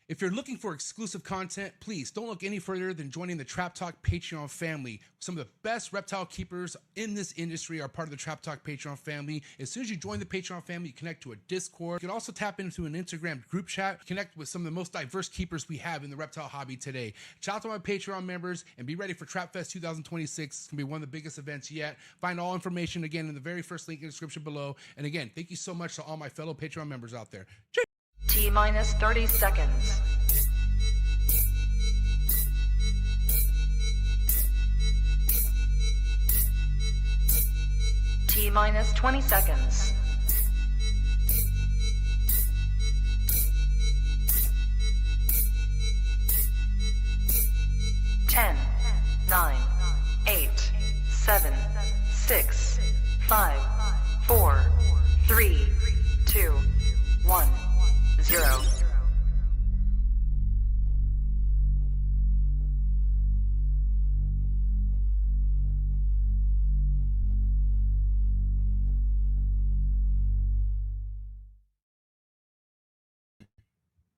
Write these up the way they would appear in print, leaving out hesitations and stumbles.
If you're looking for exclusive content, please don't look any further than joining the Trap Talk Patreon family. Some of the best reptile keepers in this industry are part of the Trap Talk Patreon family. As soon as you join the Patreon family, you connect to a Discord. You can also tap into an Instagram group chat, connect with some of the most diverse keepers we have in the reptile hobby today. Shout out to my Patreon members and be ready for Trap Fest 2026. It's going to be one of the biggest events yet. Find all information again in the very first link in the description below. And again, thank you so much to all my fellow Patreon members out there. T-minus 30 seconds. T-minus 20 seconds. 10, 9, 8, 7, 6, 5, 4, 3, 2, 1. 0.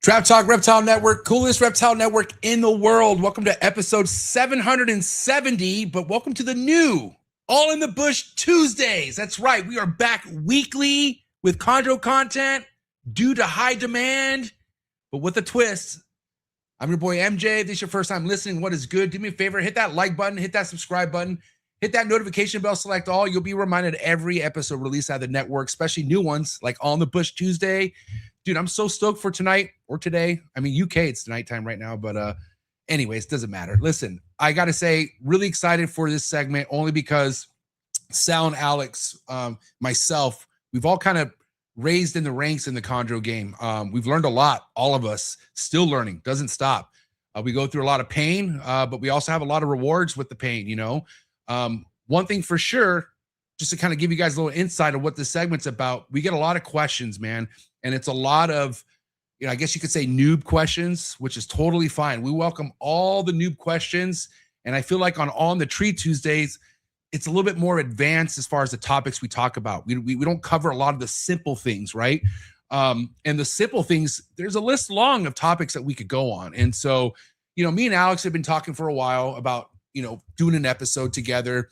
Trap Talk Reptile Network, coolest reptile network in the world. Welcome to episode 770, but welcome to the new All in the Bush Tuesdays. That's right, we are back weekly with chondro content due to high demand, but with a twist. I'm your boy MJ. If this is your first time listening, what is good? Do me a favor, hit that like button, hit that subscribe button, hit that notification bell, select all. You'll be reminded every episode released out of the network, especially new ones like All in the Bush Tuesday. Dude, I'm so stoked for tonight or today. I mean, UK, it's nighttime right now, but anyways, doesn't matter. Listen, I got to say, really excited for this segment only because Sal and Alex, myself, we've all kind of raised in the ranks in the chondro game. We've learned a lot, all of us, still learning, doesn't stop. We go through a lot of pain, but we also have a lot of rewards with the pain, you know. One thing for sure, just to kind of give you guys a little insight of what this segment's about, we get a lot of questions, man, and it's a lot of, you know, I guess you could say noob questions, which is totally fine. We welcome all the noob questions, and I feel like on the Tree Tuesdays, it's a little bit more advanced as far as the topics we talk about. We don't cover a lot of the simple things, right? And the simple things, there's a list long of topics that we could go on. And so, you know, me and Alex have been talking for a while about, you know, doing an episode together.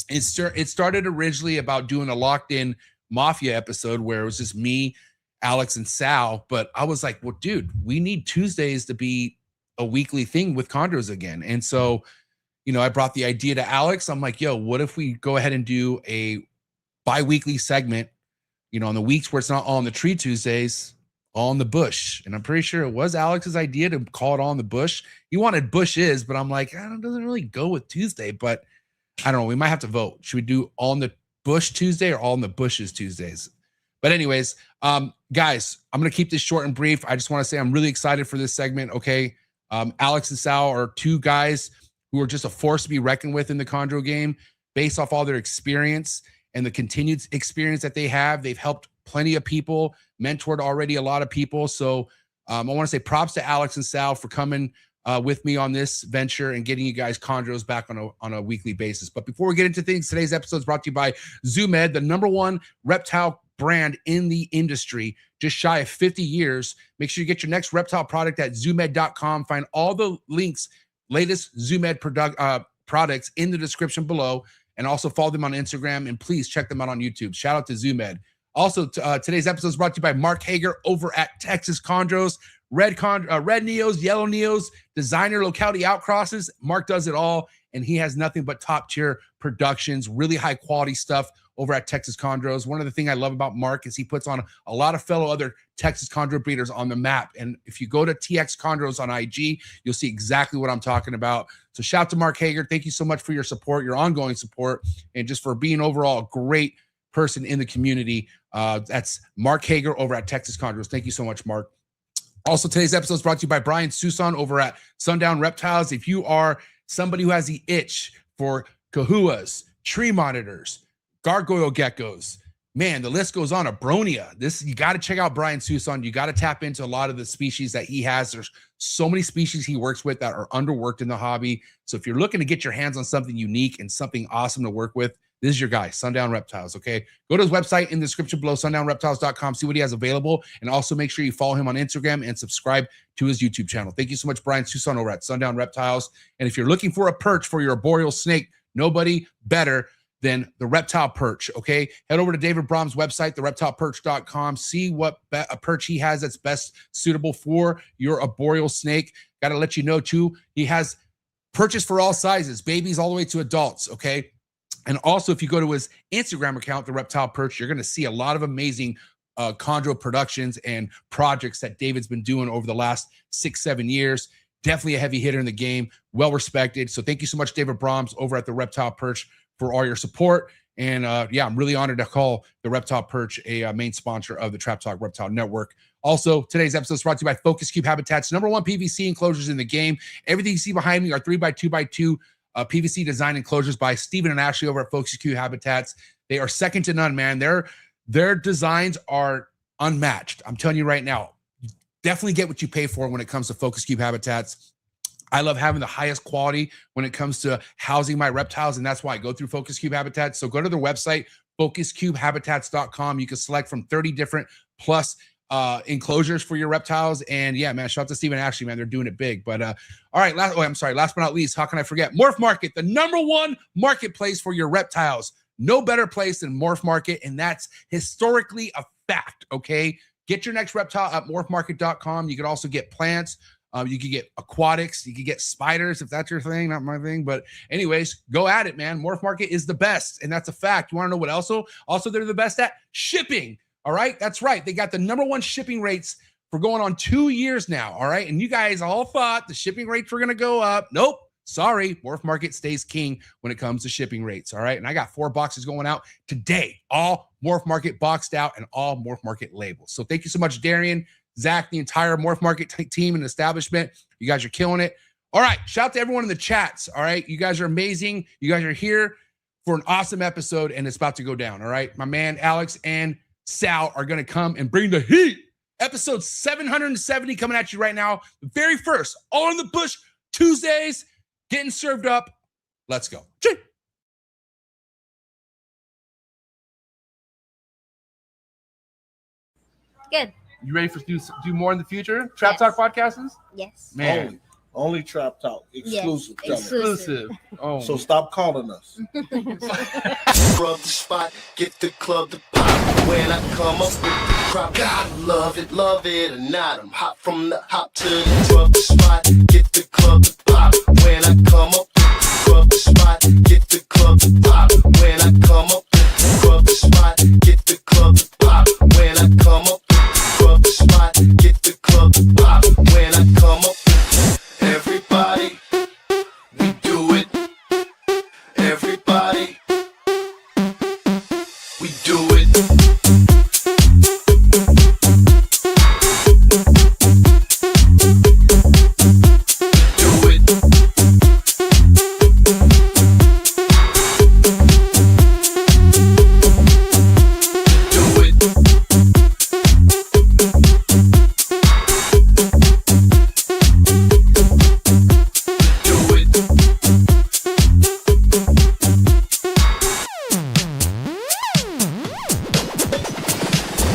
It started originally about doing a locked in Mafia episode where it was just me, Alex, and Sal. But I was like, well, dude, we need Tuesdays to be a weekly thing with chondros again. And so, you know, I brought the idea to Alex. I'm like, yo, what if we go ahead and do a bi-weekly segment, you know, on the weeks where it's not All in the Tree Tuesdays, All in the Bush. And I'm pretty sure it was Alex's idea to call it All in the Bush. He wanted Bushes, but I'm like, it doesn't really go with Tuesday, but I don't know. We might have to vote. Should we do All in the Bush Tuesday or All in the Bushes Tuesdays? But anyways, guys, I'm going to keep this short and brief. I just want to say I'm really excited for this segment. Okay. Alex and Sal are two guys who are just a force to be reckoned with in the chondro game based off all their experience and the continued experience that they have. They've helped plenty of people, mentored already a lot of people. So I want to say props to Alex and Sal for coming with me on this venture and getting you guys chondros back on a weekly basis. But before we get into things, today's episode is brought to you by ZooMed, the #1 reptile brand in the industry, just shy of 50 years. Make sure you get your next reptile product at zoomed.com. Find all the links, latest ZooMed products in the description below, and also follow them on Instagram, and please check them out on YouTube. Shout out to ZooMed. Also, today's episode is brought to you by Mark Hager over at Texas Chondros. Red Neos, yellow Neos, designer locality outcrosses. Mark does it all, and he has nothing but top tier productions, really high quality stuff over at Texas Chondros. One of the things I love about Mark is he puts on a lot of fellow other Texas chondro breeders on the map. And if you go to TX Chondros on IG, you'll see exactly what I'm talking about. So shout out to Mark Hager. Thank you so much for your support, your ongoing support, and just for being overall a great person in the community. That's Mark Hager over at Texas Chondros. Thank you so much, Mark. Also, today's episode is brought to you by Brian Susan over at SUNDOWN Reptiles. If you are somebody who has the itch for kahuas, tree monitors, gargoyle geckos, man, the list goes on. Abronia. You got to check out Brian Susan. You got to tap into a lot of the species that he has. There's so many species he works with that are underworked in the hobby. So if you're looking to get your hands on something unique and something awesome to work with, this is your guy, Sundown Reptiles, okay? Go to his website in the description below, sundownreptiles.com, see what he has available, and also make sure you follow him on Instagram and subscribe to his YouTube channel. Thank you so much, Brian Susan over at Sundown Reptiles. And if you're looking for a perch for your arboreal snake, nobody better than the Reptile Perch, okay? Head over to David Brom's website, thereptileperch.com. See what a perch he has that's best suitable for your arboreal snake. Got to let you know, too, he has perches for all sizes, babies all the way to adults, okay? And also, if you go to his Instagram account, The Reptile Perch, you're going to see a lot of amazing chondro productions and projects that David's been doing over the last 6-7 years. Definitely a heavy hitter in the game, well respected. So thank you so much, David Broms, over at The Reptile Perch, for all your support. And yeah, I'm really honored to call the Reptile Perch a main sponsor of the Trap Talk Reptile Network. Also, today's episode is brought to you by Focus Cube Habitats, #1 PVC enclosures in the game. Everything you see behind me are 3x2x2 PVC design enclosures by Stephen and Ashley over at Focus Cube Habitats. They are second to none, man. Their designs are unmatched. I'm telling you right now, definitely get what you pay for when it comes to Focus Cube Habitats. I love having the highest quality when it comes to housing my reptiles, and that's why I go through Focus Cube Habitats. So go to their website, focuscubehabitats.com. You can select from 30 different plus enclosures for your reptiles. And yeah, man, shout out to Steve and Ashley, man. They're doing it big. But all right, last but not least, how can I forget? Morph Market, the #1 marketplace for your reptiles. No better place than Morph Market, and that's historically a fact, okay? Get your next reptile at morphmarket.com. You can also get plants. You can get aquatics. You can get spiders if that's your thing, not my thing. But anyways, go at it, man. Morph Market is the best, and that's a fact. You want to know what also? Also, they're the best at shipping. All right, that's right. They got the #1 shipping rates for going on 2 years now. All right, and you guys all thought the shipping rates were going to go up. Nope. Sorry, Morph Market stays king when it comes to shipping rates. All right, and I got 4 boxes going out today, all Morph Market boxed out and all Morph Market labels. So thank you so much, Darian, Zach, the entire Morph Market team and establishment. You guys are killing it. All right, shout out to everyone in the chats. All right, you guys are amazing. You guys are here for an awesome episode, and it's about to go down. All right, my man Alex and Sal are going to come and bring the heat. Episode 770 coming at you right now. The very first, All in the Bush Tuesdays, getting served up. Let's go. Good. You ready for do more in the future? Trap Talk podcasts? Yes. Man. Only Trap Talk. Exclusive. Yes. Exclusive. Oh. So stop calling us. Rub the spot, get the club to pop. When I come up with the crop, God love it or not. I'm hot from the hop to the rub the spot, get the club to pop. When I come up with the rub the spot, get the club to pop. When I come up with the rub the spot, get the club to pop. When I come up with the rub the spot, get the club to pop. When I come up with everybody, we do it. Everybody, we do it. Do it. Do it. Do it.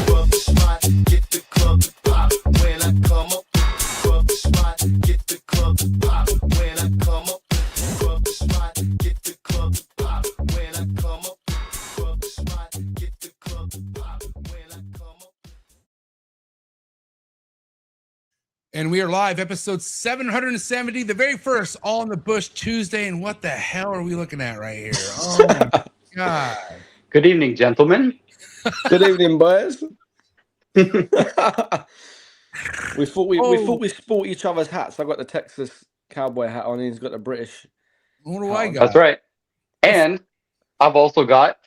Rub the spot, get the club to pop. When I come up with the rub the spot, get the club to pop. When I come up with the rub the spot, get the club to pop. When I come up with the rub the spot, get the club to pop. When I come up. And we are live, episode 770, the very first All in the Bush Tuesday. And what the hell are we looking at right here? Oh my God. Good evening, gentlemen. Good evening, boys. we thought we sport each other's hats. I got the Texas cowboy hat on, and he's got the British. What do I got? That's right. And I've also got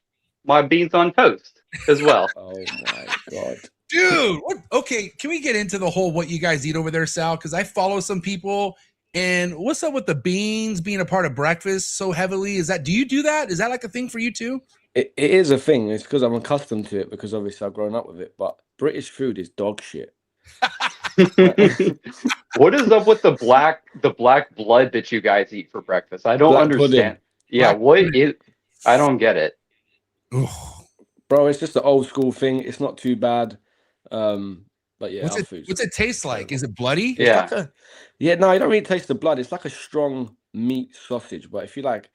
my beans on toast as well. Oh my God. Dude, what? Okay, can we get into the whole what you guys eat over there, Sal? Because I follow some people, and what's up with the beans being a part of breakfast so heavily? Do you do that? Is that like a thing for you too? It is a thing. It's because I'm accustomed to it because obviously I've grown up with it. But British food is dog shit. What is up with the black blood that you guys eat for breakfast? I don't Black understand. pudding. Yeah, Black what pudding. is? I don't get it. Ugh. Bro, it's just the old school thing. It's not too bad. But yeah, What's it taste like? Is it bloody? It's Yeah. like no, you don't really taste the blood. It's like a strong meat sausage, but if you like,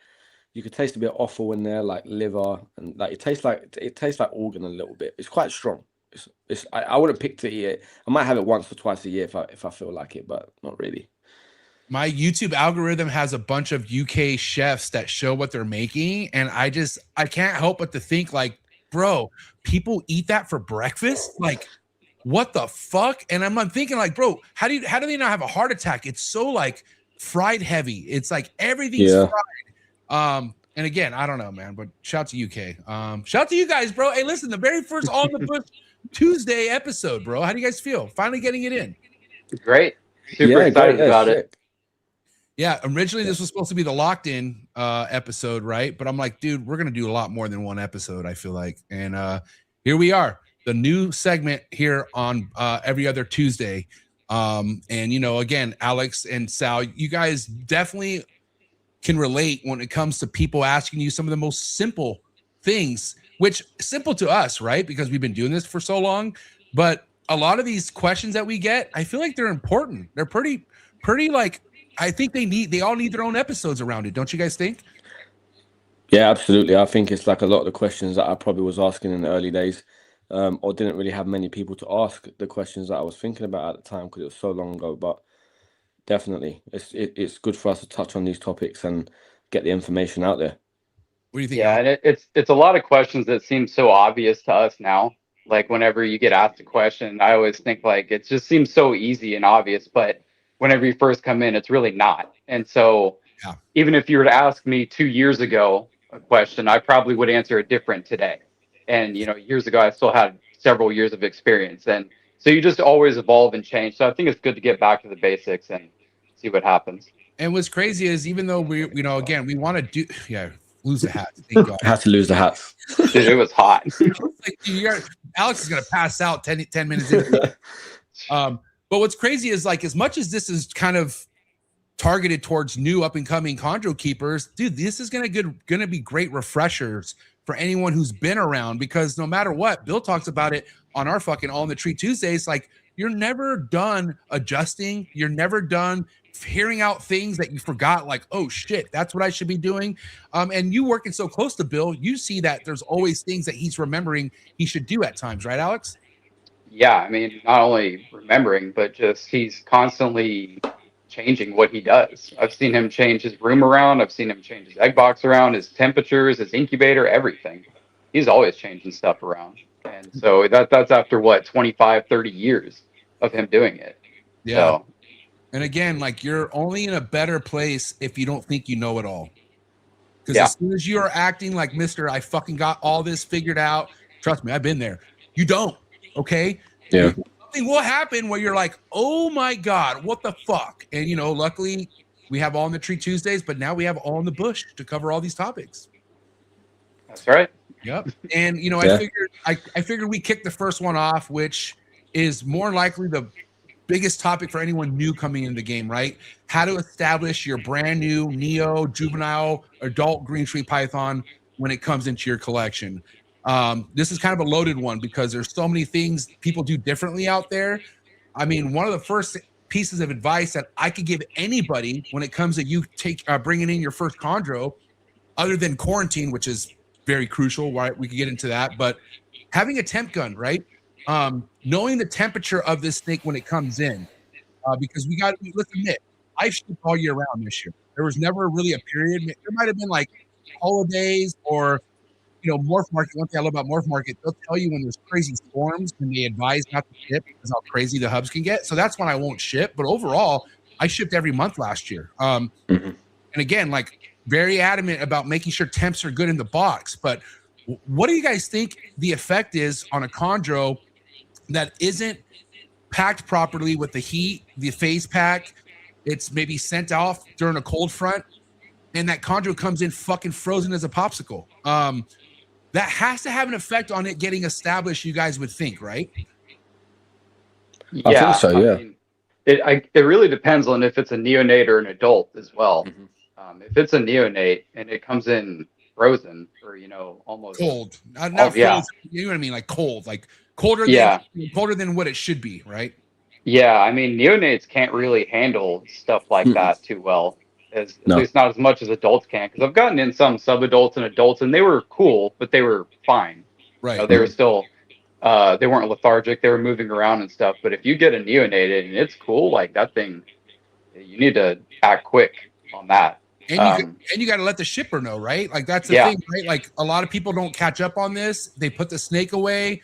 you could taste a bit of offal in there, like liver, and like it tastes like organ a little bit. It's quite strong. I would have picked to eat it. I might have it once or twice a year if I feel like it, but not really. My YouTube algorithm has a bunch of UK chefs that show what they're making, and I can't help but to think like, bro, people eat that for breakfast? Like, what the fuck? And I'm thinking like, bro, how do they not have a heart attack? It's so like fried heavy. It's like everything's fried. And again, I don't know, man, but shout to UK. Shout to you guys, bro. Hey, listen, the very first All in the Bush Tuesday episode, bro. How do you guys feel? Finally getting it in. Great. Super excited about it. Yeah, originally this was supposed to be the locked in episode, right? But I'm like, dude, we're gonna do a lot more than one episode, I feel like. And here we are, the new segment here on every other Tuesday. And you know, again, Alex and Sal, you guys definitely can relate when it comes to people asking you some of the most simple things, which simple to us, right? Because we've been doing this for so long. But a lot of these questions that we get, I feel like they're important. They're pretty like, I think they all need their own episodes around it. Don't you guys think? Yeah, absolutely. I think it's like a lot of the questions that I probably was asking in the early days, or didn't really have many people to ask the questions that I was thinking about at the time because it was so long ago. But definitely, it's good for us to touch on these topics and get the information out there. What do you think? Yeah, and it's a lot of questions that seem so obvious to us now. Like whenever you get asked a question, I always think like it just seems so easy and obvious, but whenever you first come in, it's really not. And so even if you were to ask me 2 years ago a question, I probably would answer it different today. And, you know, years ago, I still had several years of experience. And so you just always evolve and change. So I think it's good to get back to the basics and see what happens. And what's crazy is even though we, you know, again, we want to do, lose the hat. Thank God. Had to lose the hats. Dude, it was hot. Like, Alex is going to pass out 10 minutes in. But what's crazy is like, as much as this is kind of targeted towards new up and coming chondro keepers, dude, this is going to be great refreshers for anyone who's been around, because no matter what, Bill talks about it on our fucking All in the Tree Tuesdays. Like, you're never done adjusting. You're never done hearing out things that you forgot. Like, oh shit, that's what I should be doing. And you working so close to Bill, you see that there's always things that he's remembering he should do at times, right, Alex? Yeah, I mean, not only remembering, but just he's constantly changing what he does. I've seen him change his room around. I've seen him change his egg box around, his temperatures, his incubator, everything. He's always changing stuff around. And so that's after what, 25, 30 years of him doing it. Yeah. So, and again, like, you're only in a better place if you don't think you know it all. Because as soon as you are acting like Mr. I fucking got all this figured out, trust me, I've been there. You don't. Okay. Yeah. Something will happen where you're like, oh my God, what the fuck? And, you know, luckily we have All in the Tree Tuesdays, but now we have All in the Bush to cover all these topics. that's right. Yep. And, you know, I figured we kicked the first one off, which is more likely the biggest topic for anyone new coming into the game, right? How to establish your brand new neo, juvenile, adult green tree python when it comes into your collection. This is kind of a loaded one because there's so many things people do differently out there. I mean, one of the first pieces of advice that I could give anybody when it comes to you bringing in your first chondro, other than quarantine, which is very crucial, right? We could get into that, but having a temp gun, right? Knowing the temperature of this snake when it comes in, because let's admit, I've shipped all year round this year. There was never really a period. There might have been like holidays or, you know, Morph Market. One thing I love about Morph Market, they'll tell you when there's crazy storms and they advise not to ship because how crazy the hubs can get. So that's when I won't ship. But overall, I shipped every month last year. And again, like, very adamant about making sure temps are good in the box. But what do you guys think the effect is on a chondro that isn't packed properly with the heat, the phase pack? It's maybe sent off during a cold front, and that chondro comes in fucking frozen as a popsicle. That has to have an effect on it getting established, you guys would think, right? Yeah, I think so, yeah. I mean, it really depends on if it's a neonate or an adult as well. If it's a neonate and it comes in frozen or, almost Cold, not Oh, frozen. yeah. You know what I mean? Like cold, like colder Yeah. than what it should be, right? Yeah, I mean, neonates can't really handle stuff like that too well, at No. least not as much as adults can. Because I've gotten in some sub-adults and adults, and they were cool, but they were fine. Right. They were still, they weren't lethargic. They were moving around and stuff. But if you get a neonated and it's cool, like that thing, you need to act quick on that. And you got to let the shipper know, right? Like that's the thing, right? Like a lot of people don't catch up on this. They put the snake away,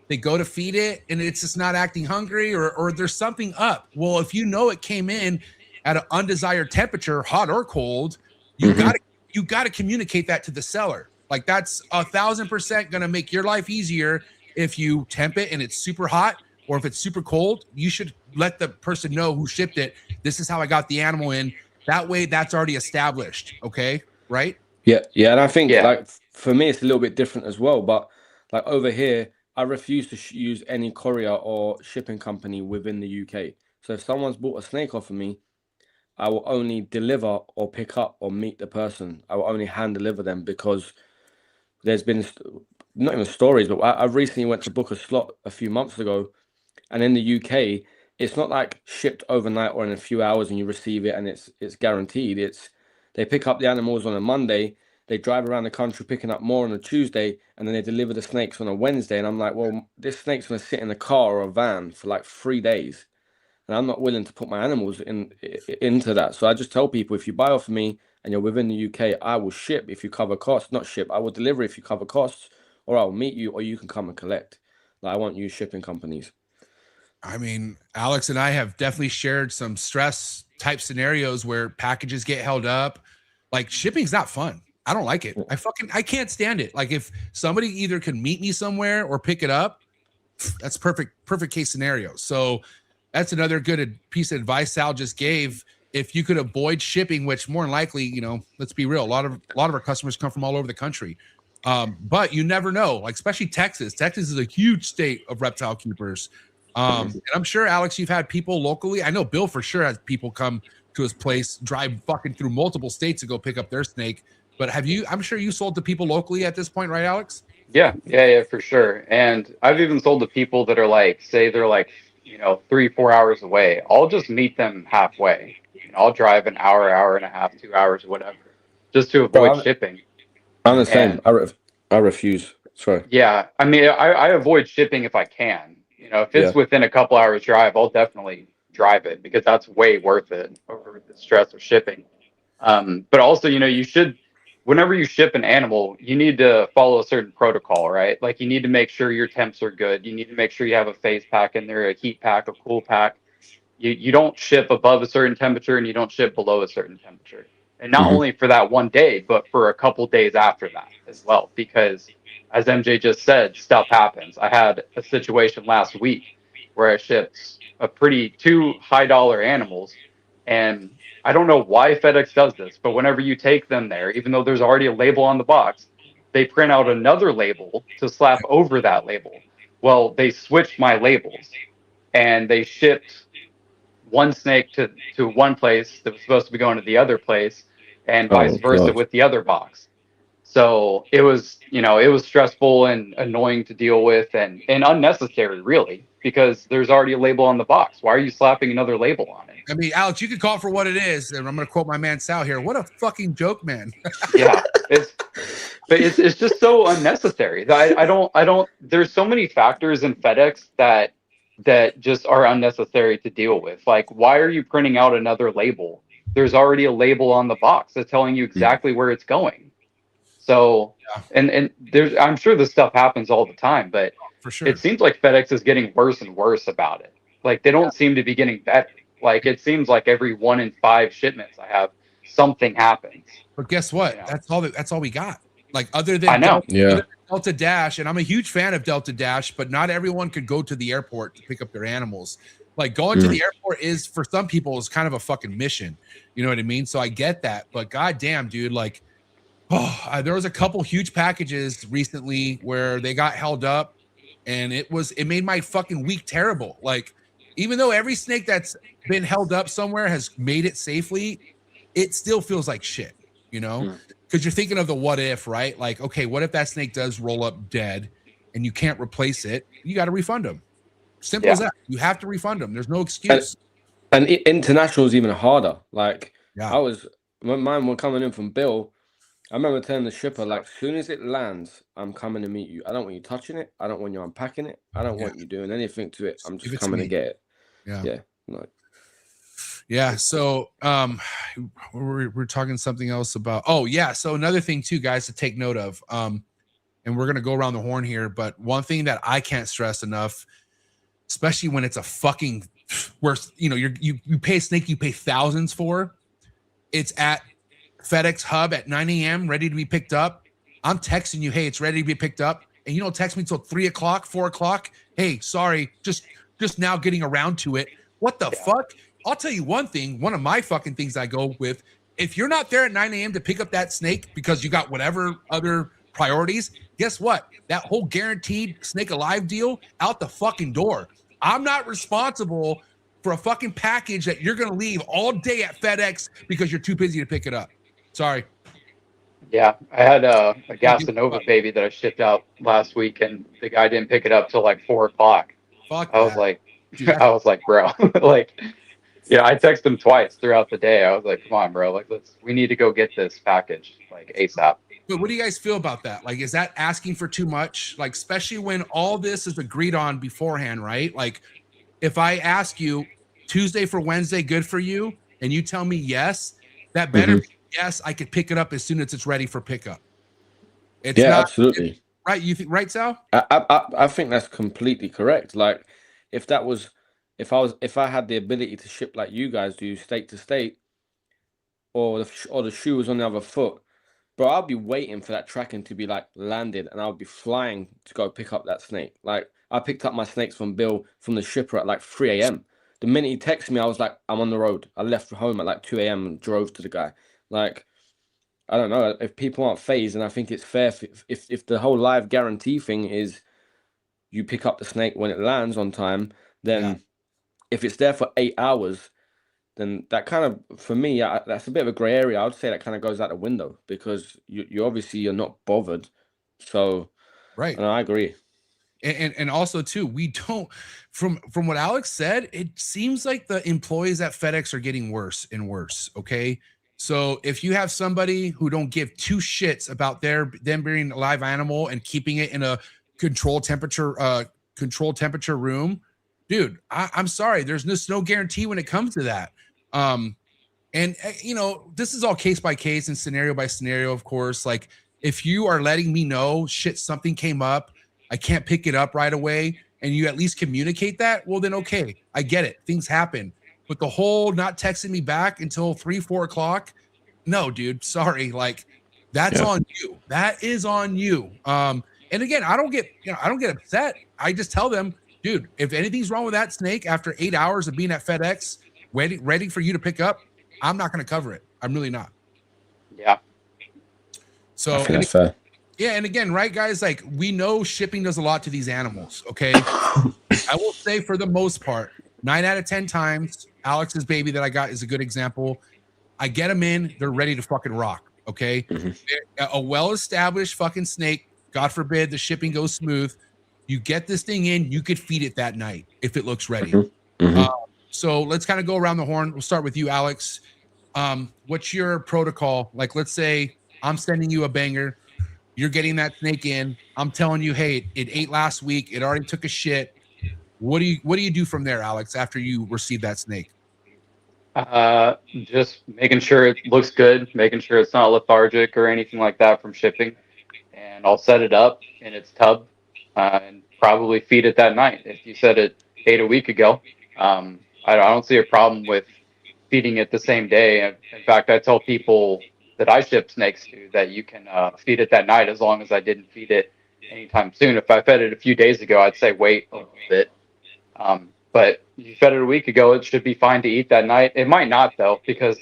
they go to feed it, and it's just not acting hungry, or there's something up. Well, if you know it came in at an undesired temperature, hot or cold, you got to communicate that to the seller. Like that's 1,000% going to make your life easier if you temp it and it's super hot, or if it's super cold. You should let the person know who shipped it. This is how I got the animal in. That way, that's already established. Okay, right? Yeah, and I think like for me, it's a little bit different as well. But like over here, I refuse to use any courier or shipping company within the UK. So if someone's bought a snake off of me, I will only deliver or pick up or meet the person. I will only hand deliver them, because there's been not even stories, but I recently went to book a slot a few months ago, and in the UK, it's not like shipped overnight or in a few hours and you receive it and it's guaranteed. It's they pick up the animals on a Monday, they drive around the country picking up more on a Tuesday, and then they deliver the snakes on a Wednesday. And I'm like, well, this snake's going to sit in a car or a van for like 3 days, and I'm not willing to put my animals into that. So I just tell people, if you buy off me and you're within the UK, I will ship if you cover costs. Not ship, I will deliver if you cover costs, or I'll meet you, or you can come and collect. Like, I won't use shipping companies. I mean, Alex and I have definitely shared some stress type scenarios where packages get held up. Like shipping's not fun. I don't like it. I can't stand it. Like if somebody either can meet me somewhere or pick it up, that's perfect case scenario. So that's another good piece of advice Sal just gave. If you could avoid shipping, which more than likely, let's be real, a lot of our customers come from all over the country. But you never know, like especially Texas. Texas is a huge state of reptile keepers. And I'm sure, Alex, you've had people locally. I know Bill for sure has people come to his place, drive fucking through multiple states to go pick up their snake. But I'm sure you sold to people locally at this point, right, Alex? Yeah, for sure. And I've even sold to people that are like, say they're like, 3-4 hours away. I'll just meet them halfway. I'll drive an hour, hour and a half, 2 hours, whatever, just to avoid shipping. I'm the same. I refuse. Sorry. Yeah, I mean, I avoid shipping if I can. If it's within a couple hours drive, I'll definitely drive it, because that's way worth it over the stress of shipping. But also, you should, whenever you ship an animal, you need to follow a certain protocol, right? Like you need to make sure your temps are good. You need to make sure you have a phase pack in there, a heat pack, a cool pack. You don't ship above a certain temperature and you don't ship below a certain temperature. And not only for that one day, but for a couple days after that as well, because as MJ just said, stuff happens. I had a situation last week where I shipped two high-dollar animals, and I don't know why FedEx does this, but whenever you take them there, even though there's already a label on the box, they print out another label to slap over that label. Well, they switched my labels, and they shipped one snake to one place that was supposed to be going to the other place, and vice versa with the other box. So it was, it was stressful and annoying to deal with, and unnecessary, really, because there's already a label on the box. Why are you slapping another label on it? I mean, Alex, you can call it for what it is, and I'm going to quote my man Sal here. What a fucking joke, man. Yeah, it's just so unnecessary. I don't. There's so many factors in FedEx that just are unnecessary to deal with. Like, why are you printing out another label? There's already a label on the box that's telling you exactly where it's going. So, and I'm sure this stuff happens all the time, but for sure, it seems like FedEx is getting worse and worse about it. Like they don't seem to be getting better. Like it seems like every 1 in 5 shipments I have, something happens. But guess what? That's all we got. Like other than I know. Delta Dash, and I'm a huge fan of Delta Dash, but not everyone could go to the airport to pick up their animals. Like going to the airport is, for some people, is kind of a fucking mission. You know what I mean? So I get that, but goddamn, dude, like, there was a couple huge packages recently where they got held up, and it made my fucking week terrible. Like, even though every snake that's been held up somewhere has made it safely, it still feels like shit, because you're thinking of the what if, right? Like, okay, what if that snake does roll up dead and you can't replace it? You got to refund them. Simple as that. You have to refund them. There's no excuse. And international is even harder. Like, Yeah. when mine were coming in from Bill, I remember telling the shipper, like, as soon as it lands, I'm coming to meet you. I don't want you touching it. I don't want you unpacking it. I don't want you doing anything to it. I'm just coming to get it. Yeah. Like, yeah. So we're talking something else about. Oh, yeah. So another thing too, guys, to take note of. And we're gonna go around the horn here, but one thing that I can't stress enough, especially when it's a fucking where you pay a snake, you pay thousands for. It's at FedEx hub at 9 a.m. ready to be picked up. I'm texting you, hey, it's ready to be picked up, and you don't text me till 3 o'clock, 4 o'clock. Hey, sorry, just now getting around to it. What the fuck? I'll tell you one thing. One of my fucking things I go with: if you're not there at 9 a.m. to pick up that snake because you got whatever other priorities, guess what? That whole guaranteed snake alive deal out the fucking door. I'm not responsible for a fucking package that you're gonna leave all day at FedEx because you're too busy to pick it up. Sorry. Yeah, I had a Gasanova baby that I shipped out last week, and the guy didn't pick it up till like 4 o'clock. Fuck. I was like, bro, like, yeah. I texted him twice throughout the day. I was like, come on, bro, like, we need to go get this package like ASAP. But what do you guys feel about that? Like, is that asking for too much? Like, especially when all this is agreed on beforehand, right? Like, if I ask you Tuesday for Wednesday, good for you, and you tell me yes, that better be yes, I could pick it up as soon as it's ready for pickup. It's not, absolutely. Right? You think, right, Sal? I think that's completely correct. Like, if I had the ability to ship like you guys do, state to state, or the shoe was on the other foot, bro, I'll be waiting for that tracking to be like landed, and I'll be flying to go pick up that snake. Like, I picked up my snakes from Bill from the shipper at like 3 a.m. The minute he texted me, I was like, I'm on the road. I left home at like 2 a.m. and drove to the guy. Like, I don't know if people aren't phased, and I think it's fair if the whole live guarantee thing is you pick up the snake when it lands on time, then if it's there for 8 hours, then that kind of, for me, that's a bit of a gray area. I would say that kind of goes out the window because you obviously you're not bothered. So, right. And I agree. And also too, we don't, from what Alex said, it seems like the employees at FedEx are getting worse and worse. Okay. So if you have somebody who don't give two shits about them being a live animal and keeping it in a controlled temperature room, dude, I'm sorry. There's no guarantee when it comes to that. And this is all case by case and scenario by scenario, of course. Like, if you are letting me know something came up, I can't pick it up right away, and you at least communicate that, well, then okay, I get it. Things happen. But the whole not texting me back until 3, 4 o'clock, no, dude, sorry. Like, that's on you. That is on you. And again, I don't get upset. I just tell them, dude, if anything's wrong with that snake after 8 hours of being at FedEx, ready for you to pick up, I'm not going to cover it. I'm really not. Yeah. So, that's fair. Yeah, and again, right, guys, like, we know shipping does a lot to these animals, okay? I will say, for the most part, 9 out of 10 times, Alex's baby that I got is a good example. I get them in, they're ready to fucking rock, okay? A well-established fucking snake, God forbid the shipping goes smooth, you get this thing in, you could feed it that night if it looks ready. So let's kind of go around the horn. We'll start with you, Alex. What's your protocol? Like, let's say I'm sending you a banger. You're getting that snake in. I'm telling you, hey, it ate last week. It already took a shit. What do you do from there, Alex, after you receive that snake? Just making sure it looks good, making sure it's not lethargic or anything like that from shipping. And I'll set it up in its tub and probably feed it that night. If you said it ate a week ago, I don't see a problem with feeding it the same day. In fact, I tell people that I ship snakes to that you can feed it that night as long as I didn't feed it anytime soon. If I fed it a few days ago, I'd say wait a little bit. But if you fed it a week ago, it should be fine to eat that night. It might not, though, because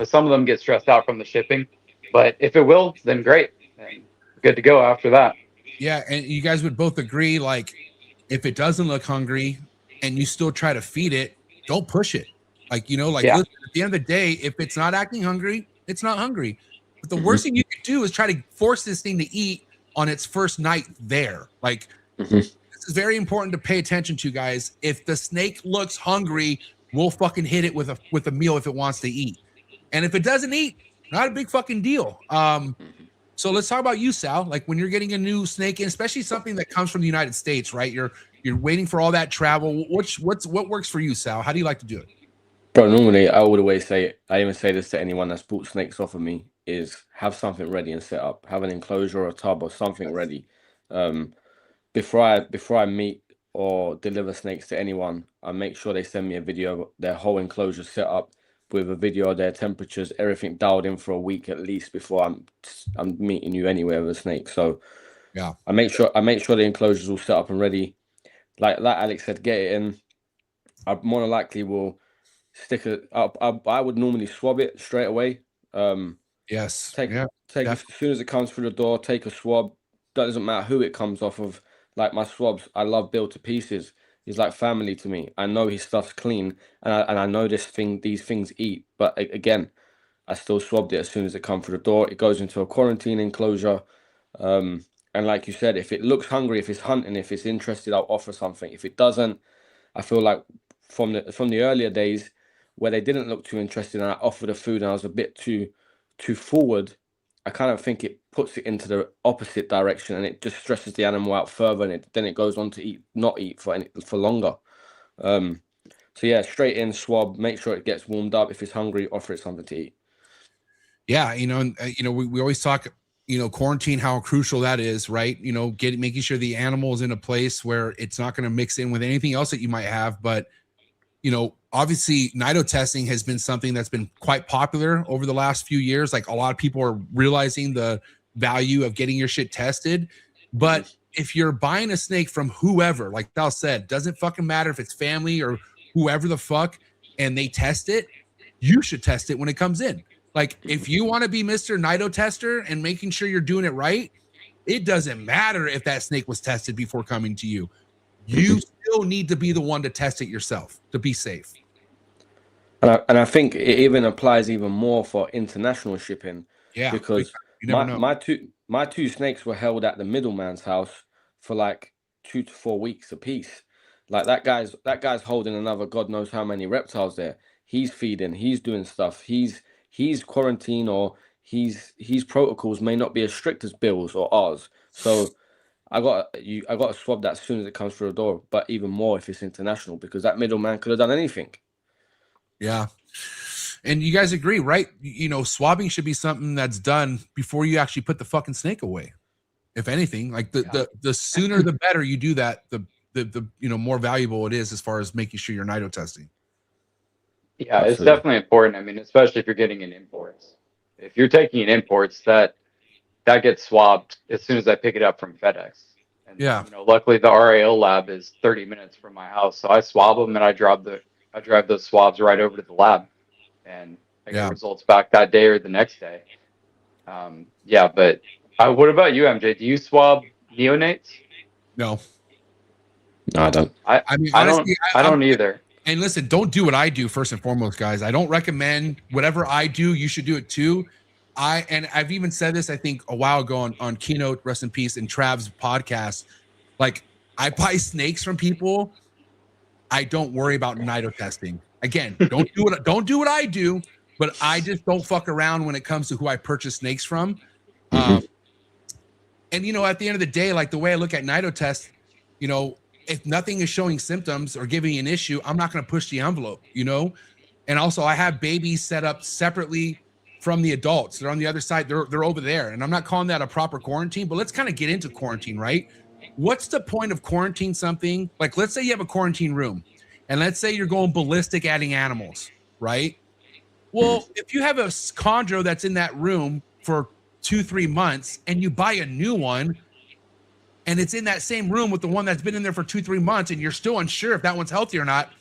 some of them get stressed out from the shipping. But if it will, then great. And good to go after that. Yeah, and you guys would both agree, like, if it doesn't look hungry and you still try to feed it, don't push it. Like, listen, at the end of the day, if it's not acting hungry, it's not hungry. But the worst thing you could do is try to force this thing to eat on its first night there. Like, this is very important to pay attention to, guys. If the snake looks hungry, we'll fucking hit it with a meal if it wants to eat. And if it doesn't eat, not a big fucking deal. So let's talk about you, Sal. Like, when you're getting a new snake, and especially something that comes from the United States, right? You're waiting for all that travel. What works for you, Sal? How do you like to do it? Bro, normally I would always say, I even say this to anyone that's bought snakes off of me, is have something ready and set up. Have an enclosure or a tub or something ready. Before I meet or deliver snakes to anyone, I make sure they send me a video of their whole enclosure set up with a video of their temperatures, everything dialed in for a week at least before I'm meeting you anywhere with a snake. So yeah, I make sure the enclosure's all set up and ready. Like Alex said, get it in. I more than likely will stick it up. I would normally swab it straight away. Yes. Take as soon as it comes through the door, take a swab. Doesn't matter who it comes off of. Like my swabs, I love Bill to pieces. He's like family to me. I know his stuff's clean, and I know these things eat. But again, I still swabbed it as soon as it comes through the door. It goes into a quarantine enclosure. And like you said, if it looks hungry, if it's hunting, if it's interested, I'll offer something. If it doesn't, I feel like from the earlier days where they didn't look too interested, and I offered the food and I was a bit too forward, I kind of think it puts it into the opposite direction, and it just stresses the animal out further, and then it goes on to not eat for longer. So yeah, straight in, swab, make sure it gets warmed up. If it's hungry, offer it something to eat. Yeah, we always talk, quarantine, how crucial that is, right? Making sure the animal is in a place where it's not going to mix in with anything else that you might have. But obviously nido testing has been something that's been quite popular over the last few years. Like, a lot of people are realizing the value of getting your shit tested. But if you're buying a snake from whoever, like Sal said, doesn't fucking matter if it's family or whoever the fuck, and they test it, you should test it when it comes in. Like, if you want to be Mr. Nido Tester and making sure you're doing it right, it doesn't matter if that snake was tested before coming to you. You still need to be the one to test it yourself to be safe. And I think it even applies even more for international shipping. Yeah, because my two snakes were held at the middleman's house for like 2 to 4 weeks apiece. Like, that guy's holding another God knows how many reptiles there. He's feeding, he's doing stuff, he's quarantined, or his protocols may not be as strict as Bill's or ours. So I got to swab that as soon as it comes through the door, but even more if it's international, because that middleman could have done anything. Yeah. And you guys agree, right? Swabbing should be something that's done before you actually put the fucking snake away. If anything, like the sooner the better you do that, the more valuable it is as far as making sure you're nido testing. Yeah, absolutely. It's definitely important. I mean, especially if you're getting in imports. If you're taking in imports, that gets swabbed as soon as I pick it up from FedEx. And, yeah. Luckily the RAL lab is 30 minutes from my house, so I swab them and I drive those swabs right over to the lab, and I get results back that day or the next day. But what about you, MJ? Do you swab neonates? No, I don't. I mean, honestly, I don't either. And listen, don't do what I do first and foremost, guys. I don't recommend whatever I do. You should do it too. I've even said this, I think, a while ago on Keynote, rest in peace, and Trav's podcast. Like, I buy snakes from people. I don't worry about nido testing. Again, don't do what I do, but I just don't fuck around when it comes to who I purchase snakes from. And at the end of the day, like, the way I look at nido tests, if nothing is showing symptoms or giving an issue, I'm not going to push the envelope, And also, I have babies set up separately from the adults. They're on the other side. They're over there. And I'm not calling that a proper quarantine, but let's kind of get into quarantine, right? What's the point of quarantine something? Like, let's say you have a quarantine room, and let's say you're going ballistic adding animals, right? Well, if you have a chondro that's in that room for 2-3 months and you buy a new one, and it's in that same room with the one that's been in there for 2-3 months, and you're still unsure if that one's healthy or not,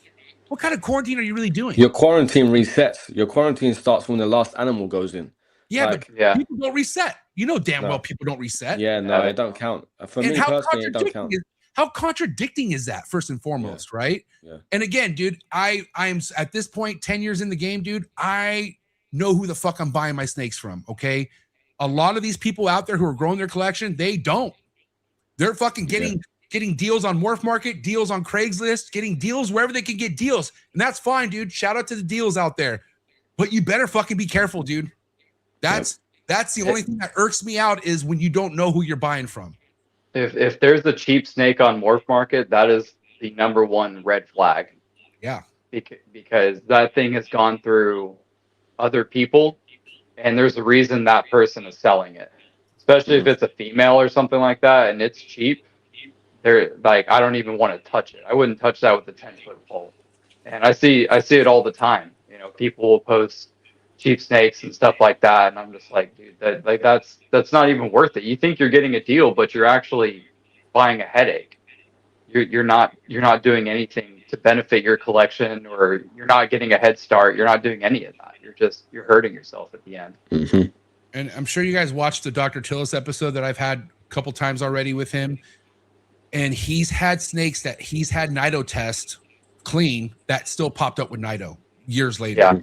what kind of quarantine are you really doing? Your quarantine resets. Your quarantine starts when the last animal goes in. Yeah, but people don't reset. Damn well people don't reset. Yeah, no, it don't count. For me personally, it don't count. How contradicting is that, first and foremost, right? Yeah. And again, dude, I'm at this point, 10 years in the game, dude, I know who the fuck I'm buying my snakes from, okay? A lot of these people out there who are growing their collection, they don't. They're fucking getting deals on Morph Market, deals on Craigslist, getting deals wherever they can get deals. And that's fine, dude. Shout out to the deals out there. But you better fucking be careful, dude. That's the only thing that irks me out is when you don't know who you're buying from. If there's a cheap snake on Morph Market, that is the #1 red flag. Yeah. Because that thing has gone through other people, and there's a reason that person is selling it. Especially if it's a female or something like that, and it's cheap. They're like, I don't even want to touch it. I wouldn't touch that with a 10-foot pole. And I see it all the time. You know, people will post cheap snakes and stuff like that, and I'm just like, dude, that's not even worth it. You think you're getting a deal, but you're actually buying a headache. You're not doing anything to benefit your collection, or you're not getting a head start. You're not doing any of that. You're hurting yourself at the end. Mm-hmm. And I'm sure you guys watched the Dr. Tillis episode that I've had a couple times already with him. And he's had snakes that he's had Nido test clean that still popped up with Nido years later. Yeah.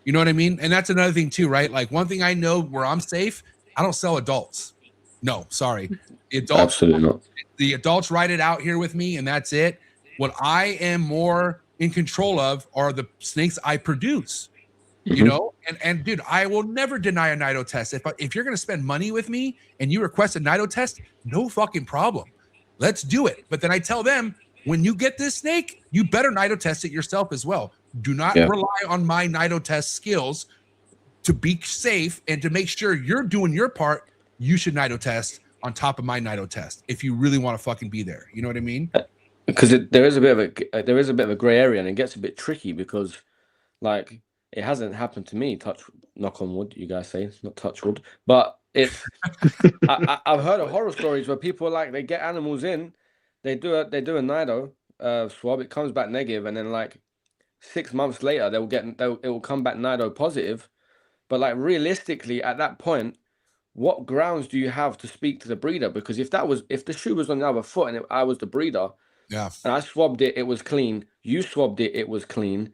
You know what I mean? And that's another thing too, right? Like one thing I know where I'm safe, I don't sell adults. No, sorry. The adults, Absolutely not. The adults write it out here with me, and that's it. What I am more in control of are the snakes I produce. You know, and dude, I will never deny a Nido test. If you're gonna spend money with me and you request a Nido test, no fucking problem. Let's do it. But then I tell them, when you get this snake, you better Nido test it yourself as well. Do not rely on my Nido test skills to be safe and to make sure you're doing your part. You should Nido test on top of my Nido test if you really want to fucking be there. You know what I mean? Because there is a bit of a gray area, and it gets a bit tricky because, like, it hasn't happened to me. Knock on wood, you guys say, it's not touch wood, but it's. I've heard of horror stories where people they get animals in, they do a Nido swab, it comes back negative, and then like 6 months later it will come back Nido positive. But like realistically, at that point, what grounds do you have to speak to the breeder? Because if the shoe was on the other foot and I was the breeder, and I swabbed it, it was clean. You swabbed it, it was clean.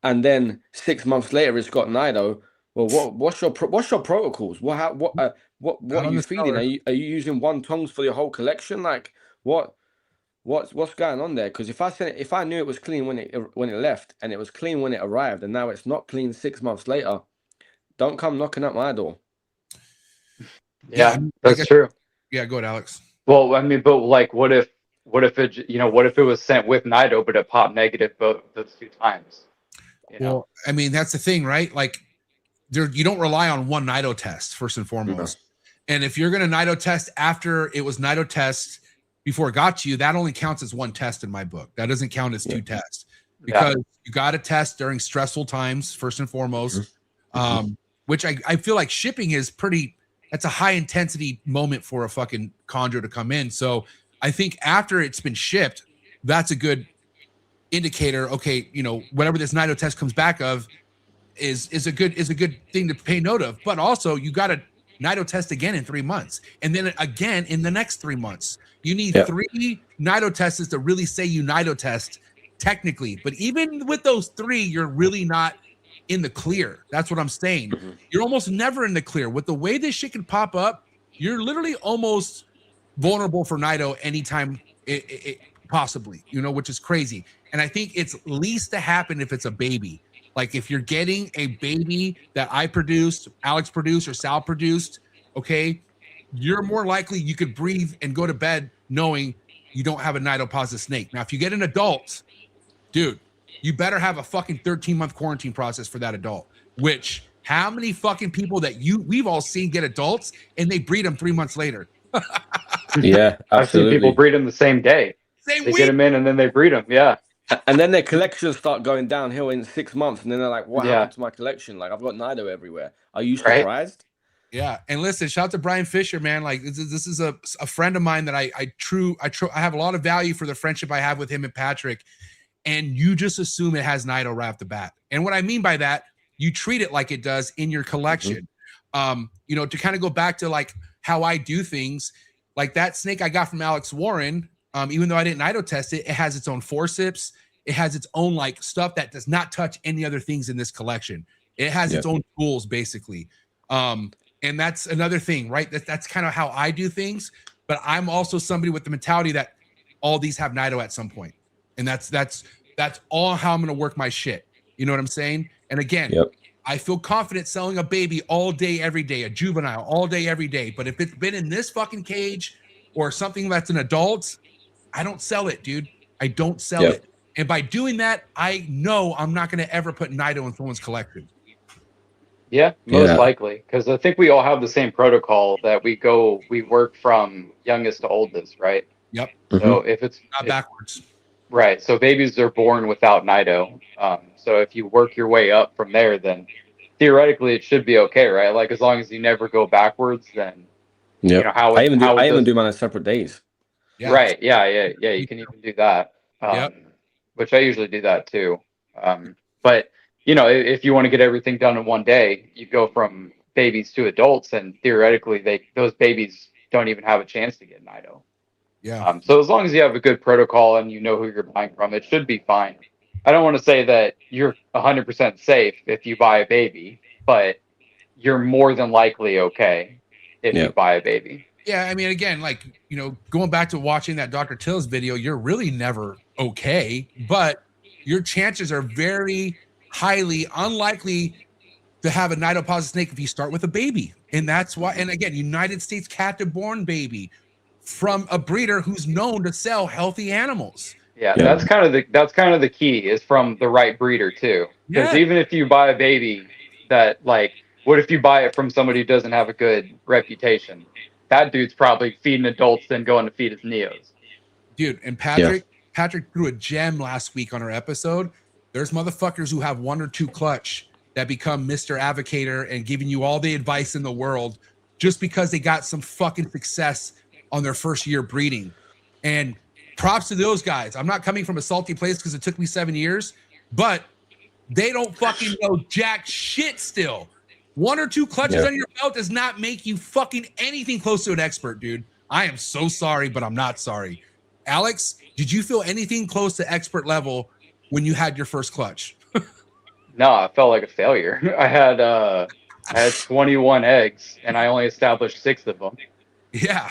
And then 6 months later, it's got Nido. Well, what's your protocols? What are you feeding? Are you using one tongues for your whole collection? Like what's going on there? Because if I knew it was clean when it left, and it was clean when it arrived, and now it's not clean 6 months later, don't come knocking at my door. Yeah, that's true. Yeah, go ahead, Alex. Well, I mean, but like, what if it was sent with Nido, but it popped negative those 2 times? Well, I mean, that's the thing, right? Like, you don't rely on one Nido test first and foremost. And if you're going to Nido test after it was Nido test before it got to you, that only counts as 1 test in my book. That doesn't count as 2 tests, because you got to test during stressful times first and foremost. Which I feel like shipping is that's a high intensity moment for a fucking chondro to come in. So I think after it's been shipped, that's a good indicator. Okay, you know, whatever this Nido test comes back of is a good thing to pay note of. But also you got to Nido test again in 3 months, and then again in the next 3 months. You need 3 Nido tests to really say you Nido test technically. But even with those 3, you're really not in the clear. That's what I'm saying. You're almost never in the clear. With the way this shit can pop up, you're literally almost vulnerable for Nido anytime it possibly, you know, which is crazy. And I think it's least to happen if it's a baby. Like if you're getting a baby that I produced, Alex produced, or Sal produced, okay, you're more likely you could breathe and go to bed knowing you don't have a Nido positive snake. Now, if you get an adult, dude, you better have a fucking 13-month quarantine process for that adult. Which, how many fucking people that we've all seen get adults and they breed them 3 months later? Yeah, absolutely. I've seen people breed them the same day. Same They week. get them in and then they breed them. Yeah. And then their collections start going downhill in 6 months, and then they're like, "What happened to my collection? Like, I've got Nido everywhere." Are you surprised? Yeah, and listen, shout out to Brian Fisher, man. Like this is a friend of mine that I have a lot of value for the friendship I have with him and Patrick. And you just assume it has Nido right off the bat. And what I mean by that, you treat it like it does in your collection. You know, to kind of go back to like how I do things, like that snake I got from Alex Warren. Even though I didn't Nido test it, it has its own forceps. It has its own like stuff that does not touch any other things in this collection. It has its own tools basically. And And that's another thing, right? That's kind of how I do things. But I'm also somebody with the mentality that all these have Nido at some point. And that's all how I'm going to work my shit. You know what I'm saying? And again, I feel confident selling a baby all day, every day, a juvenile all day, every day. But if it's been in this fucking cage or something that's an adult, I don't sell it, dude. I don't sell it. And by doing that, I know I'm not going to ever put Nido in someone's collection. Yeah, most likely. Because I think we all have the same protocol that we work from youngest to oldest, right? Yep. So if it's not backwards. Right. So babies are born without Nido. So if you work your way up from there, then theoretically it should be okay, right? Like as long as you never go backwards, then you know how I even do mine on separate days. Yeah. Right. Yeah. You can even do that. Which I usually do that too. But you know, if you want to get everything done in one day, you go from babies to adults, and theoretically those babies don't even have a chance to get Nido. Yeah. So as long as you have a good protocol and you know who you're buying from, it should be fine. I don't want to say that you're 100% safe if you buy a baby, but you're more than likely okay if you buy a baby. Yeah, I mean, again, like, you know, going back to watching that Dr. Till's video, you're really never okay, but your chances are very highly unlikely to have a Nido positive snake if you start with a baby. And that's why, and again, United States captive born baby from a breeder who's known to sell healthy animals. Yeah, that's kind of the key, is from the right breeder too. Because even if you buy a baby that, like, what if you buy it from somebody who doesn't have a good reputation? That dude's probably feeding adults, then going to feed his neos. Dude, and Patrick threw a gem last week on our episode. There's motherfuckers who have 1 or 2 clutch that become Mr. Advocator and giving you all the advice in the world just because they got some fucking success on their first year breeding. And props to those guys. I'm not coming from a salty place because it took me 7 years, but they don't fucking know jack shit still. 1 or 2 clutches on your belt does not make you fucking anything close to an expert, dude. I am so sorry, but I'm not sorry. Alex, did you feel anything close to expert level when you had your first clutch? No, I felt like a failure. I had 21 eggs and I only established 6 of them. Yeah.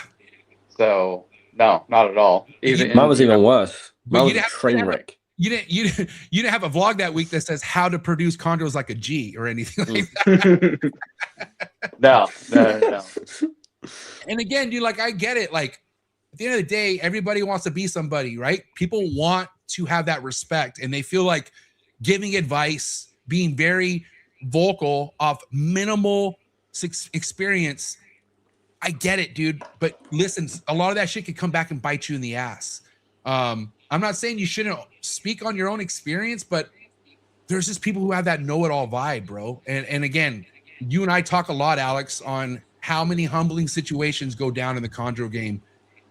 So no, not at all. Mine was even worse. Mine was a train wreck. You didn't have a vlog that week that says how to produce chondros like a G or anything like that. No. And again, dude, like, I get it. Like, at the end of the day, everybody wants to be somebody, right? People want to have that respect, and they feel like giving advice, being very vocal of minimal experience. I get it, dude. But listen, a lot of that shit could come back and bite you in the ass. I'm not saying you shouldn't speak on your own experience, but there's just people who have that know-it-all vibe, bro. And again, you and I talk a lot, Alex, on how many humbling situations go down in the chondro game.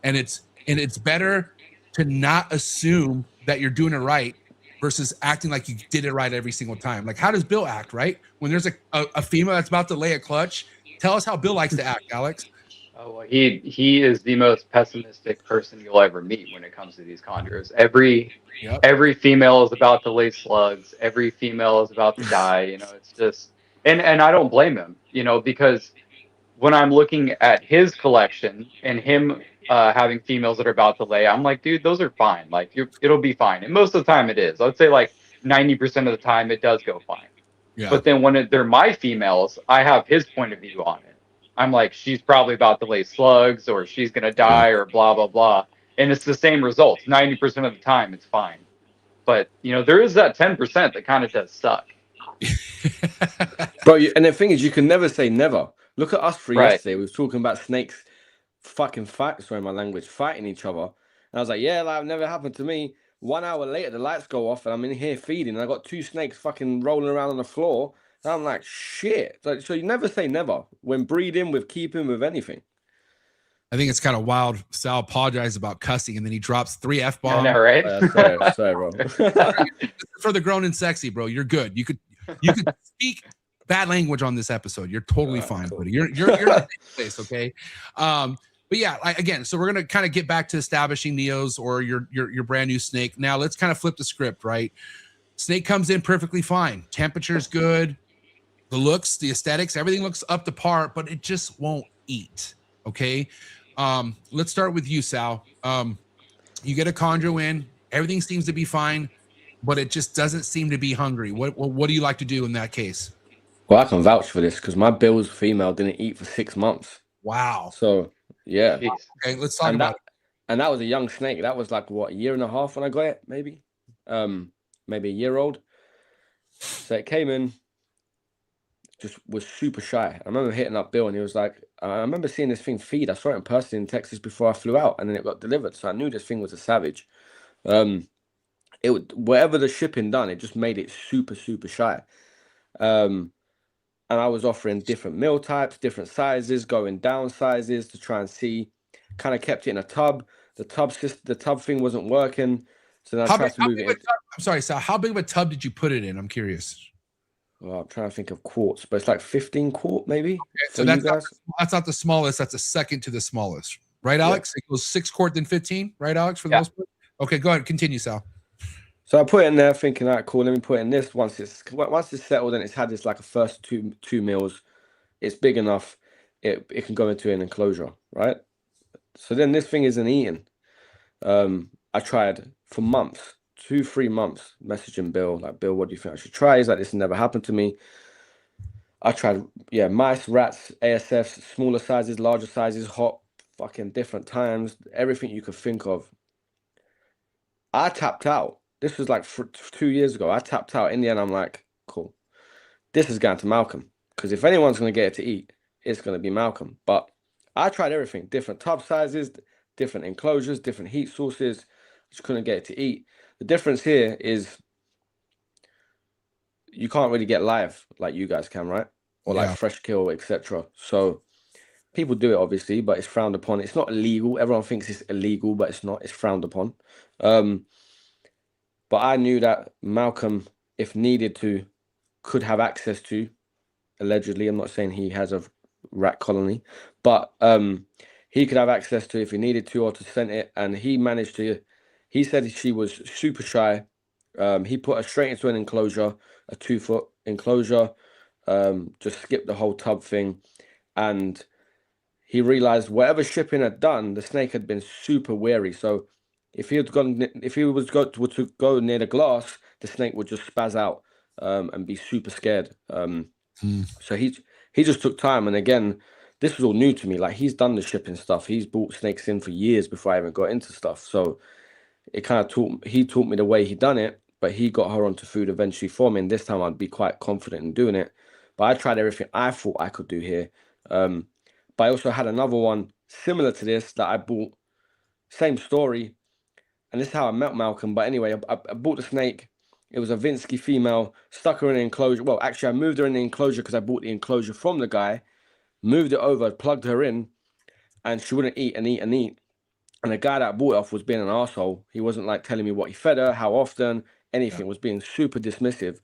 And it's better to not assume that you're doing it right versus acting like you did it right every single time. Like, how does Bill act, right? When there's a female that's about to lay a clutch, tell us how Bill likes to act, Alex. Oh, well, he is the most pessimistic person you'll ever meet when it comes to these chondros. Every female is about to lay slugs. Every female is about to die. You know, it's just, and I don't blame him, you know, because when I'm looking at his collection and him having females that are about to lay, I'm like, dude, those are fine. Like, it'll be fine. And most of the time it is. I'd say like 90% of the time it does go fine. Yeah. But then when they're my females, I have his point of view on it. I'm like, she's probably about to lay slugs, or she's going to die, or blah, blah, blah. And it's the same results. 90% of the time, it's fine. But, you know, there is that 10% that kind of does suck. Bro, and the thing is, you can never say never. Look at us three yesterday. We were talking about snakes fighting each other. And I was like, yeah, that never happened to me. 1 hour later, the lights go off, and I'm in here feeding, and I got 2 snakes fucking rolling around on the floor. And I'm like, shit. So you never say never when breeding, with keeping, with anything. I think it's kind of wild. Sal apologized about cussing, and then he drops 3 F-bombs. I know, right? Sorry, bro. For the grown and sexy, bro. You're good. You could speak bad language on this episode. You're totally fine, buddy. You're in the place, okay? But yeah, again, so we're gonna kind of get back to establishing neos or your brand new snake. Now let's kind of flip the script, right? Snake comes in perfectly fine. Temperature's good. The looks, the aesthetics, everything looks up to par, but it just won't eat. Okay. Let's start with you, Sal. You get a chondro in, everything seems to be fine, but it just doesn't seem to be hungry. What do you like to do in that case? Well, I can vouch for this because my Bill's female didn't eat for 6 months. Wow. So yeah. Jeez. Okay, let's talk about it. And that was a young snake. That was like what, a year and a half when I got it, maybe a year old. So it came in, just was super shy. I remember hitting up Bill and he was like, I remember seeing this thing feed. I saw it in person in Texas before I flew out, and then it got delivered. So I knew this thing was a savage. It would, whatever the shipping done, it just made it super, super shy. And I was offering different meal types, different sizes, going down sizes to try and see. Kind of kept it in a tub. The tub thing wasn't working. So then I tried to move it in. I'm sorry, Sal. How big of a tub did you put it in? I'm curious. Well, I'm trying to think of quarts, but it's like 15 quart maybe. Okay, so that's not the smallest. That's the second to the smallest, right, Alex? Yeah. It goes 6 quart then 15, right, Alex? For the most part. Okay, go ahead. Continue, Sal. So I put it in there, thinking, all right, cool. Let me put it in this. Once it's settled and it's had this like a first two meals, it's big enough. It can go into an enclosure, right? So then this thing isn't eating. I tried for months, 2-3 months, messaging Bill, like, Bill, what do you think I should try? He's like, this never happened to me. I tried, mice, rats, ASFs, smaller sizes, larger sizes, hot, fucking different times, everything you could think of. I tapped out. This was like 2 years ago. I tapped out. In the end, I'm like, cool. This is going to Malcolm. Because if anyone's going to get it to eat, it's going to be Malcolm. But I tried everything. Different tub sizes, different enclosures, different heat sources. Just couldn't get it to eat. The difference here is you can't really get live like you guys can, right? Or like fresh kill, etc. So people do it, obviously, but it's frowned upon. It's not illegal. Everyone thinks it's illegal, but it's not. It's frowned upon. But I knew that Malcolm, if needed to, could have access to, allegedly. I'm not saying he has a rat colony, but he could have access to if he needed to, or to send it. And he managed to, he said she was super shy. He put her straight into an enclosure, a 2-foot enclosure, just skipped the whole tub thing. And he realized whatever shipping had done, the snake had been super wary. So if he was to go near the glass, the snake would just spaz out and be super scared. So he just took time. And again, this was all new to me. Like, he's done the shipping stuff. He's brought snakes in for years before I even got into stuff. So it kind of taught me the way he done it, but he got her onto food eventually for me. And this time I'd be quite confident in doing it. But I tried everything I thought I could do here. But I also had another one similar to this that I bought, same story. And this is how I met Malcolm. But anyway, I bought the snake. It was a Vinsky female, stuck her in an enclosure. Well, actually, I moved her in the enclosure because I bought the enclosure from the guy, moved it over, plugged her in, and she wouldn't eat and eat and eat. And the guy that I bought it off was being an asshole. He wasn't like telling me what he fed her, how often, anything, was being super dismissive.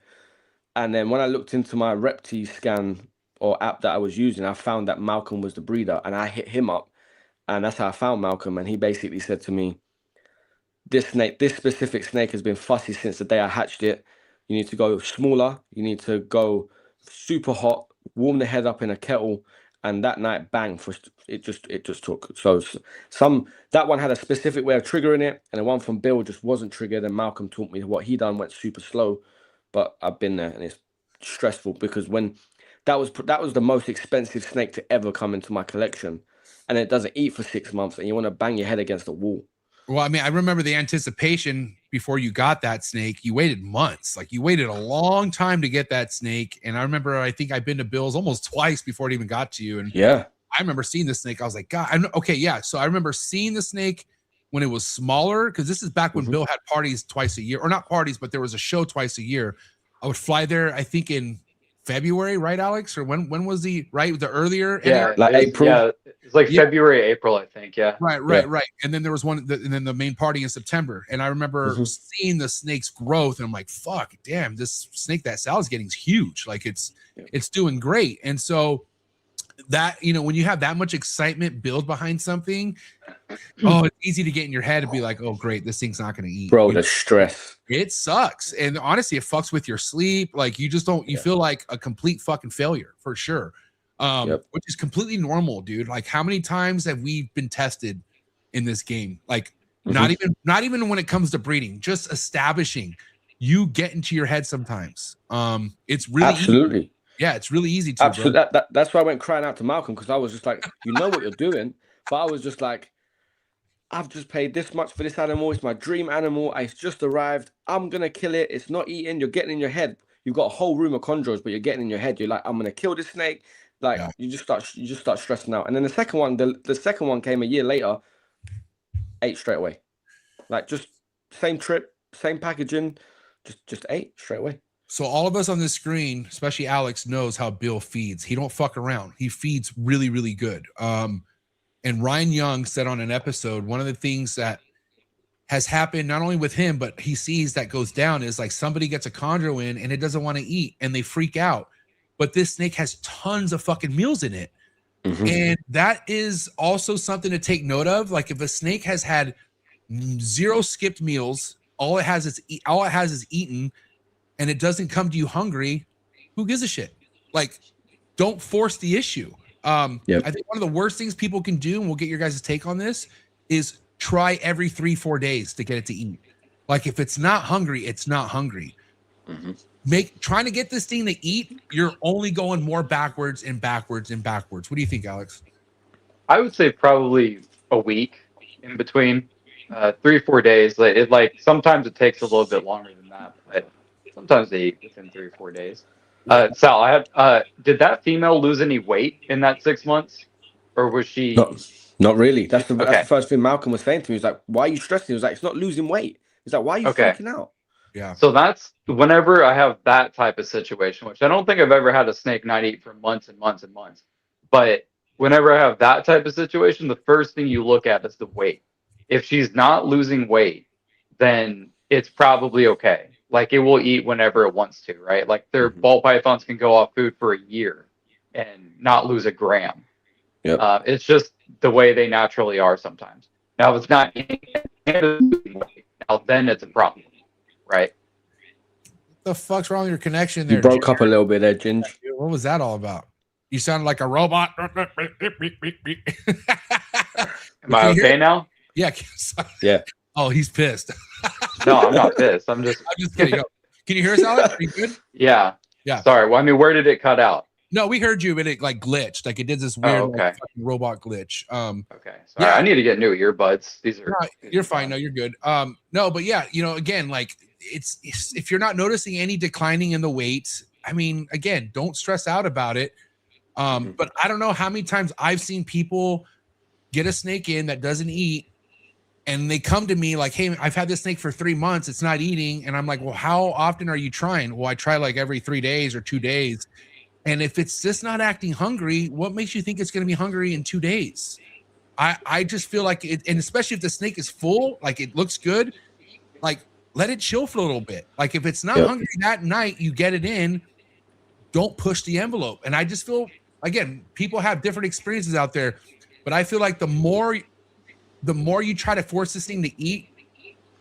And then when I looked into my Reptile scan or app that I was using, I found that Malcolm was the breeder, and I hit him up. And that's how I found Malcolm. And he basically said to me, this specific snake has been fussy since the day I hatched it. You need to go smaller. You need to go super hot, warm the head up in a kettle. And that night, bang, it just took. So that one had a specific way of triggering it. And the one from Bill just wasn't triggered. And Malcolm taught me what he done, went super slow. But I've been there, and it's stressful because when that was the most expensive snake to ever come into my collection. And it doesn't eat for 6 months, and you want to bang your head against the wall. Well, I mean, I remember the anticipation before you got that snake. You waited months. Like, you waited a long time to get that snake. And I remember, I think I've been to Bill's almost twice before it even got to you. And yeah, I remember seeing the snake. I was like, God, okay, yeah. So I remember seeing the snake when it was smaller, because this is back when Bill had parties twice a year, or not parties, but there was a show twice a year. I would fly there, I think in February, right, Alex? Or when was the earlier? Yeah, like April. Yeah, it's like February, April, I think. Yeah. Right. And then there was one, and then the main party in September. And I remember seeing the snake's growth, and I'm like, fuck, damn, this snake that Sal's getting is huge. Like, it's doing great. And so that, you know, when you have that much excitement build behind something, oh, it's easy to get in your head and be like, oh, great, this thing's not going to eat. Bro, You the know? stress. It sucks. And honestly, it fucks with your sleep. Like you just don't, you feel like a complete fucking failure for sure. Which is completely normal, dude. Like how many times have we been tested in this game? Like not even when it comes to breeding, just establishing, you get into your head sometimes. It's really absolutely easy. Yeah, it's really easy to. Absolutely. That's why I went crying out to Malcolm, because I was just like, you know what you're doing, but I was just like, I've just paid this much for this animal. It's my dream animal. It's just arrived. I'm gonna kill it. It's not eating. You're getting in your head. You've got a whole room of chondros, but you're getting in your head. You're like, I'm gonna kill this snake. Like you just start stressing out. And then the second one, the second one came a year later, ate straight away. Like just same trip, same packaging, just ate straight away. So all of us on this screen, especially Alex, knows how Bill feeds. He don't fuck around. He feeds really, really good. And Ryan Young said on an episode, one of the things that has happened not only with him, but he sees that goes down is like somebody gets a chondro in and it doesn't want to eat and they freak out. But this snake has tons of fucking meals in it. And that is also something to take note of. Like if a snake has had 0 skipped meals, all it has is eaten, and it doesn't come to you hungry, who gives a shit? Like, don't force the issue. I think one of the worst things people can do, and we'll get your guys' take on this, is try every 3-4 days to get it to eat. Like if it's not hungry, it's not hungry. Trying to get this thing to eat, you're only going more backwards and backwards and backwards. What do you think, Alex? I would say probably a week in between, 3-4 days. Like sometimes it takes a little bit longer than that, but sometimes they eat within 3 or 4 days. Sal, I have. Did that female lose any weight in that 6 months, or was she? Not really. That's the first thing Malcolm was saying to me. He's like, "Why are you stressing?" He was like, "It's not losing weight." He's like, "Why are you freaking out?" Yeah. So that's whenever I have that type of situation, which I don't think I've ever had a snake not eat for months and months and months. But whenever I have that type of situation, the first thing you look at is the weight. If she's not losing weight, then it's probably okay. Like it will eat whenever it wants to, right? Like their ball pythons can go off food for a year and not lose a gram. It's just the way they naturally are sometimes. Now, if it's not eating, now then it's a problem, right? What the fuck's wrong with your connection there? You broke up a little bit there, Ginge. What was that all about? You sounded like a robot. Am I okay now? Yeah. Yeah. Oh, he's pissed. No, I'm not pissed. I'm just kidding. Yo, can you hear us, Alex? Are you good? Yeah. Yeah. Sorry. Well, I mean, where did it cut out? No, we heard you, but it like glitched. Like it did this weird like, fucking robot glitch. Okay. Sorry. I need to get new earbuds. These are. No, you're fine. No, you're good. No, but yeah, you know, again, like it's if you're not noticing any declining in the weight, I mean, again, don't stress out about it. But I don't know how many times I've seen people get a snake in that doesn't eat, and they come to me like, "Hey, I've had this snake for 3 months. It's not eating." And I'm like, "Well, how often are you trying?" "Well, I try like every 3 days or 2 days." And if it's just not acting hungry, what makes you think it's going to be hungry in 2 days? I just feel like it, and especially if the snake is full, like it looks good, like let it chill for a little bit. Like if it's not hungry that night, you get it in, don't push the envelope. And I just feel, again, people have different experiences out there, but I feel like the more you try to force this thing to eat,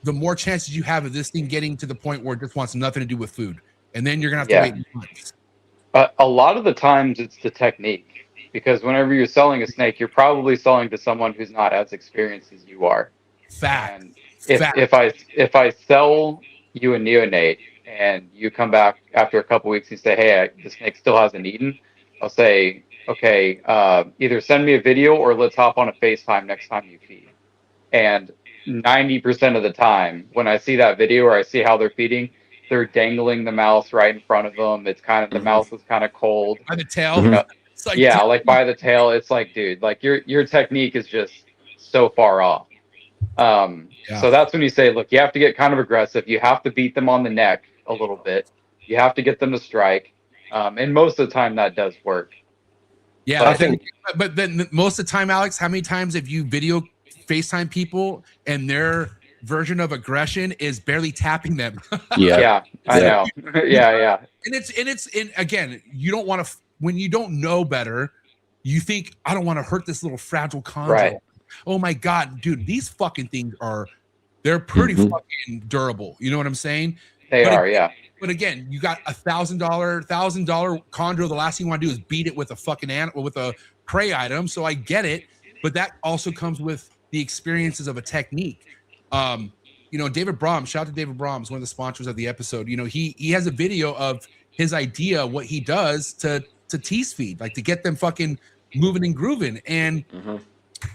the more chances you have of this thing getting to the point where it just wants nothing to do with food. And then you're going to have to wait months. A lot of the times it's the technique, because whenever you're selling a snake, you're probably selling to someone who's not as experienced as you are. Fact. And if I sell you a neonate and you come back after a couple weeks and say, "Hey, the snake still hasn't eaten," I'll say, "Okay, either send me a video or let's hop on a FaceTime next time you feed." And 90% of the time, when I see that video or I see how they're feeding, they're dangling the mouse right in front of them. It's kind of the mouth is kind of cold. By the tail. Like, like by the tail. It's like, dude, like your technique is just so far off. So that's when you say, look, you have to get kind of aggressive. You have to beat them on the neck a little bit. You have to get them to strike. And most of the time that does work. Yeah, but I think. But then most of the time, Alex, how many times have you video FaceTime people and their version of aggression is barely tapping them? I know. yeah. And again, you don't want to, when you don't know better, You think, I don't want to hurt this little fragile chondro. Right. Oh my God, dude, these fucking things they're pretty fucking durable. You know what I'm saying? They But are, again, yeah. But again, you got $1,000 chondro. The last thing you want to do is beat it with a fucking animal, with a prey item. So I get it, but that also comes with the experiences of a technique. You know, David Brahms, shout out to David Brahms, one of the sponsors of the episode. You know, he has a video of his idea, what he does to tease feed, like to get them fucking moving and grooving. And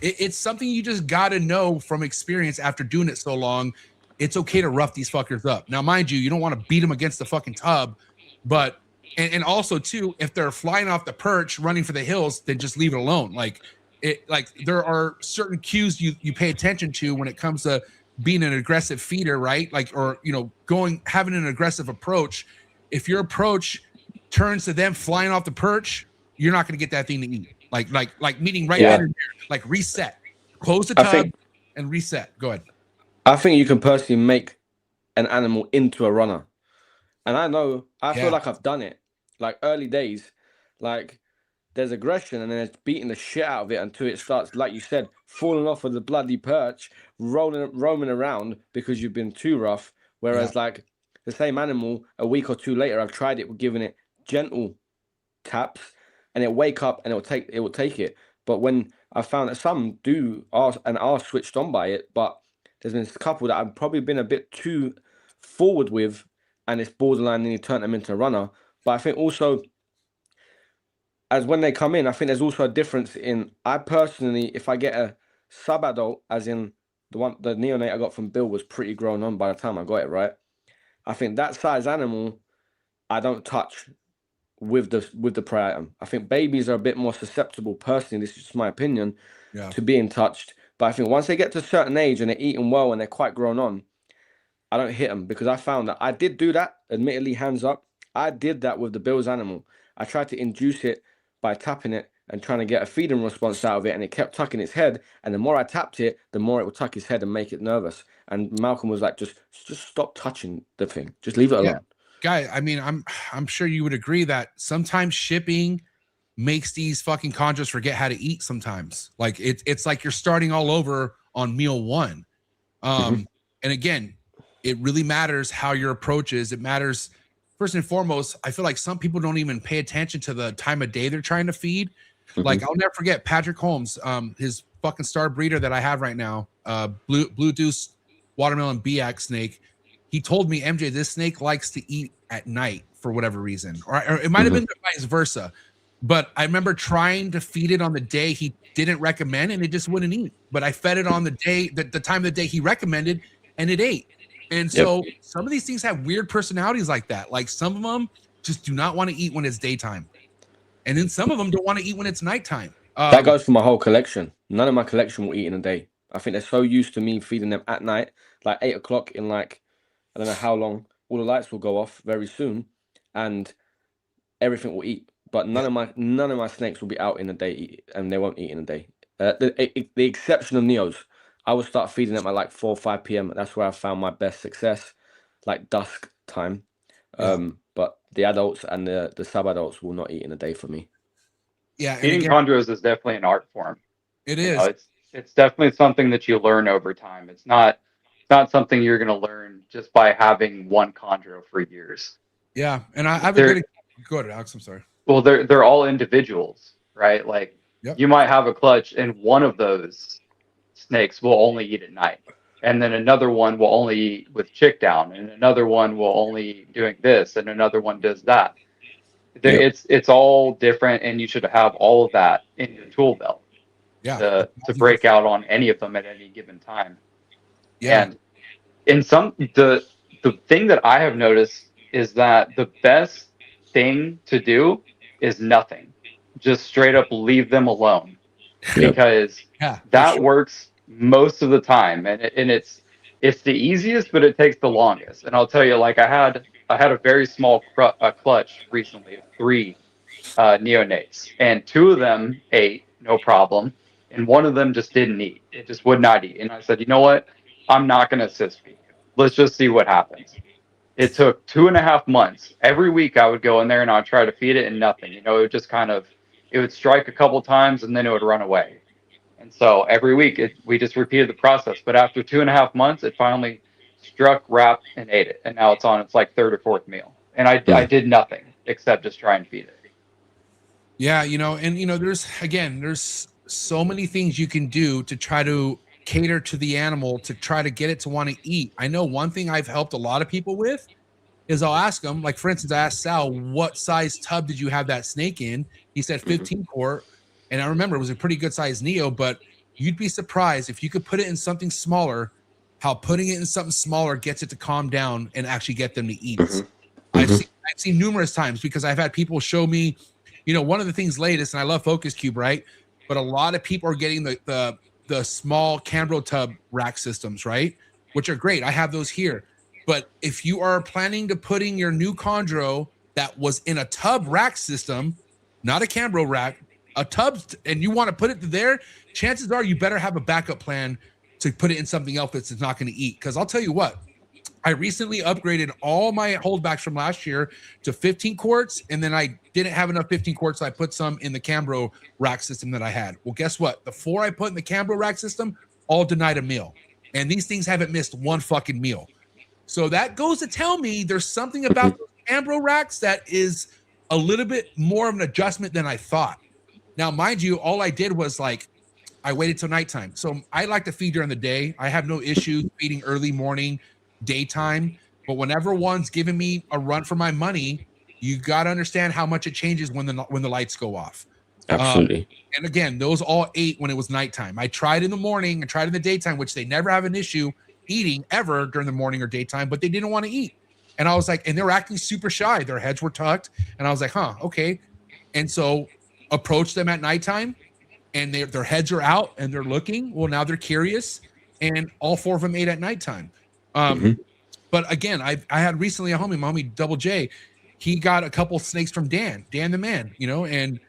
it's something you just got to know from experience after doing it so long. It's okay to rough these fuckers up. Now, mind you, you don't want to beat them against the fucking tub, but and also too, if they're flying off the perch, running for the hills, then just leave it alone. Like there are certain cues you pay attention to when it comes to being an aggressive feeder, right? Like, or you know, having an aggressive approach. If your approach turns to them flying off the perch, you're not going to get that thing to eat. Like meeting right then and there. Like reset, close the tub, and reset. Go ahead. I think you can personally make an animal into a runner. And I feel like I've done it. Like early days, like there's aggression and then it's beating the shit out of it until it starts, like you said, falling off of the bloody perch, roaming around because you've been too rough. Whereas like the same animal, a week or two later, I've tried it with giving it gentle taps and it'll wake up and it will take it. But when I found that some are switched on by it, but there's been a couple that I've probably been a bit too forward with, and it's borderline nearly turned them into a runner. But I think also, as when they come in, I think there's also a difference in, I personally, if I get a sub-adult, as in the neonate I got from Bill was pretty grown on by the time I got it, right? I think that size animal, I don't touch with the prey item. I think babies are a bit more susceptible, personally, this is just my opinion, to being touched. But I think once they get to a certain age and they're eating well and they're quite grown on, I don't hit them, because I found that I did do that, admittedly, hands up. I did that with the Bill's animal. I tried to induce it by tapping it and trying to get a feeding response out of it, and it kept tucking its head. And the more I tapped it, the more it would tuck its head and make it nervous. And Malcolm was like, just stop touching the thing. Just leave it alone. Guy, I mean, I'm sure you would agree that sometimes shipping makes these fucking chondros forget how to eat sometimes. Like it's like you're starting all over on meal one. And again, it really matters how your approach is. It matters first and foremost. I feel like some people don't even pay attention to the time of day they're trying to feed. Like I'll never forget Patrick Holmes, his fucking star breeder that I have right now, Blue Deuce Watermelon BX snake. He told me, MJ, this snake likes to eat at night for whatever reason, or it might have been vice versa. But I remember trying to feed it on the day he didn't recommend, and it just wouldn't eat. But I fed it on the day, the time of the day he recommended, and it ate. And so some of these things have weird personalities like that. Like some of them just do not want to eat when it's daytime, and then some of them don't want to eat when it's nighttime. That goes for my whole collection. None of my collection will eat in a day. I think they're so used to me feeding them at night, like 8 o'clock in like, I don't know how long, all the lights will go off very soon and everything will eat. But none of my snakes will be out in the day and they won't eat in a day. The exception of Neos, I will start feeding them at like 4 or 5 p.m. That's where I found my best success, like dusk time. But the adults and the sub-adults will not eat in a day for me. Yeah, Feeding chondros is definitely an art form. It is. It's definitely something that you learn over time. It's not something you're going to learn just by having one chondro for years. Yeah, and I have a good. Go ahead, Alex. I'm sorry. Well, they're all individuals, right? Like you might have a clutch, and one of those snakes will only eat at night, and then another one will only eat with chick down, and another one will only eat doing this, and another one does that. It's all different, and you should have all of that in your tool belt. To break out on any of them at any given time. And in the thing that I have noticed is that the best thing to do is nothing. Just straight up leave them alone, because that works most of the time, and it's the easiest, but it takes the longest. And I'll tell you, like I had a very small clutch recently of 3 neonates, and 2 of them ate no problem, and one of them just didn't eat. It just would not eat. And I said, you know what? I'm not going to assist feed you. Let's just see what happens. It took 2.5 months. Every week I would go in there and I'd try to feed it, and nothing. You know, it it would strike a couple times and then it would run away. And so every week we just repeated the process. But after 2.5 months, it finally struck, wrapped, and ate it. And now it's on its like third or fourth meal. And I did nothing except just try and feed it. Yeah, there's so many things you can do to try to cater to the animal to try to get it to want to eat. I know one thing I've helped a lot of people with is I'll ask them, like, for instance, I asked Sal, what size tub did you have that snake in? He said 15 quart. And I remember it was a pretty good size Neo, but you'd be surprised if you could put it in something smaller, how putting it in something smaller gets it to calm down and actually get them to eat it. I've seen numerous times because I've had people show me, one of the things latest, and I love Focus Cube, right? But a lot of people are getting the small Cambro tub rack systems, right? Which are great. I have those here. But if you are planning to putting your new chondro that was in a tub rack system, not a Cambro rack, a tub, and you want to put it there, chances are you better have a backup plan to put it in something else that's not going to eat. Because I'll tell you what, I recently upgraded all my holdbacks from last year to 15 quarts, and then I didn't have enough 15 quarts, so I put some in the Cambro rack system that I had. Well, guess what? The 4 I put in the Cambro rack system all denied a meal, and these things haven't missed one fucking meal. So that goes to tell me there's something about those Cambro racks that is a little bit more of an adjustment than I thought. Now, mind you, all I did was I waited till nighttime. So I like to feed during the day. I have no issues feeding early morning, daytime. But whenever one's giving me a run for my money, you got to understand how much it changes when the lights go off. Absolutely. And again, those all ate when it was nighttime. I tried in the morning and tried in the daytime, which they never have an issue eating ever during the morning or daytime, but they didn't want to eat. And I was like, and they were acting super shy. Their heads were tucked. And I was like, okay. And so approach them at nighttime and their heads are out and they're looking. Well, now they're curious, and all 4 of them ate at nighttime. But again, I had recently a homie, my homie Double J. He got a couple snakes from Dan the man, and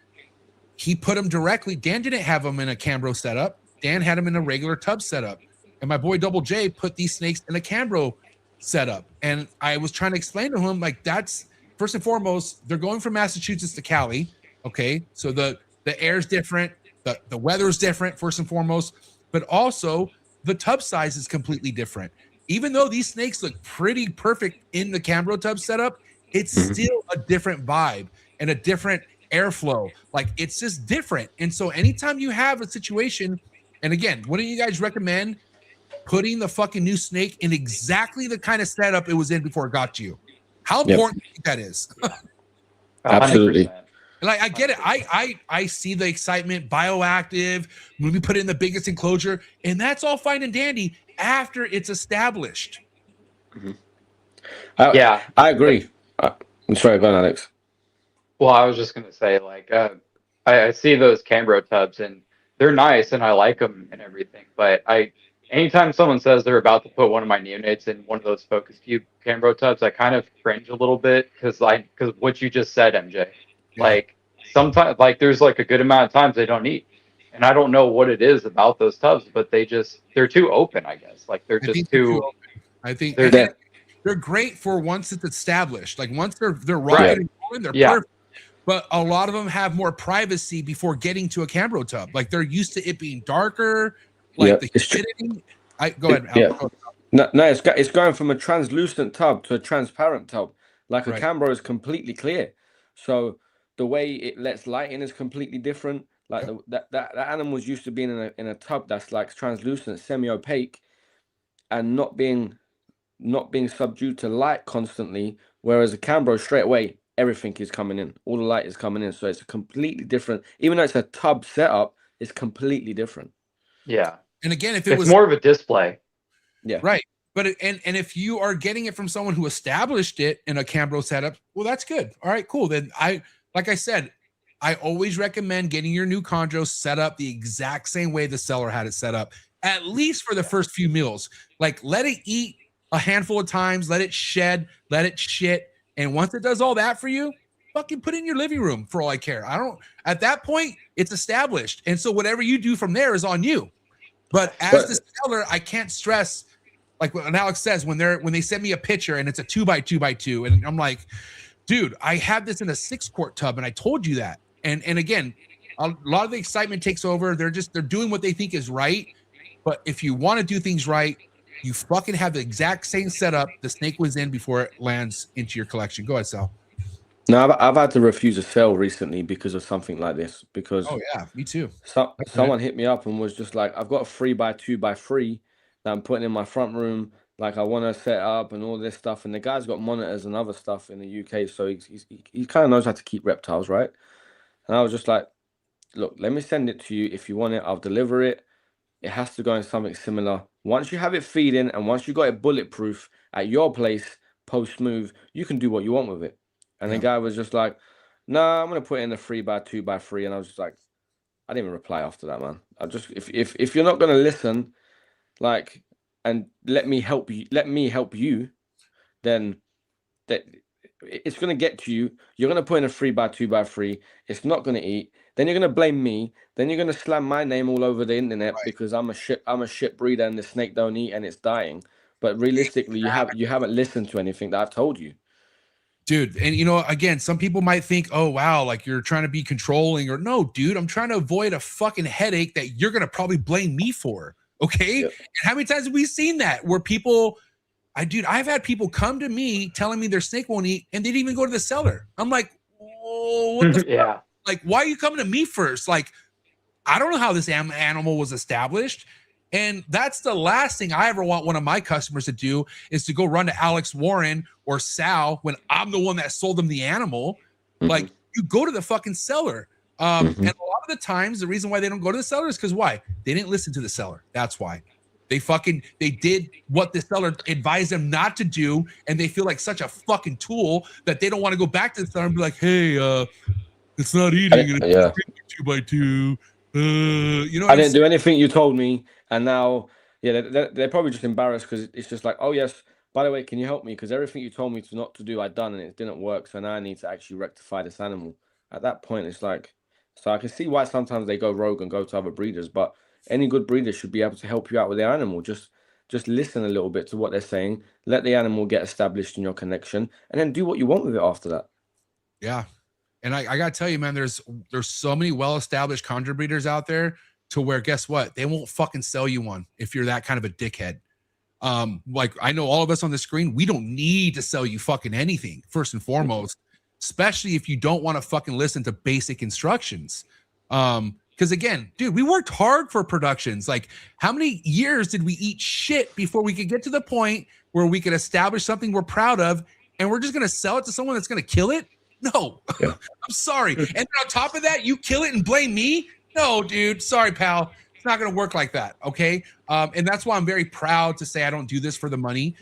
he put them directly. Dan didn't have them in a Cambro setup. Dan had them in a regular tub setup. And my boy Double J put these snakes in a Cambro setup. And I was trying to explain to him, like, that's first and foremost, they're going from Massachusetts to Cali. Okay. So the air's different, the weather's different, first and foremost, but also the tub size is completely different. Even though these snakes look pretty perfect in the Cambro tub setup, it's still a different vibe and a different airflow. Like, it's just different. And so anytime you have a situation, and again, what do you guys recommend putting the fucking new snake in exactly the kind of setup it was in before it got to you? How important do you think that is? Absolutely. 100%. Like, I get it. I see the excitement, bioactive, when we put it in the biggest enclosure, and that's all fine and dandy after it's established. Yeah, I agree. I'm sorry, go on, Alex. well, I was just gonna say, like, I see those Cambro tubs and they're nice and I like them and everything, but anytime someone says they're about to put one of my neonates in one of those Focus Cube Cambro tubs, I kind of cringe a little bit because what you just said, MJ, like, sometimes, like, there's like a good amount of times they don't eat, and I don't know what it is about those tubs, but they're too open, I guess. Like, they're just too open. I think they're great for once it's established. Like, once they're rocking and rolling, they're perfect. But a lot of them have more privacy before getting to a Cambro tub. Like, they're used to it being darker. Like, the humidity. Go ahead. Al. No, it's going from a translucent tub to a transparent tub. Like, a Cambro is completely clear, so the way it lets light in is completely different. Like, that animal's used to being in a tub that's like translucent, semi-opaque, and not being subdued to light constantly. Whereas a Cambro, straight away, everything is coming in, all the light is coming in, so it's a completely different. Even though it's a tub setup, it's completely different. Yeah. And again, if it's was more of a display. Yeah. Right. But and if you are getting it from someone who established it in a Cambro setup, well, that's good. All right, cool. Then like I said, I always recommend getting your new chondro set up the exact same way the seller had it set up, at least for the first few meals. Like, let it eat a handful of times, let it shed, let it shit. And once it does all that for you, fucking put it in your living room for all I care. At that point, it's established. And so whatever you do from there is on you. But as the seller, I can't stress, like what Alex says, when they send me a picture and it's a 2x2x2, and I'm like, dude, I have this in a 6-quart tub and I told you that. And again, a lot of the excitement takes over. They're doing what they think is right. But if you want to do things right, you fucking have the exact same setup the snake was in before it lands into your collection. Go ahead, Sal. No, I've had to refuse a sale recently because of something like this. Because Oh yeah, me too. someone hit me up and was just like, I've got a 3x2x3 that I'm putting in my front room. Like, I want to set up and all this stuff. And the guy's got monitors and other stuff in the UK, so he kind of knows how to keep reptiles, right? And I was just like, look, let me send it to you. If you want it, I'll deliver it. It has to go in something similar. Once you have it feeding and once you got it bulletproof at your place, post smooth, you can do what you want with it. And the guy was just like, no, I'm gonna put it in a 3x2x3. And I was just like, I didn't even reply after that, man. I just if you're not gonna listen, like, and let me help you, then that it's gonna get to you. You're gonna put in a 3x2x3. It's not gonna eat. Then you're gonna blame me. Then you're gonna slam my name all over the internet because I'm a shit breeder and the snake don't eat and it's dying. But realistically, you haven't listened to anything that I've told you. Dude, and you know, again, some people might think, oh wow, like you're trying to be controlling, or no, dude, I'm trying to avoid a fucking headache that you're gonna probably blame me for. Okay. Yep. And how many times have we seen that where people, I've had people come to me telling me their snake won't eat and they didn't even go to the seller. I'm like, oh, what the yeah. fuck? Like, why are you coming to me first? Like, I don't know how this animal was established. And that's the last thing I ever want one of my customers to do, is to go run to Alex Warren or Sal when I'm the one that sold them the animal. Mm-hmm. Like, you go to the fucking seller. And a lot of the times, the reason why they don't go to the seller is because why? They didn't listen to the seller. That's why. They did what the seller advised them not to do, and they feel like such a fucking tool that they don't want to go back to the seller and be like, hey, it's not eating. It's 2x2. You know, I didn't do anything you told me, and now, yeah, they're probably just embarrassed because it's just like, oh yes, by the way, can you help me? Because everything you told me not to do, I've done, and it didn't work. So now I need to actually rectify this animal. At that point, it's like, so I can see why sometimes they go rogue and go to other breeders, but any good breeder should be able to help you out with their animal. Just listen a little bit to what they're saying, let the animal get established in your connection, and then do what you want with it after that. Yeah. And I gotta tell you, man, there's so many well-established conjure breeders out there to where, guess what? They won't fucking sell you one if you're that kind of a dickhead. Like, I know all of us on the screen, we don't need to sell you fucking anything, first and foremost, especially if you don't want to fucking listen to basic instructions. Because again, dude, we worked hard for productions. Like, how many years did we eat shit before we could get to the point where we could establish something we're proud of, and we're just gonna sell it to someone that's gonna kill it? No, yeah. I'm sorry. And then on top of that, you kill it and blame me? No, dude. Sorry, pal. It's not going to work like that. Okay. And that's why I'm very proud to say I don't do this for the money,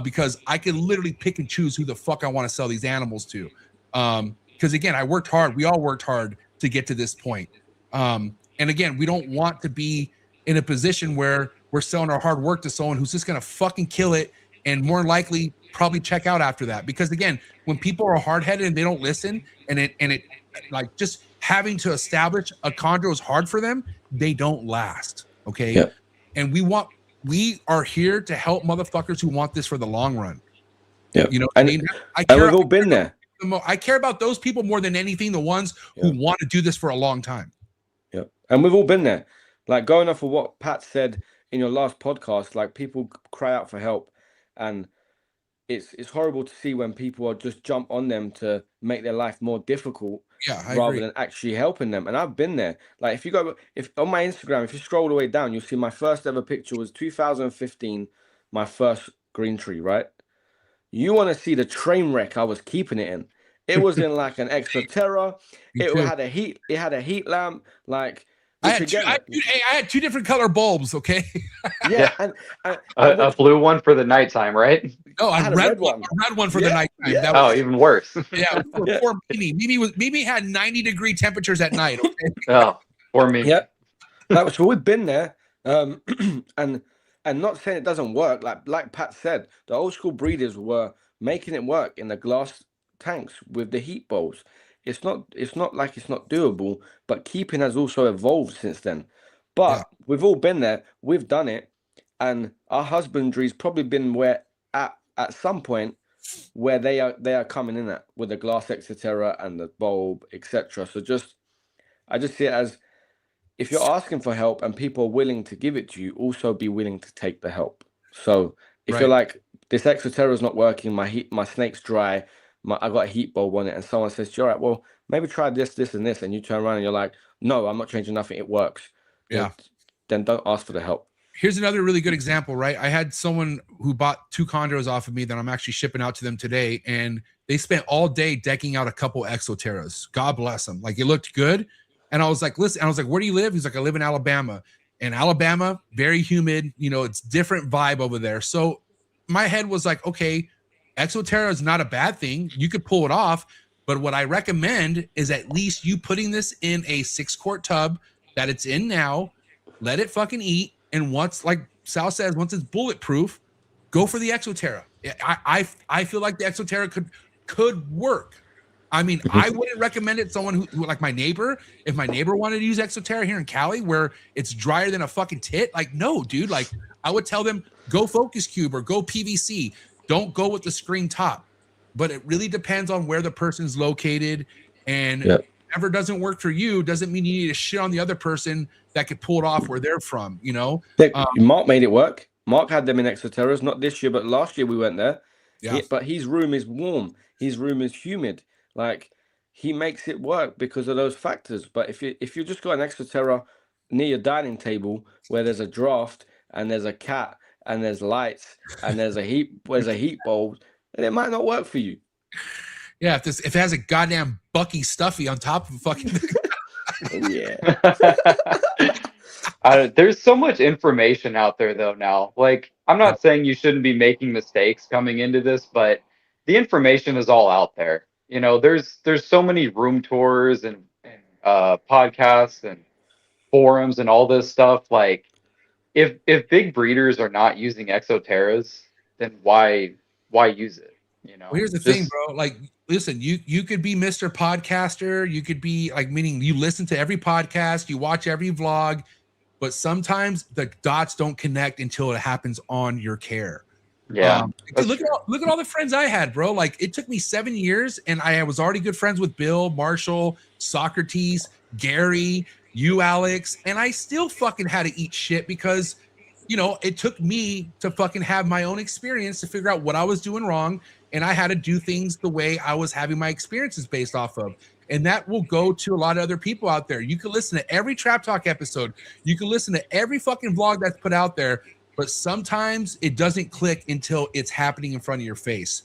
because I can literally pick and choose who the fuck I want to sell these animals to. Because again, I worked hard. We all worked hard to get to this point. And again, we don't want to be in a position where we're selling our hard work to someone who's just going to fucking kill it and more likely probably check out after that. Because again, when people are hard-headed and they don't listen, and it like, just having to establish a chondro is hard for them, they don't last. Okay. Yep. And we are here to help motherfuckers who want this for the long run. Yeah. You know, and we've all been there. I care about those people more than anything, the ones who want to do this for a long time. Yeah. And we've all been there. Like, going off of what Pat said in your last podcast, like, people cry out for help, and it's horrible to see when people are just jump on them to make their life more difficult, rather than actually helping them. And I've been there. Like, if on my Instagram, if you scroll all the way down, you'll see my first ever picture was 2015, my first green tree, right? You want to see the train wreck I was keeping it in. It was in like an extra terror. It had a heat lamp. Like, I had two different color bulbs. Okay. Yeah. And a blue one for the nighttime, right? No, I had a red one. A red one for the nighttime. Yeah. That was, even worse. Yeah. Poor Mimi. Mimi had 90-degree temperatures at night. Okay. Oh, poor me. Yeah. So we've been there. And not saying it doesn't work. Like Pat said, the old school breeders were making it work in the glass tanks with the heat bowls. It's not like it's not doable, but keeping has also evolved since then. But we've all been there, we've done it, and our husbandry's probably been where at some point where they are coming in at with the glass etc. and the bulb etc. So just, I just see it as, if you're asking for help and people are willing to give it to you, also be willing to take the help. So if you're like, this Exoterra is not working, my snake's dry, I got a heat bulb on it, and someone says, all right, well, maybe try this, this, and this, and you turn around and you're like, no, I'm not changing nothing, it works. Yeah. Then don't ask for the help. Here's another really good example, right? I had someone who bought 2 chondros off of me that I'm actually shipping out to them today, and they spent all day decking out a couple Exoterras. God bless them. Like, it looked good. And I was like, listen, I was like, where do you live? He's like, I live in Alabama. And Alabama, very humid, you know, it's different vibe over there. So my head was like, okay, Exoterra is not a bad thing. You could pull it off. But what I recommend is at least you putting this in a 6-quart tub that it's in now, let it fucking eat. And once, like Sal says, once it's bulletproof, go for the Exoterra. I feel like the Exoterra could work. I mean, I wouldn't recommend it to someone who like my neighbor. If my neighbor wanted to use Exoterra here in Cali, where it's drier than a fucking tit, like, no, dude. Like, I would tell them, go Focus Cube or go PVC. Don't go with the screen top. But it really depends on where the person's located. And whatever doesn't work for you doesn't mean you need to shit on the other person that could pull it off where they're from, you know? Mark made it work. Mark had them in Exoterras, not this year, but last year we went there. Yeah. But his room is warm. His room is humid. Like, he makes it work because of those factors. But if you just got an Exoterra near your dining table where there's a draft and there's a cat and there's lights and there's a heat bulb, then it might not work for you. Yeah, if it has a goddamn Bucky stuffy on top of a fucking there's so much information out there though now. Like, I'm not saying you shouldn't be making mistakes coming into this, but the information is all out there. You know, there's so many room tours and podcasts and forums and all this stuff. Like, if big breeders are not using Exoterras, then why use it? You know, well, here's the thing, bro. Like, listen, you could be Mr. Podcaster. You could be like, meaning you listen to every podcast, you watch every vlog, but sometimes the dots don't connect until it happens on your care. Yeah. Look at all the friends I had, bro. Like, it took me 7 years, and I was already good friends with Bill, Marshall, Socrates, Gary, you, Alex, and I still fucking had to eat shit because, you know, it took me to fucking have my own experience to figure out what I was doing wrong, and I had to do things the way I was having my experiences based off of. And that will go to a lot of other people out there. You can listen to every Trap Talk episode. You can listen to every fucking vlog that's put out there. But sometimes it doesn't click until it's happening in front of your face.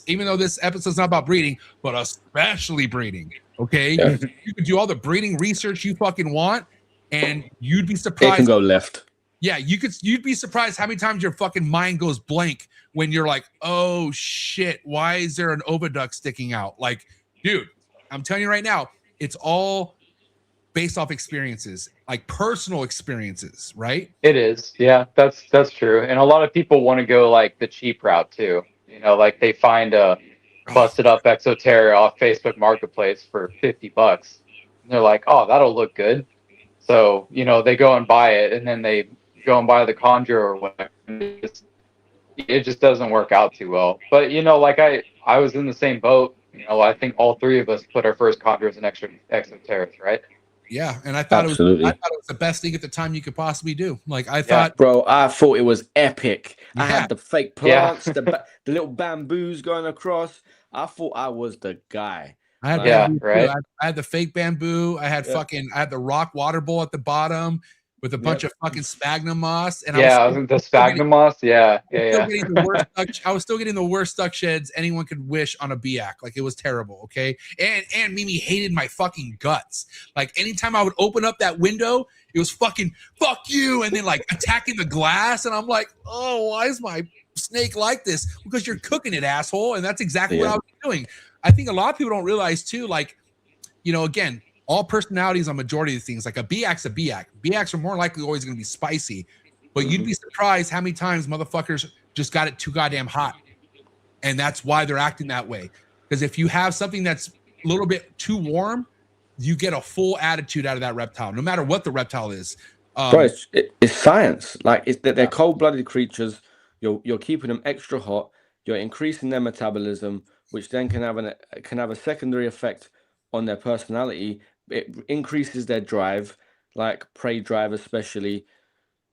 Even though this episode's not about breeding, but especially breeding. Okay, yeah. You can do all the breeding research you fucking want, and you'd be surprised. It can go left. Yeah, you'd be surprised how many times your fucking mind goes blank when you're like, oh shit, why is there an oviduct sticking out? Like, dude, I'm telling you right now, it's all based off experiences, like personal experiences, right? It is. Yeah, that's true. And a lot of people want to go like the cheap route too. You know, like they find a busted up Exoterra off Facebook Marketplace for $50. And they're like, oh, that'll look good. So, you know, they go and buy it, and then they go and buy the chondro or whatever. It just doesn't work out too well. But, you know, like I was in the same boat. You know, I think all three of us put our first chondros in Exoterras, right? Yeah, and I thought it was the best thing at the time you could possibly do. Like, I thought, bro, I thought it was epic. Yeah. I had the fake plants, the little bamboos going across. I thought I was the guy. I had I had the fake bamboo. I had I had the rock water bowl at the bottom with a bunch of fucking sphagnum moss. And the sphagnum moss. I was still getting the worst duck sheds anyone could wish on a BIAC. Like, it was terrible. Okay. And Mimi hated my fucking guts. Like, anytime I would open up that window, it was fucking fuck you. And then like attacking the glass. And I'm like, oh, why is my snake like this? Because you're cooking it, asshole. And that's exactly what I was doing. I think a lot of people don't realize too, like, you know, again, all personalities on majority of things. Like, a BIAC's a BIAC. BIACs are more likely always going to be spicy, but you'd be surprised how many times motherfuckers just got it too goddamn hot, and that's why they're acting that way. Because if you have something that's a little bit too warm, you get a full attitude out of that reptile, no matter what the reptile is. Bro, it's science. Like, it's that they're cold-blooded creatures. You're keeping them extra hot. You're increasing their metabolism, which then can have a secondary effect on their personality it increases their drive, like prey drive especially.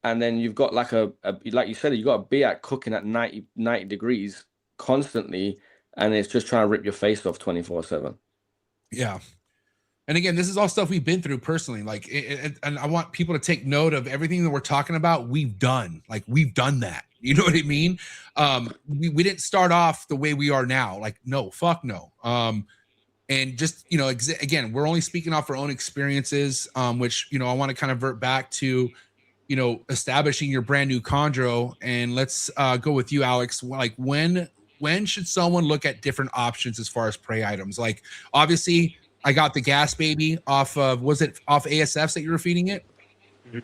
And then you've got like like you said, you've got a be at cooking at 90 degrees constantly, and it's just trying to rip your face off 24/7. Yeah. And again, this is all stuff we've been through personally. Like, and I want people to take note of everything that we're talking about. We've done, like, we've done that. You know what I mean? We didn't start off the way we are now. Like, no, fuck no. And just, you know, again, we're only speaking off our own experiences, which, you know, I want to kind of vert back to, you know, establishing your brand new chondro. And let's go with you, Alex. Like, when should someone look at different options as far as prey items? Like, obviously, I got the gas baby off of, was it off ASFs that you were feeding it? Mm-hmm.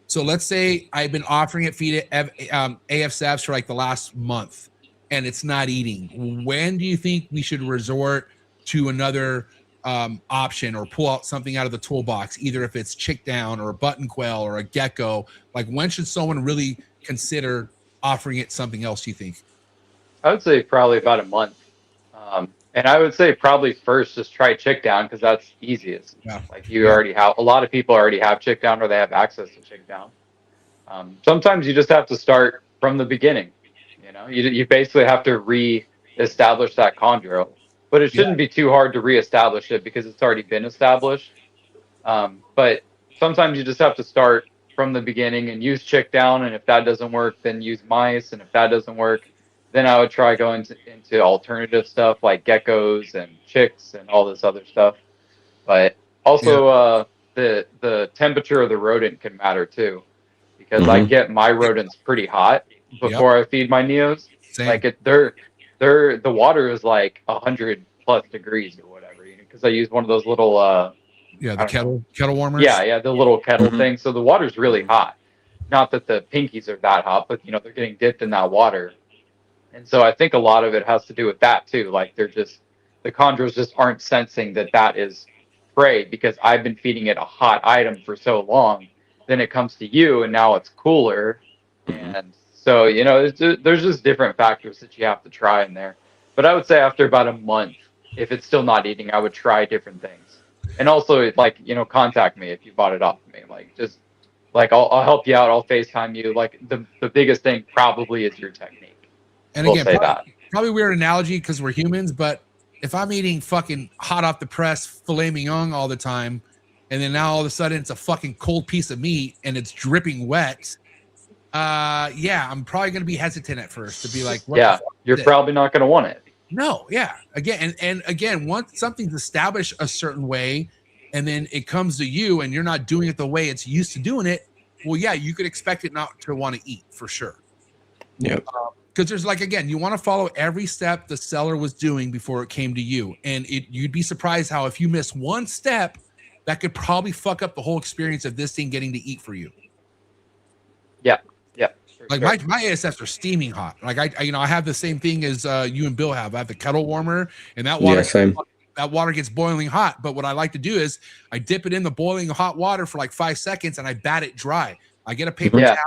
So let's say I've been offering it feed it ASFs for like the last month and it's not eating. When do you think we should resort to another option or pull out something out of the toolbox, either if it's chick down or a button quail or a gecko? Like, when should someone really consider offering it something else, you think? I would say probably about a month. And I would say probably first just try chick down because that's easiest. Yeah. Like you already have, a lot of people already have chick down or they have access to chick down. Sometimes you just have to start from the beginning. You know, you basically have to re-establish that chondro, but it shouldn't be too hard to re-establish it because it's already been established. But sometimes you just have to start from the beginning and use chick down. And if that doesn't work, then use mice. And if that doesn't work, then I would try going into alternative stuff like geckos and chicks and all this other stuff. But also the temperature of the rodent can matter too, because I get my rodents pretty hot before I feed my neos. Same. Like the water is like 100+ degrees or whatever, because I use one of those little the kettle warmers. The little kettle thing. So the water's really hot. Not that the pinkies are that hot, but you know, they're getting dipped in that water. And so I think a lot of it has to do with that too. Like the chondros just aren't sensing that is prey because I've been feeding it a hot item for so long. Then it comes to you and now it's cooler. And so, you know, there's just different factors that you have to try in there. But I would say after about a month, if it's still not eating, I would try different things. And also, like, you know, contact me if you bought it off of me. Like, just like I'll help you out. I'll FaceTime you. Like the biggest thing probably is your technique. And again, probably weird analogy because we're humans, but if I'm eating fucking hot off the press filet mignon all the time, and then now all of a sudden it's a fucking cold piece of meat and it's dripping wet, I'm probably going to be hesitant at first to be like, you're probably not going to want it. No, again, and again, once something's established a certain way, and then it comes to you and you're not doing it the way it's used to doing it, well, you could expect it not to want to eat for sure. Yep. Because there's like, again, you want to follow every step the seller was doing before it came to you. And you'd be surprised how if you miss one step, that could probably fuck up the whole experience of this thing getting to eat for you. Yeah. Like my ASFs are steaming hot. Like I have the same thing as you and Bill have. I have the kettle warmer and that water, that water gets boiling hot. But what I like to do is I dip it in the boiling hot water for like 5 seconds and I bat it dry. I get a paper towel.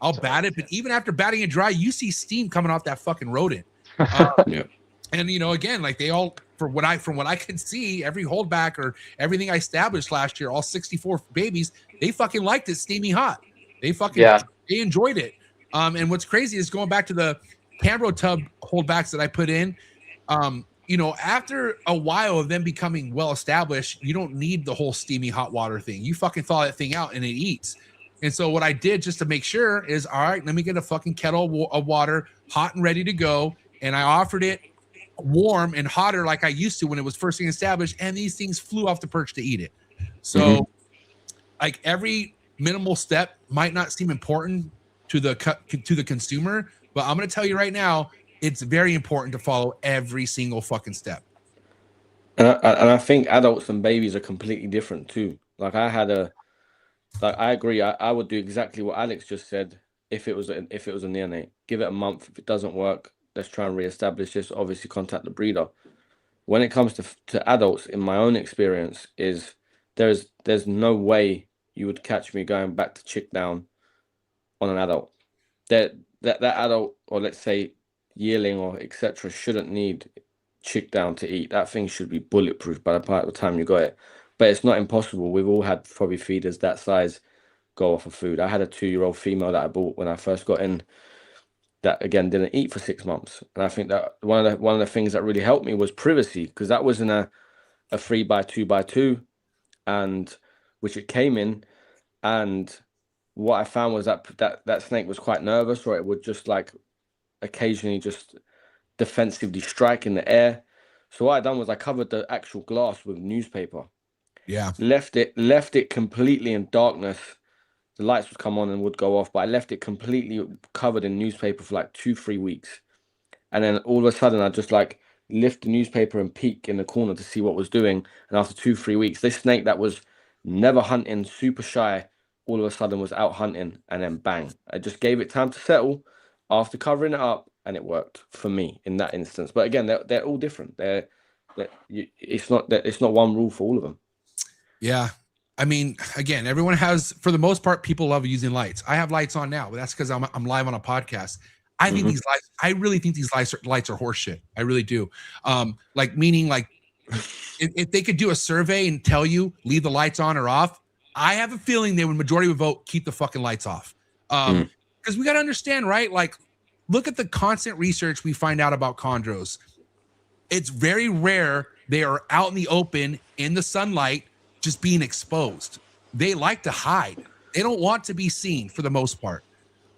I'll bat it, but even after batting it dry, you see steam coming off that fucking rodent. And you know, again, like they all, from what I can see, every holdback or everything I established last year, all 64 babies, they fucking liked it steamy hot. They fucking they enjoyed it. And what's crazy is going back to the Cambro tub holdbacks that I put in. You know, after a while of them becoming well established, you don't need the whole steamy hot water thing. You fucking thaw that thing out and it eats. And so what I did just to make sure is, all right, let me get a fucking kettle of water, hot and ready to go. And I offered it warm and hotter like I used to when it was first being established. And these things flew off the perch to eat it. So like every minimal step might not seem important to the consumer, but I'm going to tell you right now, it's very important to follow every single fucking step. And I think adults and babies are completely different too. Like I agree. I would do exactly what Alex just said. If it was a neonate, give it a month. If it doesn't work, let's try and reestablish this. Obviously, contact the breeder. When it comes to adults, in my own experience, is there's no way you would catch me going back to chick down on an adult. That adult, or let's say yearling or etc., shouldn't need chick down to eat. That thing should be bulletproof by the time you got it. but it's not impossible. We've all had probably feeders that size go off of food. I had a 2-year-old female that I bought when I first got in that, again, didn't eat for 6 months. And I think that one of the things that really helped me was privacy, because that was in a 3x2x2, and which it came in. And what I found was that snake was quite nervous, or it would just like occasionally just defensively strike in the air. So what I done was I covered the actual glass with newspaper. Yeah. Left it completely in darkness. The lights would come on and would go off, but I left it completely covered in newspaper for like 2-3 weeks. And then all of a sudden I just like lift the newspaper and peek in the corner to see what was doing. And after 2-3 weeks, this snake that was never hunting, super shy, all of a sudden was out hunting, and then bang. I just gave it time to settle after covering it up, and it worked for me in that instance. But again, they're all different. It's not one rule for all of them. Yeah. I mean, again, everyone has, for the most part, people love using lights. I have lights on now, but that's because I'm live on a podcast. I think these lights, I really think these lights are horseshit. I really do. Meaning if they could do a survey and tell you leave the lights on or off, I have a feeling majority would vote keep the fucking lights off. Because we got to understand, right? Like, look at the constant research we find out about chondros. It's very rare they are out in the open in the sunlight, just being exposed. They like to hide. They don't want to be seen for the most part.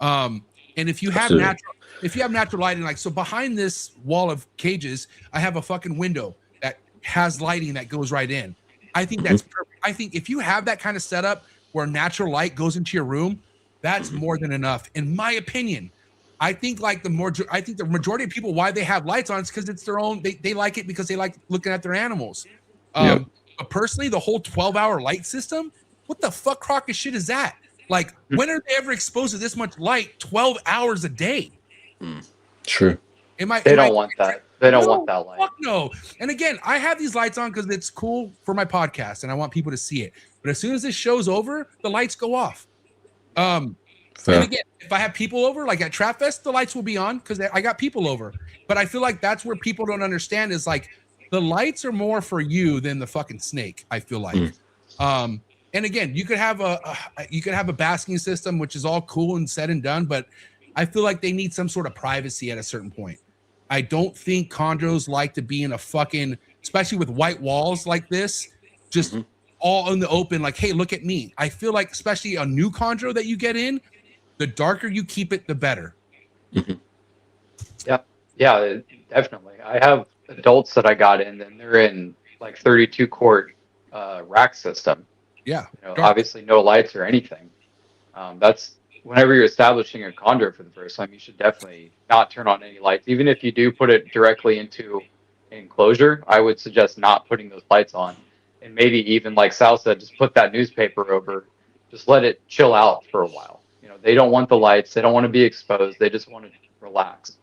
And if you have natural lighting, like, so behind this wall of cages, I have a fucking window that has lighting that goes right in. I think that's perfect. I think if you have that kind of setup where natural light goes into your room, that's more than enough, in my opinion. I think the majority of people, why they have lights on is because it's their own. They like it because they like looking at their animals. But personally, the whole 12-hour light system, what the fuck crock of shit is that? Like, when are they ever exposed to this much light 12 hours a day? True. They don't want that. They don't want that light. Fuck no. And again, I have these lights on because it's cool for my podcast and I want people to see it. But as soon as this show's over, the lights go off. And again, if I have people over, like at Trap Fest, the lights will be on because I got people over. But I feel like that's where people don't understand is like the lights are more for you than the fucking snake. I feel like. And again, you could have a basking system, which is all cool and said and done, but I feel like they need some sort of privacy at a certain point. I don't think chondros like to be in a fucking, especially with white walls like this, just all in the open, like, hey, look at me. I feel like, especially a new chondro that you get in, the darker you keep it, the better. Yeah, definitely. I have adults that I got in, and they're in like 32 quart rack system. Yeah. Obviously no lights or anything. That's whenever you're establishing a chondro for the first time, you should definitely not turn on any lights. Even if you do put it directly into an enclosure, I would suggest not putting those lights on. And maybe even, like Sal said, just put that newspaper over. Just let it chill out for a while. They don't want the lights. They don't want to be exposed. They just want to relax.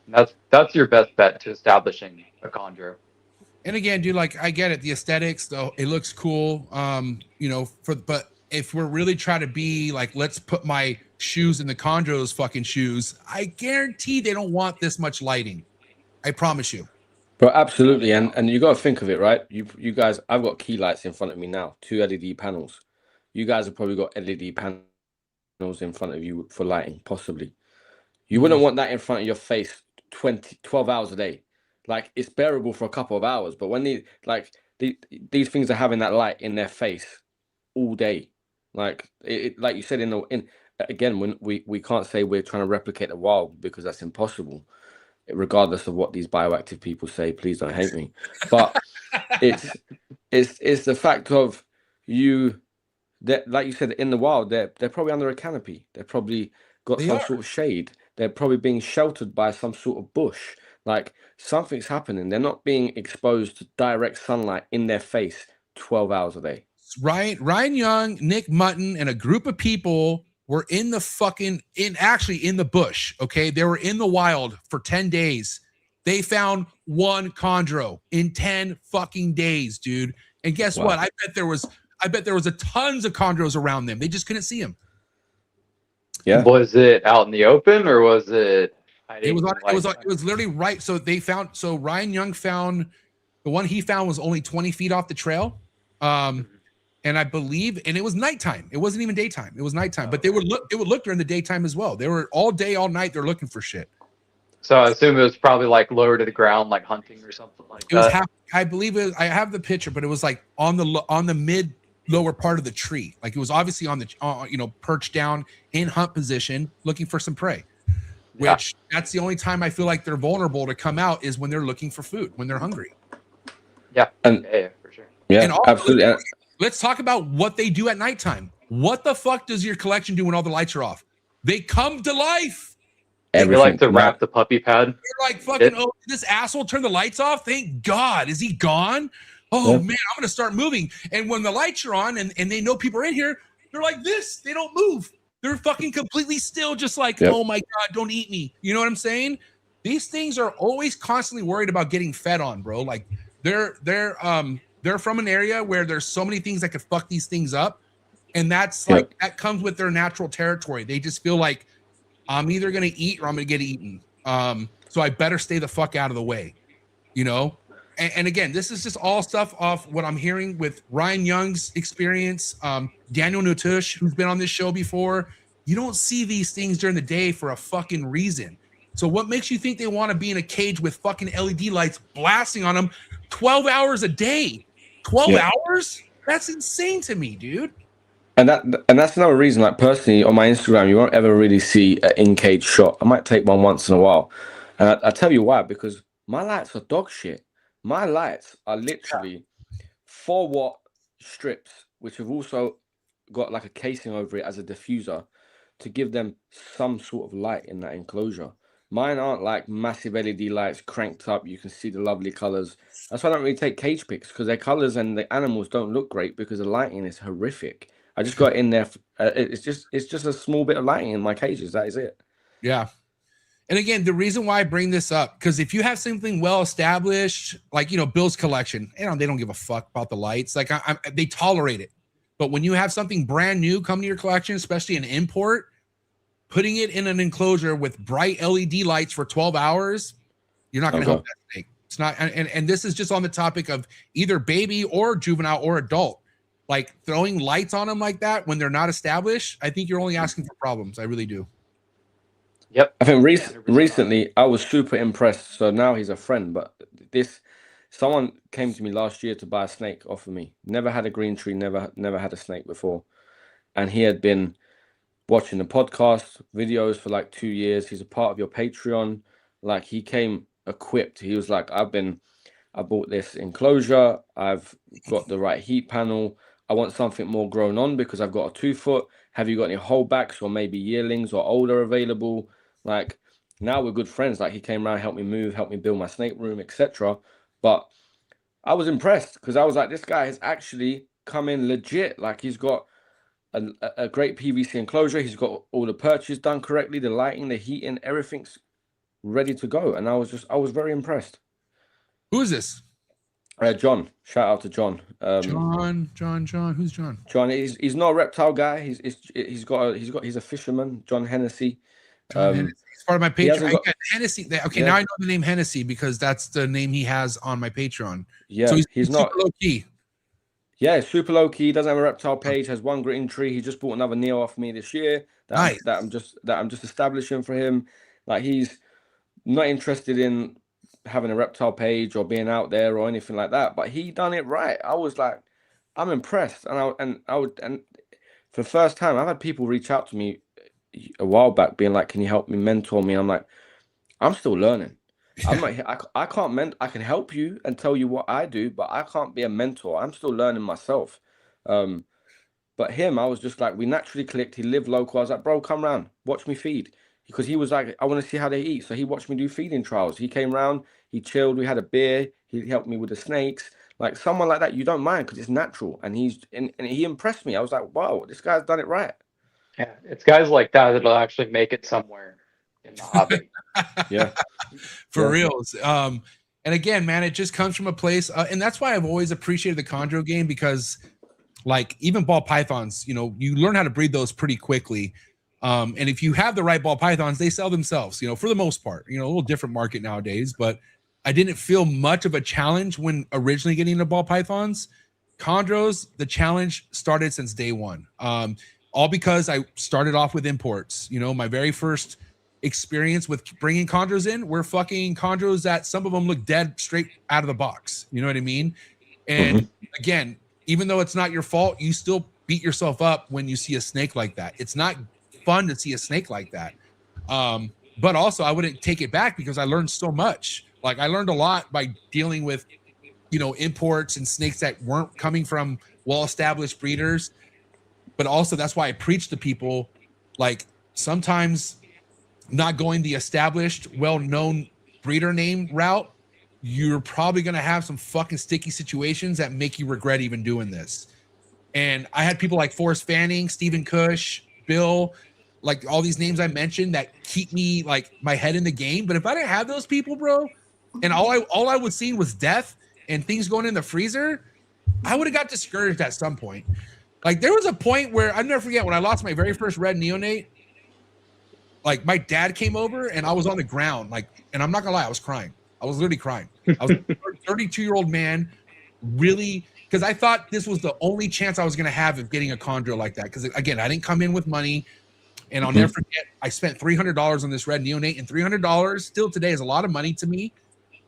And that's your best bet to establishing a chondro. And again, dude, like, I get it, the aesthetics, though, it looks cool. But if we're really trying to be like, let's put my shoes in the chondro's fucking shoes, I guarantee they don't want this much lighting. I promise you. Bro, absolutely. And you got to think of it, right? You guys, I've got key lights in front of me now, 2 LED panels. You guys have probably got LED panels in front of you for lighting, possibly. You wouldn't want that in front of your face 12 hours a day. Like, it's bearable for a couple of hours, but when these things are having that light in their face all day, like like you said, again, when we can't say we're trying to replicate the wild, because that's impossible, regardless of what these bioactive people say. Please don't hate me, but it's the fact of that, like you said, in the wild, they're probably under a canopy. They're probably got some sort of shade. They're probably being sheltered by some sort of bush. Like, something's happening. They're not being exposed to direct sunlight in their face 12 hours a day. Ryan Young, Nick Mutton, and a group of people were in the bush. Okay. They were in the wild for 10 days. They found one chondro in 10 fucking days, dude. And guess what? I bet there was a tons of chondros around them. They just couldn't see them. Yeah. Was it out in the open, or was it? It was literally right. So Ryan Young found, the one he found was only 20 feet off the trail. And I believe, and it was nighttime. It wasn't even daytime. It was nighttime. But they would look during the daytime as well. They were all day, all night. They're looking for shit. So I assume it was probably like lower to the ground, like hunting or something like that. It was I believe it was, I have the picture, but it was like on the mid lower part of the tree. Like it was obviously on the perched down in hunt position, looking for some prey. Which that's the only time I feel like they're vulnerable to come out is when they're looking for food, when they're hungry. Yeah, yeah, for sure. Yeah, and also, absolutely. Let's talk about what they do at nighttime. What the fuck does your collection do when all the lights are off? They come to life. They like to wrap the puppy pad. They're like, fucking, oh, this asshole turned the lights off. Thank God. Is he gone? Oh, man, I'm going to start moving. And when the lights are on and they know people are in here, they're like this. They don't move. They're fucking completely still, just like, oh, my God, don't eat me. You know what I'm saying? These things are always constantly worried about getting fed on, bro. Like, they're from an area where there's so many things that could fuck these things up. And that's like, that comes with their natural territory. They just feel like, I'm either going to eat or I'm going to get eaten. So I better stay the fuck out of the way, you know? And again, this is just all stuff off what I'm hearing with Ryan Young's experience, Daniel Nutush, who's been on this show before. You don't see these things during the day for a fucking reason. So what makes you think they want to be in a cage with fucking LED lights blasting on them 12 hours a day? 12 hours? That's insane to me, dude. And that's another reason, like personally on my Instagram, you won't ever really see an in-cage shot. I might take one once in a while. And I tell you why, because my lights are dog shit. My lights are literally 4-watt strips, which have also got like a casing over it as a diffuser to give them some sort of light in that enclosure. Mine aren't like massive LED lights cranked up. You can see the lovely colors. That's why I don't really take cage pics, because their colors and the animals don't look great because the lighting is horrific. I just got in there. It's just a small bit of lighting in my cages. That is it. Yeah. And again, the reason why I bring this up, because if you have something well established, like, Bill's collection, they don't give a fuck about the lights. Like they tolerate it. But when you have something brand new come to your collection, especially an import, putting it in an enclosure with bright LED lights for 12 hours, you're not going to help that snake. It's not. And this is just on the topic of either baby or juvenile or adult. Like throwing lights on them like that when they're not established, I think you're only asking for problems. I really do. Yep. I think recently I was super impressed. So now he's a friend, but someone came to me last year to buy a snake off of me. Never had a green tree, never had a snake before. And he had been watching the podcast videos for like 2 years. He's a part of your Patreon. Like he came equipped. He was like, I bought this enclosure. I've got the right heat panel. I want something more grown on because I've got a 2-foot. Have you got any holdbacks or maybe yearlings or older available? Like now we're good friends. Like he came around, helped me move, helped me build my snake room, etc. But I was impressed because I was like, this guy has actually come in legit. Like he's got a great PVC enclosure. He's got all the perches done correctly, the lighting, the heating, everything's ready to go. And I was very impressed. Who is this? John. Shout out to John. John. Who's John? John. He's not a reptile guy. He's a fisherman. John Hennessy. Hennessy. He's part of my Patreon. Hennessy. Okay, now I know the name Hennessy because that's the name he has on my Patreon. Yeah, so he's not super low key. Yeah, super low key. Doesn't have a reptile page. Has one green tree. He just bought another Neo off me this year. That I'm just establishing for him. Like he's not interested in having a reptile page or being out there or anything like that, but he done it right. I was like, I'm impressed. And for the first time, I've had people reach out to me a while back being like, can you help me, mentor me? I'm like, I'm still learning. I'm not, I can't I can help you and tell you what I do, but I can't be a mentor. I'm still learning myself. But him, I was just like, we naturally clicked. He lived local. I was like, bro, come round, watch me feed. Because he was like, I want to see how they eat. So he watched me do feeding trials. He came round, he chilled, we had a beer, he helped me with the snakes. Like someone like that, you don't mind because it's natural. And he impressed me. I was like, wow, this guy's done it right. Yeah, it's guys like that that'll actually make it somewhere in the hobby. Yeah. For reals. And again, man, it just comes from a place. And that's why I've always appreciated the chondro game, because like even ball pythons, you learn how to breed those pretty quickly. And if you have the right ball pythons, they sell themselves, for the most part, a little different market nowadays, but I didn't feel much of a challenge when originally getting into ball pythons chondros, the challenge started since day one. All because I started off with imports. You know, my very first experience with bringing chondros in were fucking chondros that some of them look dead straight out of the box. You know what I mean? And again, even though it's not your fault, you still beat yourself up when you see a snake like that. It's not fun to see a snake like that. But also I wouldn't take it back because I learned so much. Like I learned a lot by dealing with, you know, imports and snakes that weren't coming from well-established breeders. But also that's why I preach to people, like sometimes not going the established, well-known breeder name route, you're probably going to have some fucking sticky situations that make you regret even doing this. And I had people like Forrest Fanning, Stephen Cush, Bill, like all these names I mentioned that keep me like my head in the game. But if I didn't have those people, bro, and all I would see was death and things going in the freezer, I would have got discouraged at some point. Like there was a point where I'll never forget when I lost my very first red neonate. Like my dad came over and I was on the ground, like, and I'm not gonna lie, I was crying. I was literally crying. I was a 32-year-old man, really, because I thought this was the only chance I was gonna have of getting a chondro like that. Because again, I didn't come in with money, and I'll never forget. I spent $300 on this red neonate, and $300 still today is a lot of money to me.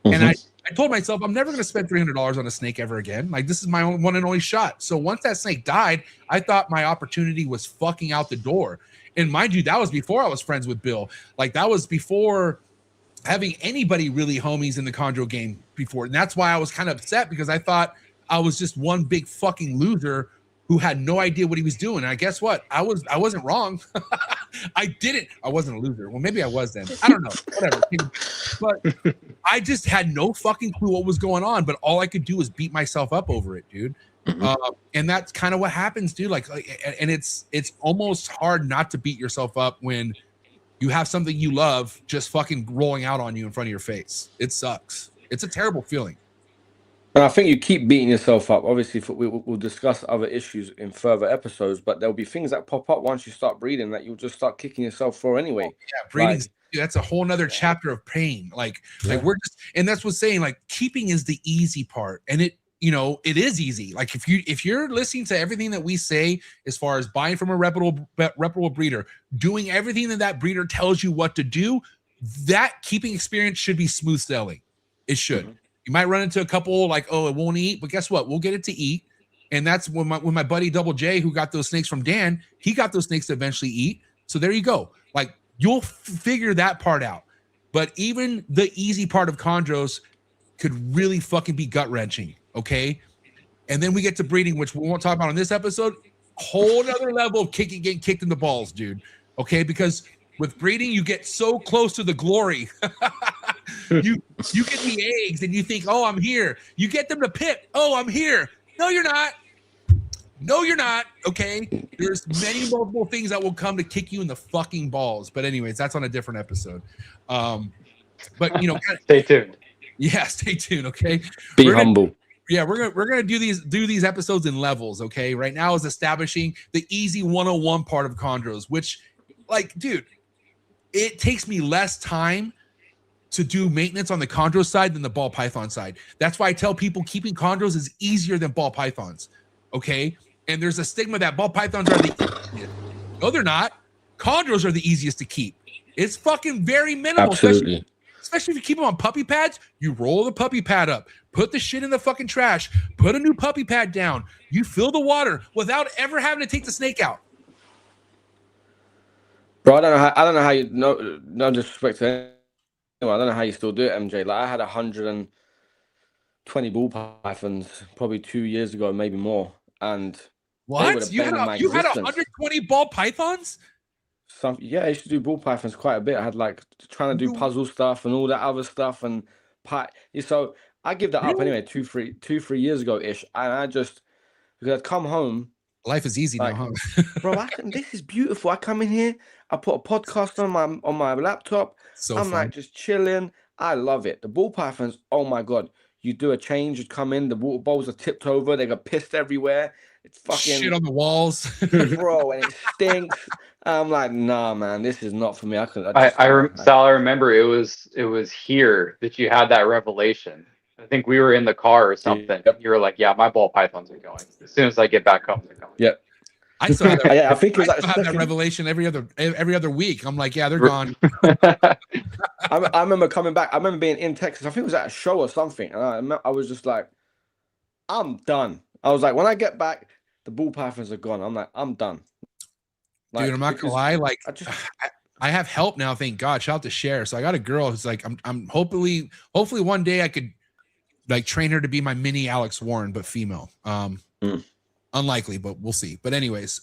And I told myself I'm never going to spend $300 on a snake ever again. Like this is my one and only shot. So once that snake died, I thought my opportunity was fucking out the door. And mind you, that was before I was friends with Bill. Like that was before having anybody really homies in the chondro game before. And that's why I was kind of upset because I thought I was just one big fucking loser who had no idea what he was doing. And I guess what? I wasn't wrong. I wasn't a loser. Well, maybe I was then. I don't know. Whatever. But I just had no fucking clue what was going on. But all I could do was beat myself up over it, dude. And that's kind of what happens, dude. Like, and it's almost hard not to beat yourself up when you have something you love just fucking rolling out on you in front of your face. It sucks. It's a terrible feeling. And I think you keep beating yourself up. Obviously, we'll discuss other issues in further episodes, but there'll be things that pop up once you start breeding that you'll just start kicking yourself for anyway. Yeah, breeding, that's a whole nother chapter of pain. Like we're just, and that's what's saying, like keeping is the easy part. And it, you know, it is easy. Like if you're listening to everything that we say, as far as buying from a reputable breeder, doing everything that breeder tells you what to do, that keeping experience should be smooth sailing. It should. You might run into a couple like, oh, it won't eat, but guess what? We'll get it to eat. And that's when my buddy Double J, who got those snakes from Dan, he got those snakes to eventually eat. So there you go. Like you'll figure that part out. But even the easy part of chondros could really fucking be gut wrenching. Okay. And then we get to breeding, which we won't talk about on this episode. Whole other level of getting kicked in the balls, dude. Okay. Because with breeding, you get so close to the glory. You get the eggs and you think, oh, I'm here. You get them to pip. Oh, I'm here. No, you're not. No, you're not. Okay. There's many multiple things that will come to kick you in the fucking balls. But anyways, that's on a different episode. But you know, stay tuned. Yeah, stay tuned. Okay. Be humble. We're gonna do these episodes in levels. Okay. Right now is establishing the easy 101 part of chondros, which, like, dude, it takes me less time to do maintenance on the chondro side than the ball python side. That's why I tell people keeping chondros is easier than ball pythons. Okay. And there's a stigma that ball pythons are the easiest. No, they're not. Chondros are the easiest to keep. It's fucking very minimal. Absolutely. Especially if you keep them on puppy pads, you roll the puppy pad up, put the shit in the fucking trash, put a new puppy pad down. You fill the water without ever having to take the snake out. Bro, I don't know how you, no disrespect to anyone, I don't know how you still do it, MJ. Like I had 120 ball pythons probably 2 years ago, maybe more. And what? You had 120 ball pythons? Yeah, I used to do ball pythons quite a bit. I had like trying to do puzzle stuff and all that other stuff and so I give that up anyway 2-3 years ago ish. And I just, because I'd come home. Life is easy like, now, huh? Bro, this is beautiful. I come in here, I put a podcast on my laptop. So I'm fun. like just chilling. I love it. The ball pythons, oh my god. You do a change, you come in, the water bowls are tipped over, they got pissed everywhere. It's fucking shit on the walls. Bro, and it stinks. I'm like, nah, man, this is not for me. Sal, I remember it was here that you had that revelation. I think we were in the car or something. Yep. You were like, "Yeah, my ball pythons are going. As soon as I get back home, they're going." Yep. I still have that, Yeah, I think it was I like still have that revelation every other week. I'm like, yeah, they're gone. I remember coming back. I remember being in Texas. I think it was at a show or something, and I was just like, I'm done. I was like, when I get back, the ball pythons are gone. I'm like, I'm done. Like, Dude, I'm not gonna lie. Like, I I have help now. Thank God. Shout out to Cher. So I got a girl who's like, I'm hopefully one day I could like train her to be my mini Alex Warren, but female. Unlikely, but we'll see. But anyways,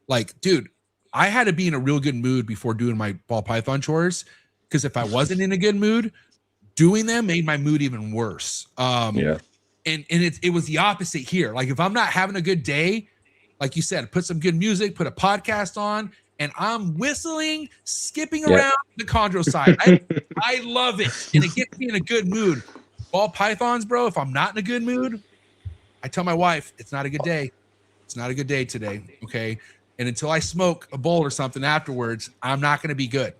like, dude, I had to be in a real good mood before doing my ball python chores, because if I wasn't in a good mood, doing them made my mood even worse. yeah. And it was the opposite here. Like, if I'm not having a good day, like you said, put some good music, put a podcast on, and I'm whistling, skipping around the chondro side. I love it, and it gets me in a good mood. Ball pythons, bro, if I'm not in a good mood, I tell my wife, it's not a good day. It's not a good day today, okay? And until I smoke a bowl or something afterwards, I'm not going to be good.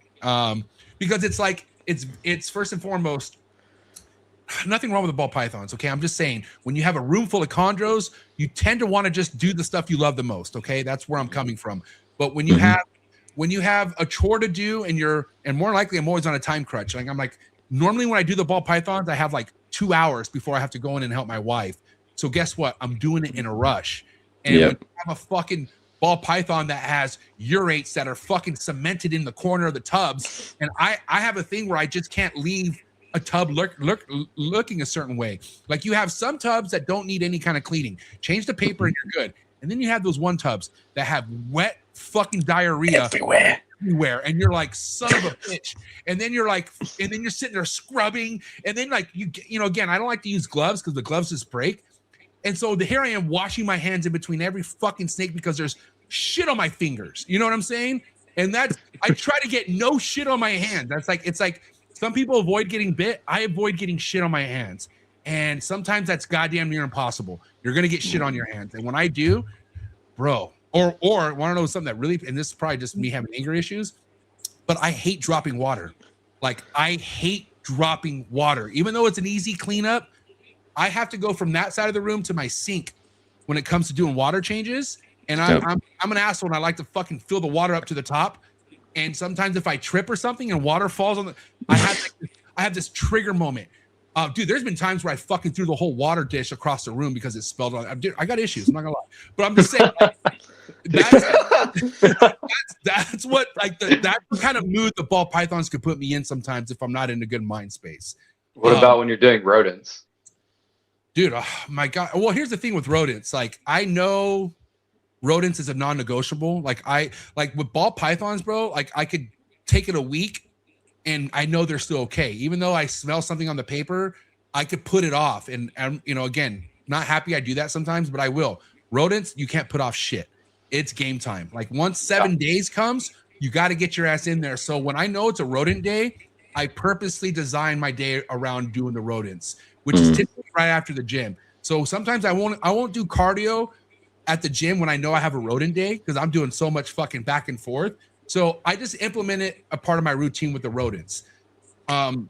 Because it's like, it's first and foremost, nothing wrong with the ball pythons, okay? I'm just saying, when you have a room full of chondros, you tend to want to just do the stuff you love the most, okay? That's where I'm coming from. But when you have a chore to do, and more likely I'm always on a time crunch. Like, I'm like, normally when I do the ball pythons, I have like 2 hours before I have to go in and help my wife. So guess what? I'm doing it in a rush. And when you have a fucking ball python that has urates that are fucking cemented in the corner of the tubs, and I have a thing where I just can't leave a tub looking a certain way. Like, you have some tubs that don't need any kind of cleaning. Change the paper and you're good. And then you have those one tubs that have wet fucking diarrhea everywhere, and you're like, son of a bitch. And then you're like, and then you're sitting there scrubbing, and then like you know, again, I don't like to use gloves because the gloves just break. And so here I am washing my hands in between every fucking snake because there's shit on my fingers. You know what I'm saying? And that's, I try to get no shit on my hands. That's like, it's like some people avoid getting bit. I avoid getting shit on my hands. And sometimes that's goddamn near impossible. You're going to get shit on your hands. And when I do, bro, or want to know something that really, and this is probably just me having anger issues, but I hate dropping water. Like, I hate dropping water. Even though it's an easy cleanup, I have to go from that side of the room to my sink when it comes to doing water changes. And I'm an asshole, and I like to fucking fill the water up to the top. And sometimes if I trip or something and water falls on the, I have this trigger moment. Dude, there's been times where I fucking threw the whole water dish across the room because it spilled on. I got issues. I'm not gonna lie, but I'm just saying, that's what, like, that's the kind of mood the ball pythons could put me in sometimes if I'm not in a good mind space. What about when you're doing rodents? Dude, oh my God. Well, here's the thing with rodents. Like, I know rodents is a non-negotiable. Like with ball pythons, bro, like, I could take it a week and I know they're still okay. Even though I smell something on the paper, I could put it off. And you know, again, not happy I do that sometimes, but I will. Rodents, you can't put off shit. It's game time. Like, once 7 days comes, you got to get your ass in there. So when I know it's a rodent day, I purposely design my day around doing the rodents, which is typically right after the gym. So sometimes I won't do cardio at the gym when I know I have a rodent day, because I'm doing so much fucking back and forth. So I just implement it a part of my routine with the rodents. And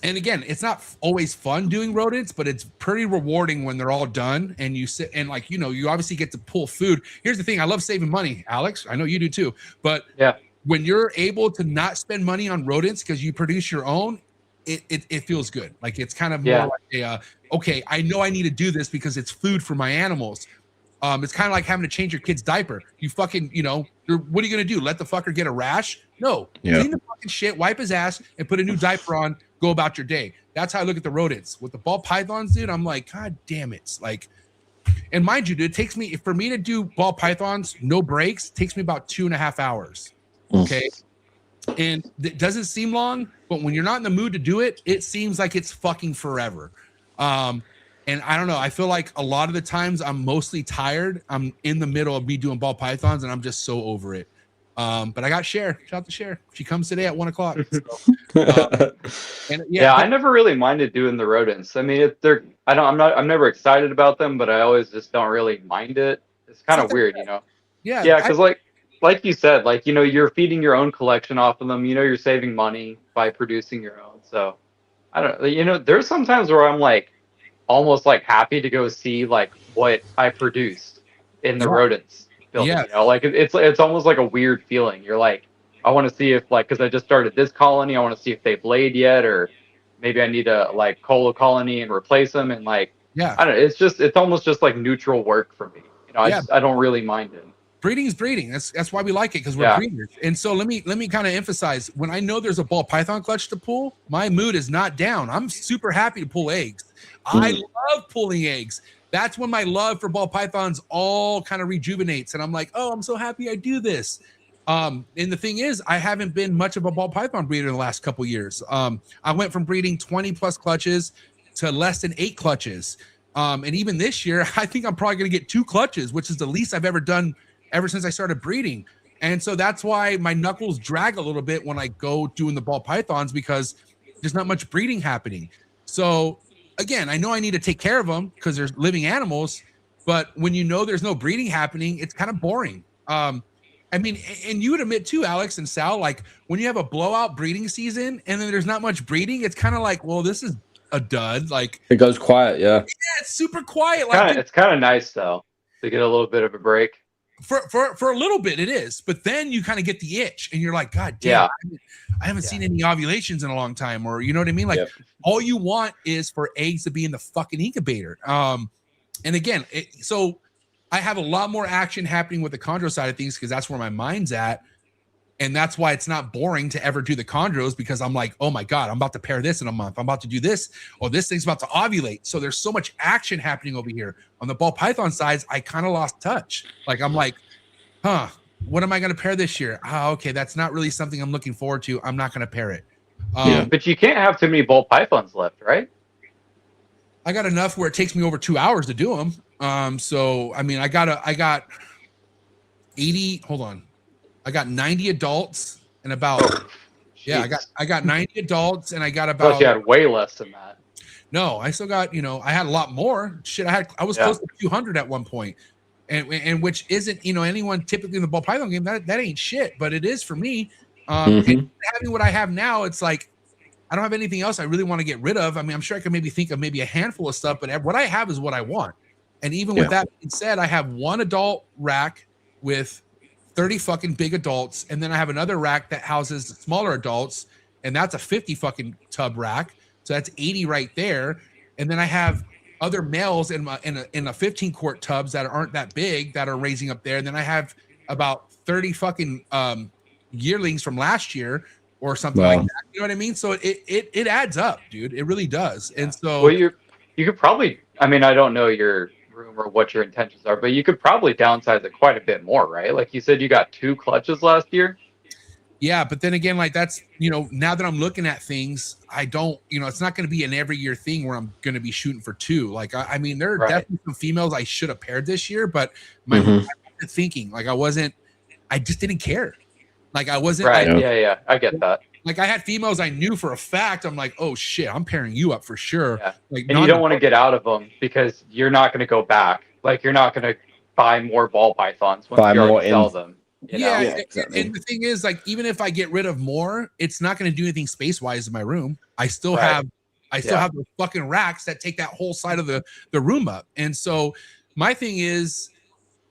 again, it's not always fun doing rodents, but it's pretty rewarding when they're all done and you sit and, like, you know, you obviously get to pull food. Here's the thing. I love saving money, Alex. I know you do too. But yeah, when you're able to not spend money on rodents because you produce your own, it feels good. Like, it's kind of more like a, okay, I know I need to do this because it's food for my animals. It's kind of like having to change your kid's diaper. You fucking, you know, what are you going to do? Let the fucker get a rash? No. Clean the fucking shit, wipe his ass, and put a new diaper on, go about your day. That's how I look at the rodents. With the ball pythons, dude, I'm like, God damn it. Like, and mind you, dude, it takes me, for me to do ball pythons, no breaks, takes me about 2.5 hours. Okay. And it doesn't seem long, but when you're not in the mood to do it, it seems like it's fucking forever. And I don't know, I feel like a lot of the times I'm mostly tired. I'm in the middle of me doing ball pythons and I'm just so over it. But I got Cher. Shout out to Cher. She comes today at 1 o'clock. So, and I never really minded doing the rodents. I mean, I'm never excited about them, but I always just don't really mind it. It's kind of weird, you know? Yeah. Yeah, because like you said, like, you know, you're feeding your own collection off of them. You know, you're saving money by producing your own. So I don't know, you know, there's sometimes where I'm like, almost like happy to go see like what I produced in the rodents building. Yeah. You know, like it's almost like a weird feeling. You're like, I want to see if like, because I just started this colony, I want to see if they've laid yet, or maybe I need to like cull a colony and replace them. And like, Yeah. I don't know, it's almost just like neutral work for me. You know, I don't really mind it. Breeding is breeding. That's why we like it, because we're breeders. And so let me kind of emphasize, when I know there's a ball python clutch to pull, my mood is not down. I'm super happy to pull eggs. I love pulling eggs. That's when my love for ball pythons all kind of rejuvenates, and I'm like, oh, I'm so happy I do this. And the thing is, I haven't been much of a ball python breeder in the last couple years. I went from breeding 20 plus clutches to less than 8 clutches. And even this year, I think I'm probably going to get 2 clutches, which is the least I've ever done ever since I started breeding. And so that's why my knuckles drag a little bit when I go doing the ball pythons, because there's not much breeding happening. So again, I know I need to take care of them because they're living animals, but when you know there's no breeding happening, it's kind of boring. I mean, and you would admit too, Alex and Sal, like when you have a blowout breeding season and then there's not much breeding, it's kind of like, well, this is a dud. Like it goes quiet. Yeah, it's super quiet. Like it's kind of nice though to get a little bit of a break. For a little bit it is, but then you kind of get the itch and you're like, God damn, I haven't seen any ovulations in a long time, or you know what I mean? Like all you want is for eggs to be in the fucking incubator. And again, so I have a lot more action happening with the chondro side of things because that's where my mind's at. And that's why it's not boring to ever do the chondros, because I'm like, oh my God, I'm about to pair this in a month. I'm about to do this, or this thing's about to ovulate. So there's so much action happening over here. On the ball python sides, I kind of lost touch. Like, I'm like, what am I going to pair this year? Oh, okay, that's not really something I'm looking forward to. I'm not going to pair it. But you can't have too many ball pythons left, right? I got enough where it takes me over 2 hours to do them. So, I mean, I got 80, hold on. I got 90 adults and about, I got 90 adults and I got about. Plus you had way less than that. No, I still got, I had a lot more shit. I was close to 200 at one point, and which isn't, anyone typically in the ball python game, that ain't shit, but it is for me. And having what I have now, it's like, I don't have anything else I really want to get rid of. I mean, I'm sure I can maybe think of maybe a handful of stuff, but what I have is what I want. And even with that being said, I have one adult rack with 30 fucking big adults, and then I have another rack that houses smaller adults, and that's a 50 fucking tub rack, so that's 80 right there. And then I have other males in a 15 quart tubs that aren't that big that are raising up there. And then I have about 30 fucking yearlings from last year or something like that. You know what I mean? So it adds up, dude. It really does. And so, well, you could probably, I mean, I don't know your room or what your intentions are, but you could probably downsize it quite a bit more, right? Like you said, you got 2 clutches last year. Yeah, but then again, like that's, now that I'm looking at things, I don't, it's not going to be an every year thing where I'm going to be shooting for 2. Like, I mean, there are definitely some females I should have paired this year, but my thinking, like I just didn't care. Like I wasn't. Right. Like, yeah. I get that. Like I had females I knew for a fact. I'm like, oh shit, I'm pairing you up for sure. Yeah. Like, and you don't want to get out of them because you're not going to go back. Like you're not going to buy more ball pythons once you already sell them. Yeah, exactly. And the thing is, like, even if I get rid of more, it's not going to do anything space wise in my room. I still have those fucking racks that take that whole side of the room up. And so my thing is,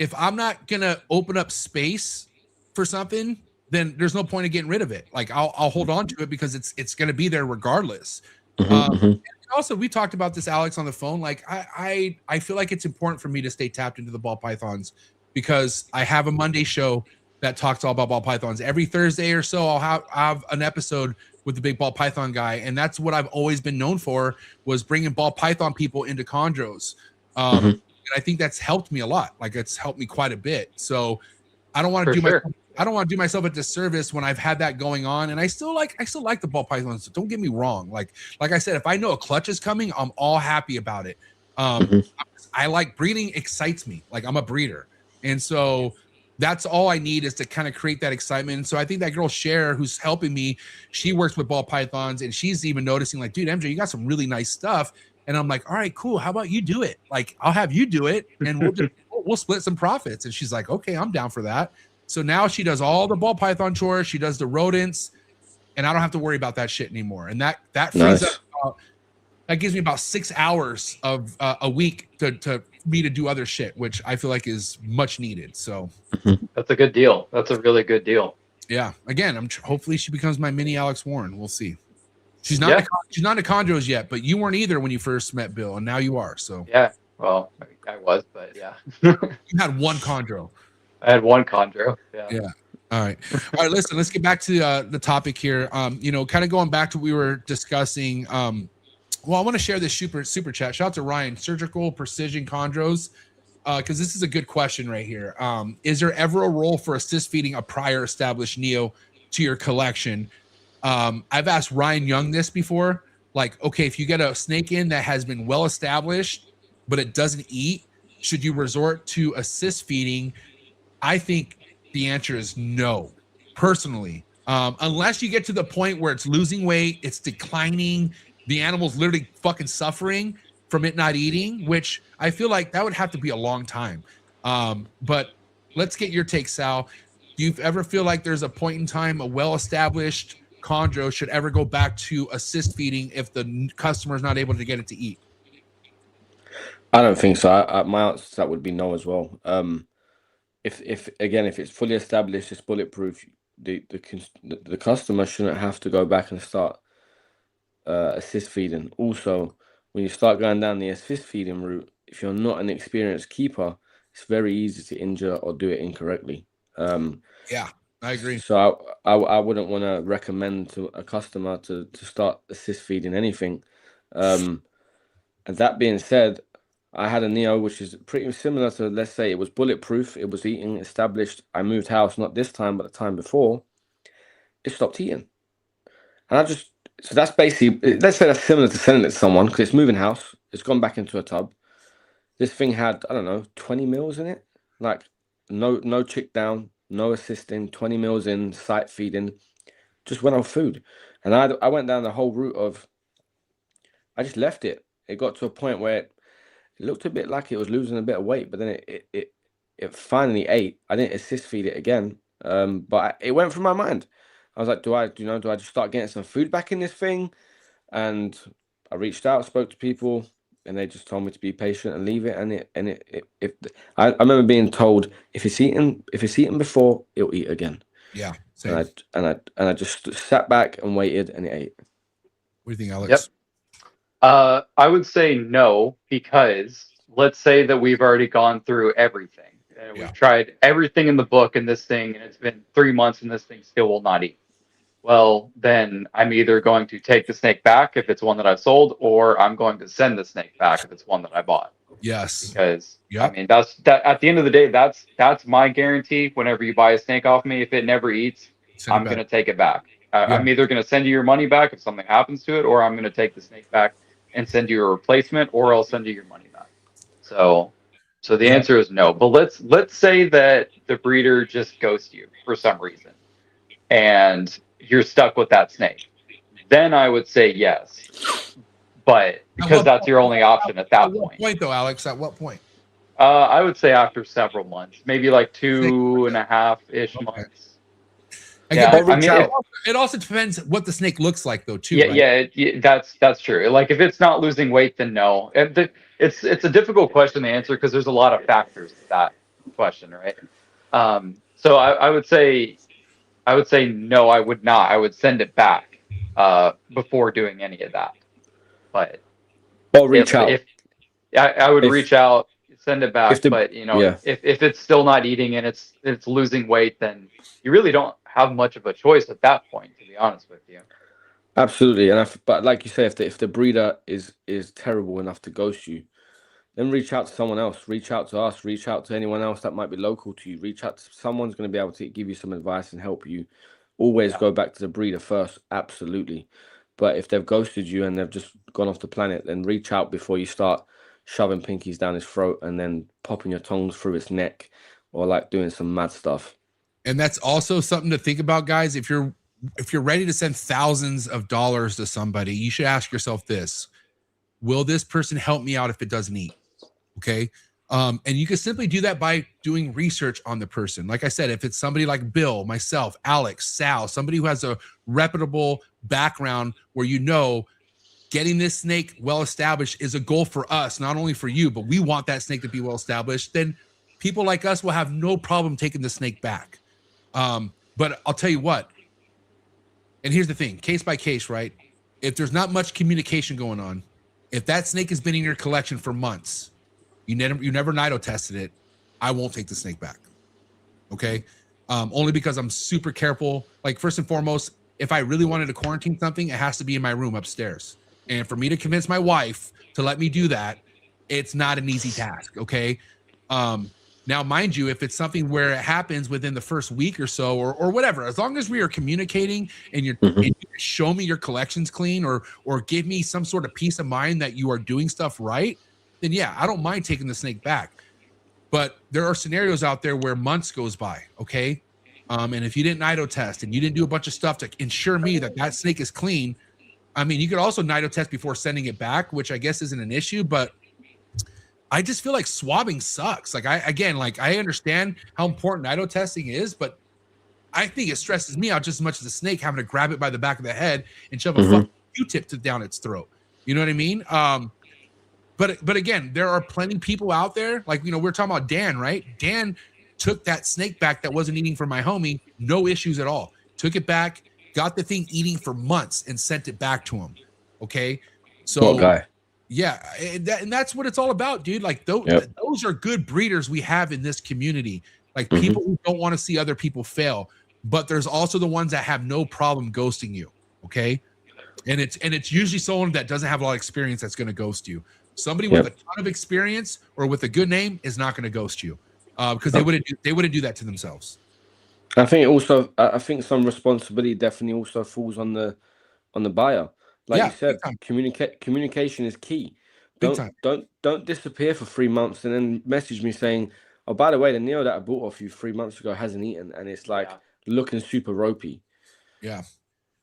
if I'm not going to open up space for something, then there's no point in getting rid of it. Like I'll hold on to it because it's going to be there regardless. And also, we talked about this, Alex, on the phone. Like I feel like it's important for me to stay tapped into the ball pythons because I have a Monday show that talks all about ball pythons. Every Thursday or so, I'll have an episode with the big ball python guy, and that's what I've always been known for, was bringing ball python people into chondros. And I think that's helped me a lot. Like it's helped me quite a bit. So I don't want to do myself a disservice when I've had that going on. And I still like the ball pythons. Don't get me wrong. Like I said, if I know a clutch is coming, I'm all happy about it. I like breeding, excites me. Like I'm a breeder. And so that's all I need is to kind of create that excitement. And so I think that girl Cher, who's helping me, she works with ball pythons, and she's even noticing like, dude, MJ, you got some really nice stuff. And I'm like, all right, cool. How about you do it? Like, I'll have you do it, and we'll split some profits. And she's like, okay, I'm down for that. So now she does all the ball python chores. She does the rodents, and I don't have to worry about that shit anymore. And that frees up that gives me about 6 hours of a week to me to do other shit, which I feel like is much needed. So That's a good deal. That's a really good deal. yeah, again, hopefully she becomes my mini Alex Warren. We'll see. She's not Yeah. she's not into chondros yet, but you weren't either when you first met Bill, and now you are. So Yeah. Well, I was, but yeah. you had one chondro. I had one chondro. Yeah. Yeah. All right. Listen, let's get back to the topic here. You know, kind of going back to what we were discussing. Well, I want to share this super chat. Shout out to Ryan. Surgical precision chondros, because this is a good question right here. Is there ever a role for assist feeding a prior established neo to your collection? I've asked Ryan Young this before. Like, okay, if you get a snake in that has been well established, but it doesn't eat, should you resort to assist feeding? I think the answer is no, personally. Unless you get to the point where it's losing weight, it's declining, the animal's literally fucking suffering from it not eating, which I feel like that would have to be a long time. But let's get your take, Sal. Do you ever feel like there's a point in time a well-established chondro should ever go back to assist feeding if the customer is not able to get it to eat? I don't think so. My answer to that would be no as well. If it's fully established, it's bulletproof, the customer shouldn't have to go back and start assist feeding. Also, when you start going down the assist feeding route, if you're not an experienced keeper, it's very easy to injure or do it incorrectly. Yeah, I agree. So I wouldn't want to recommend to a customer to start assist feeding anything. And that being said, I had a Neo, which is pretty similar to, let's say, it was bulletproof. It was eating, established. I moved house, not this time, but the time before. It stopped eating. And so that's basically, let's say that's similar to sending it to someone because it's moving house. It's gone back into a tub. This thing had, I don't know, 20 mils in it. Like no chick down, no assisting, 20 mils in, sight feeding. Just went on food. And I went down the whole route of, I just left it. It got to a point where it looked a bit like it was losing a bit of weight, but then it finally ate. I didn't assist feed it again, but it went through my mind. I was like, do I just start getting some food back in this thing? And I reached out, spoke to people, and they just told me to be patient and leave it. I remember being told if it's eaten before, it'll eat again. Yeah. Same. And I just sat back and waited, and it ate. What do you think, Alex? Yep. I would say no, because let's say that we've already gone through everything. And we've tried everything in the book in this thing, and it's been 3 months and this thing still will not eat. Well, then I'm either going to take the snake back if it's one that I sold, or I'm going to send the snake back if it's one that I bought. Yes. Because I mean, that at the end of the day, that's my guarantee. Whenever you buy a snake off me, if it never eats, I'm going to take it back. I'm either going to send you your money back if something happens to it, or I'm going to take the snake back and send you a replacement, or I'll send you your money back. So the answer is no. But let's say that the breeder just ghosts you for some reason, and you're stuck with that snake. Then I would say yes, but because that's your only option at that point. At what point, though, Alex? At what point? I would say after several months, maybe like 2.5-ish months. Yeah, I mean, it also depends what the snake looks like, though, too. Yeah, right? That's true. Like if it's not losing weight, then no. And it's a difficult question to answer because there's a lot of factors to that question, right? So I would say no, I would not. I would send it back before doing any of that. But reach out. I would reach out, send it back. But if it's still not eating and it's losing weight, then you really don't have much of a choice at that point, to be honest with you. Absolutely, but like you say, if the breeder is terrible enough to ghost you, then reach out to someone else. Reach out to us. Reach out to anyone else that might be local to you. Reach out to someone's going to be able to give you some advice and help you. Always go back to the breeder first, absolutely. But if they've ghosted you and they've just gone off the planet, then reach out before you start shoving pinkies down his throat and then popping your tongues through his neck or like doing some mad stuff. And that's also something to think about, guys. If you're ready to send thousands of dollars to somebody, you should ask yourself this: will this person help me out if it doesn't eat? Okay. And you can simply do that by doing research on the person. Like I said, if it's somebody like Bill, myself, Alex, Sal, somebody who has a reputable background where getting this snake well established is a goal for us, not only for you, but we want that snake to be well established, then people like us will have no problem taking the snake back. But I'll tell you what, and here's the thing, case by case, right? If there's not much communication going on, if that snake has been in your collection for months, you never nido tested it, I won't take the snake back. Okay. Only because I'm super careful. Like, first and foremost, if I really wanted to quarantine something, it has to be in my room upstairs. And for me to convince my wife to let me do that, it's not an easy task. Okay. Now, mind you, if it's something where it happens within the first week or so, or whatever, as long as we are communicating and and you show me your collection's clean, or give me some sort of peace of mind that you are doing stuff right, then yeah, I don't mind taking the snake back. But there are scenarios out there where months goes by, okay? And if you didn't nido test and you didn't do a bunch of stuff to ensure me that that snake is clean, I mean, you could also nido test before sending it back, which I guess isn't an issue, but I just feel like swabbing sucks. Like, I understand how important nido testing is, but I think it stresses me out just as much as a snake having to grab it by the back of the head and shove a fucking Q-tip down its throat. You know what I mean? But again, there are plenty of people out there, like, we're talking about Dan, right? Dan took that snake back that wasn't eating for my homie, no issues at all. Took it back, got the thing eating for months, and sent it back to him. Okay, so what guy? Yeah, and that's what it's all about, dude. Like, those are good breeders we have in this community. Like, people who don't want to see other people fail, but there's also the ones that have no problem ghosting you. Okay, and it's usually someone that doesn't have a lot of experience that's going to ghost you. Somebody with a ton of experience or with a good name is not going to ghost you, because they wouldn't do that to themselves. I think some responsibility definitely also falls on the buyer. Like you said, communication is key. Don't disappear for 3 months and then message me saying, "Oh, by the way, the Neo that I bought off you 3 months ago hasn't eaten," and it's like looking super ropey. Yeah.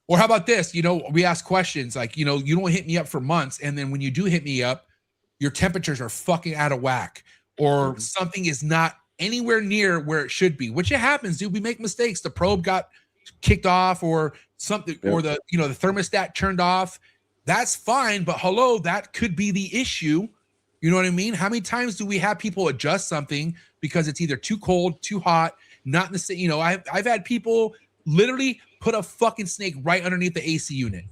Or how about this? We ask questions like, you don't hit me up for months, and then when you do hit me up, your temperatures are fucking out of whack, or something is not anywhere near where it should be, which it happens, dude. We make mistakes. The probe got kicked off or something, or the thermostat turned off. That's fine, but hello, that could be the issue. You know what I mean? How many times do we have people adjust something because it's either too cold, too hot, not in the same, I've had people literally put a fucking snake right underneath the AC unit.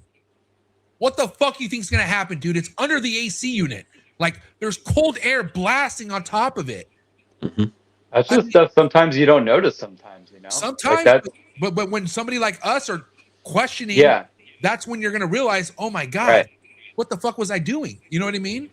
What the fuck do you think is going to happen, dude? It's under the AC unit. Like, there's cold air blasting on top of it. That's just stuff sometimes you don't notice sometimes, Sometimes, like but when somebody like us are questioning, that's when you're going to realize, oh my God, what the fuck was I doing? You know what I mean?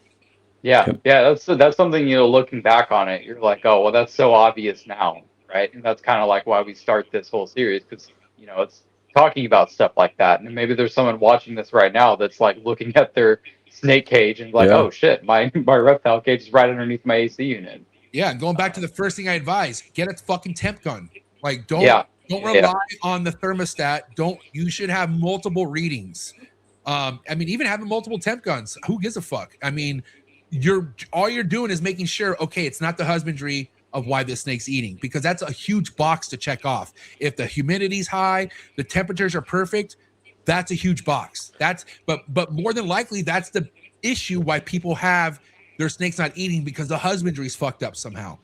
Yeah. That's something, looking back on it, you're like, oh, well, that's so obvious now, right? And that's kind of like why we start this whole series, because, it's talking about stuff like that. And maybe there's someone watching this right now that's like looking at their snake cage and like, oh shit, my reptile cage is right underneath my AC unit. Yeah, and going back to the first thing I advise, get a fucking temp gun. Like, don't rely on the thermostat. You should have multiple readings. Even having multiple temp guns, who gives a fuck? I mean, all you're doing is making sure, okay, it's not the husbandry of why this snake's eating, because that's a huge box to check off. If the humidity's high, the temperatures are perfect, that's a huge box. But more than likely, that's the issue why people have their snakes not eating, because the husbandry's fucked up somehow.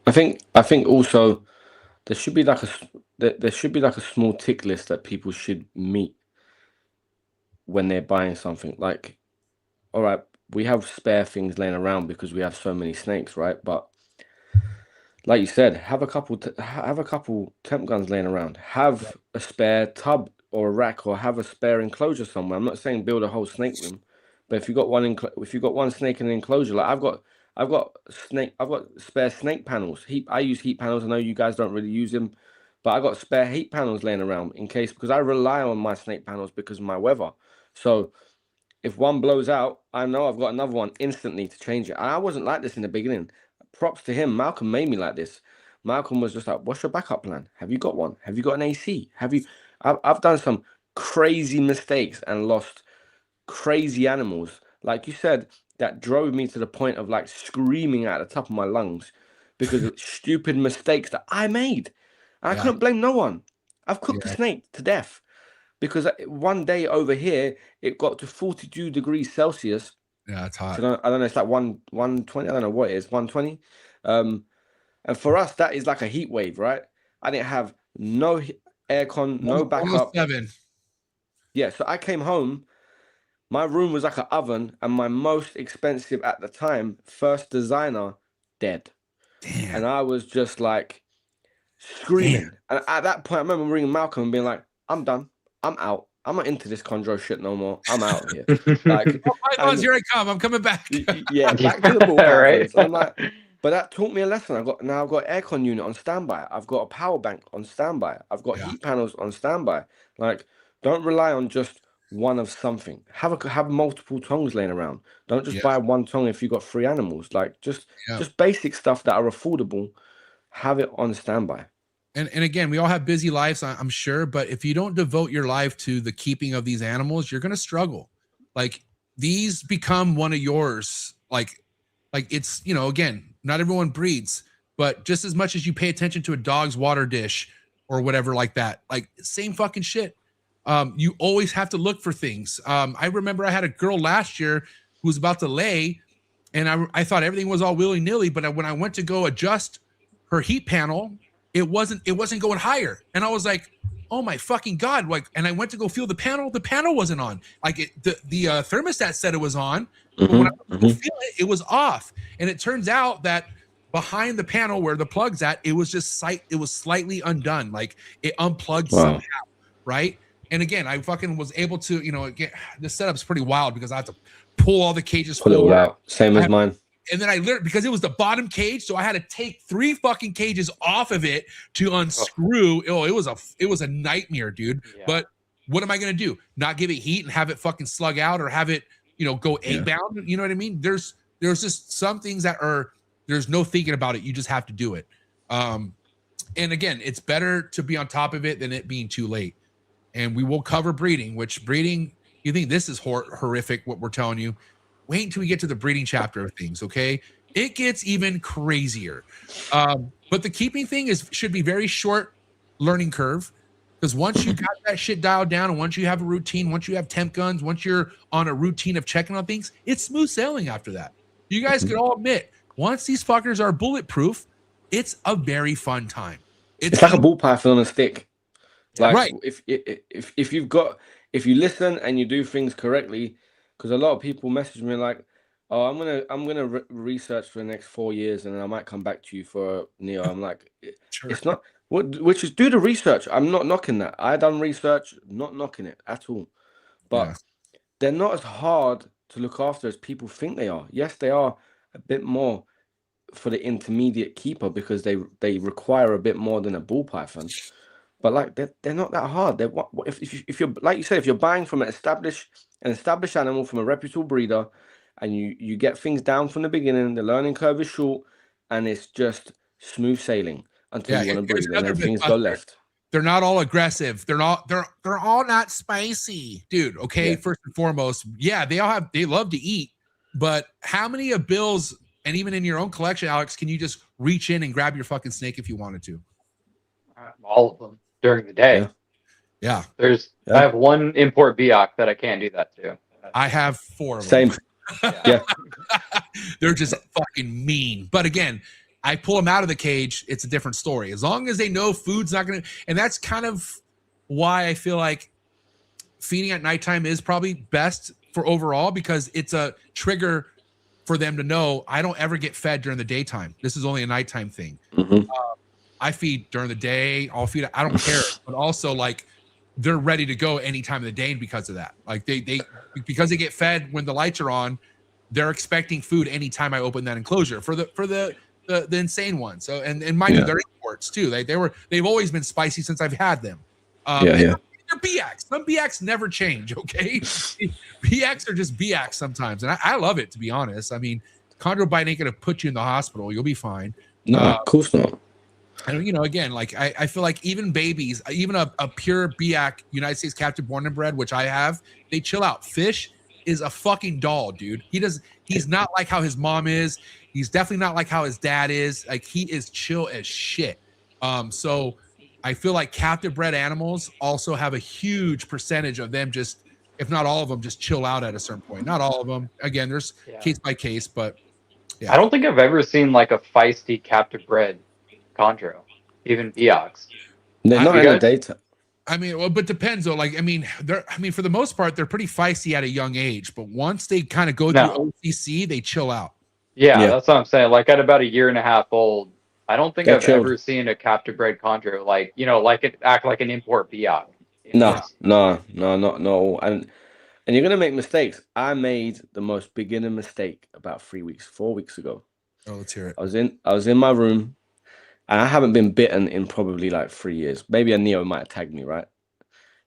I think also there should be like a small tick list that people should meet when they're buying something. Like, all right, we have spare things laying around because we have so many snakes, right? But like you said, have a couple temp guns laying around. Have a spare tub or a rack, or have a spare enclosure somewhere. I'm not saying build a whole snake room, but if you got one snake in an enclosure, like I've got spare snake panels. I use heat panels. I know you guys don't really use them, but I got spare heat panels laying around in case, because I rely on my snake panels because of my weather. So if one blows out, I know I've got another one instantly to change it. I wasn't like this in the beginning. Props to him. Malcolm made me like this. Malcolm was just like, what's your backup plan? Have you got one? Have you got an AC? I've done some crazy mistakes and lost crazy animals, like you said, that drove me to the point of like screaming at the top of my lungs because of stupid mistakes that I made. And I couldn't blame no one. I've cooked the snake to death, because one day over here it got to 42 degrees Celsius. Yeah, it's hot. So I don't know. It's like 120. I don't know what it is. 120. And for us, that is like a heat wave, right? I didn't have no aircon, no backup. Almost 7. Yeah, so I came home. My room was like an oven, and my most expensive at the time, first designer, dead. Damn. And I was just like screaming. And at that point, I remember ringing Malcolm and being like, "I'm done. I'm out. I'm not into this chondro shit no more. I'm out of here." Like, Pythons, here I come. I'm coming back. Yeah, back to the ball pythons. Right. I'm like, but that taught me a lesson. I've got aircon unit on standby. I've got a power bank on standby. I've got heat panels on standby. Like, don't rely on just one of something. Have multiple tongs laying around. Don't just buy one tong if you've got 3 animals. Like, just basic stuff that are affordable. Have it on standby. And again, we all have busy lives, I'm sure, but if you don't devote your life to the keeping of these animals, you're going to struggle. Like, these become one of yours. Like it's, you know, again, not everyone breeds, but just as much as you pay attention to a dog's water dish or whatever like that, like same fucking shit. You always have to look for things. I remember I had a girl last year who was about to lay, and I thought everything was all willy-nilly, but when I went to go adjust her heat panel, it wasn't going higher. And I was like, oh my fucking God. Like, and I went to go feel the panel wasn't on. Like the thermostat said it was on, but when I went to go feel it, it was off. And it turns out that behind the panel where the plug's at, it was slightly undone. Like it unplugged somehow, right? And again, I fucking was able to, you know, this setup's pretty wild because I have to pull all the cages forward. Out. Same as mine. And then I learned, because it was the bottom cage, so I had to take 3 fucking cages off of it to unscrew. Oh, it was a nightmare, dude. Yeah. But what am I gonna do? Not give it heat and have it fucking slug out, or have it, you know, go egg bound? You know what I mean? There's just some things that there's no thinking about it. You just have to do it. And again, it's better to be on top of it than it being too late. And we will cover breeding, which breeding, you think this is horrific, what we're telling you. Wait until we get to the breeding chapter of things, okay? It gets even crazier. But the keeping thing should be very short learning curve, because once you got that shit dialed down, and once you have a routine, once you have temp guns, once you're on a routine of checking on things, it's smooth sailing after that. You guys can all admit, once these fuckers are bulletproof, it's a very fun time. It's like a ball python on a stick. Like, right. If you listen and you do things correctly. Because a lot of people message me like, "Oh, I'm gonna research for the next 4 years, and then I might come back to you for Neo." I'm like, It's not which is do the research. I'm not knocking that. I done research, not knocking it at all. But they're not as hard to look after as people think they are. Yes, they are a bit more for the intermediate keeper because they require a bit more than a ball python. But like they're not that hard. They're if you're like you said, if you're buying from an established animal from a reputable breeder, and you get things down from the beginning, the learning curve is short, and it's just smooth sailing until you want to breed, and then things go left. They're not all aggressive. They're all not spicy, dude. Okay, first and foremost, they love to eat, but how many of Bill's, and even in your own collection, Alex, can you just reach in and grab your fucking snake if you wanted to? All of them during the day. Yeah. I have one import Biak that I can't do that to. I have 4 of them. Same. Yeah. They're just fucking mean. But again, I pull them out of the cage, it's a different story. As long as they know food's not going to, and that's kind of why I feel like feeding at nighttime is probably best for overall, because it's a trigger for them to know I don't ever get fed during the daytime. This is only a nighttime thing. I feed during the day. I'll feed. I don't care. But also, like, they're ready to go any time of the day because of that. Like because they get fed when the lights are on, they're expecting food anytime I open that enclosure for the insane one. So and mind you, they're imports too. They've always been spicy since I've had them. They're BX. Some BX never change. Okay, BX are just BX sometimes, and I love it, to be honest. I mean, chondro bite ain't gonna put you in the hospital. You'll be fine. No, of course not. And, you know, again, like I feel like even babies, even a pure BIAC, United States captive born and bred, which I have, they chill out. Fish is a fucking doll, dude. He's not like how his mom is. He's definitely not like how his dad is. Like, he is chill as shit. So I feel like captive bred animals also have a huge percentage of them just, if not all of them, just chill out at a certain point. Not all of them. Again, there's case by case, but yeah. I don't think I've ever seen like a feisty captive bred chondro, even Eox. They're not in the data. I mean, well, but depends though. Like, I mean, for the most part, they're pretty feisty at a young age. But once they kind of go through OCC, they chill out. Yeah, that's what I'm saying. Like at about a year and a half old, I don't think I've ever seen a captive bred chondro like, you know, like it act like an import Eox. No. And you're gonna make mistakes. I made the most beginner mistake about 4 weeks ago. Oh, let's hear it. I was in my room. And I haven't been bitten in probably like 3 years. Maybe a Neo might have tagged me, right?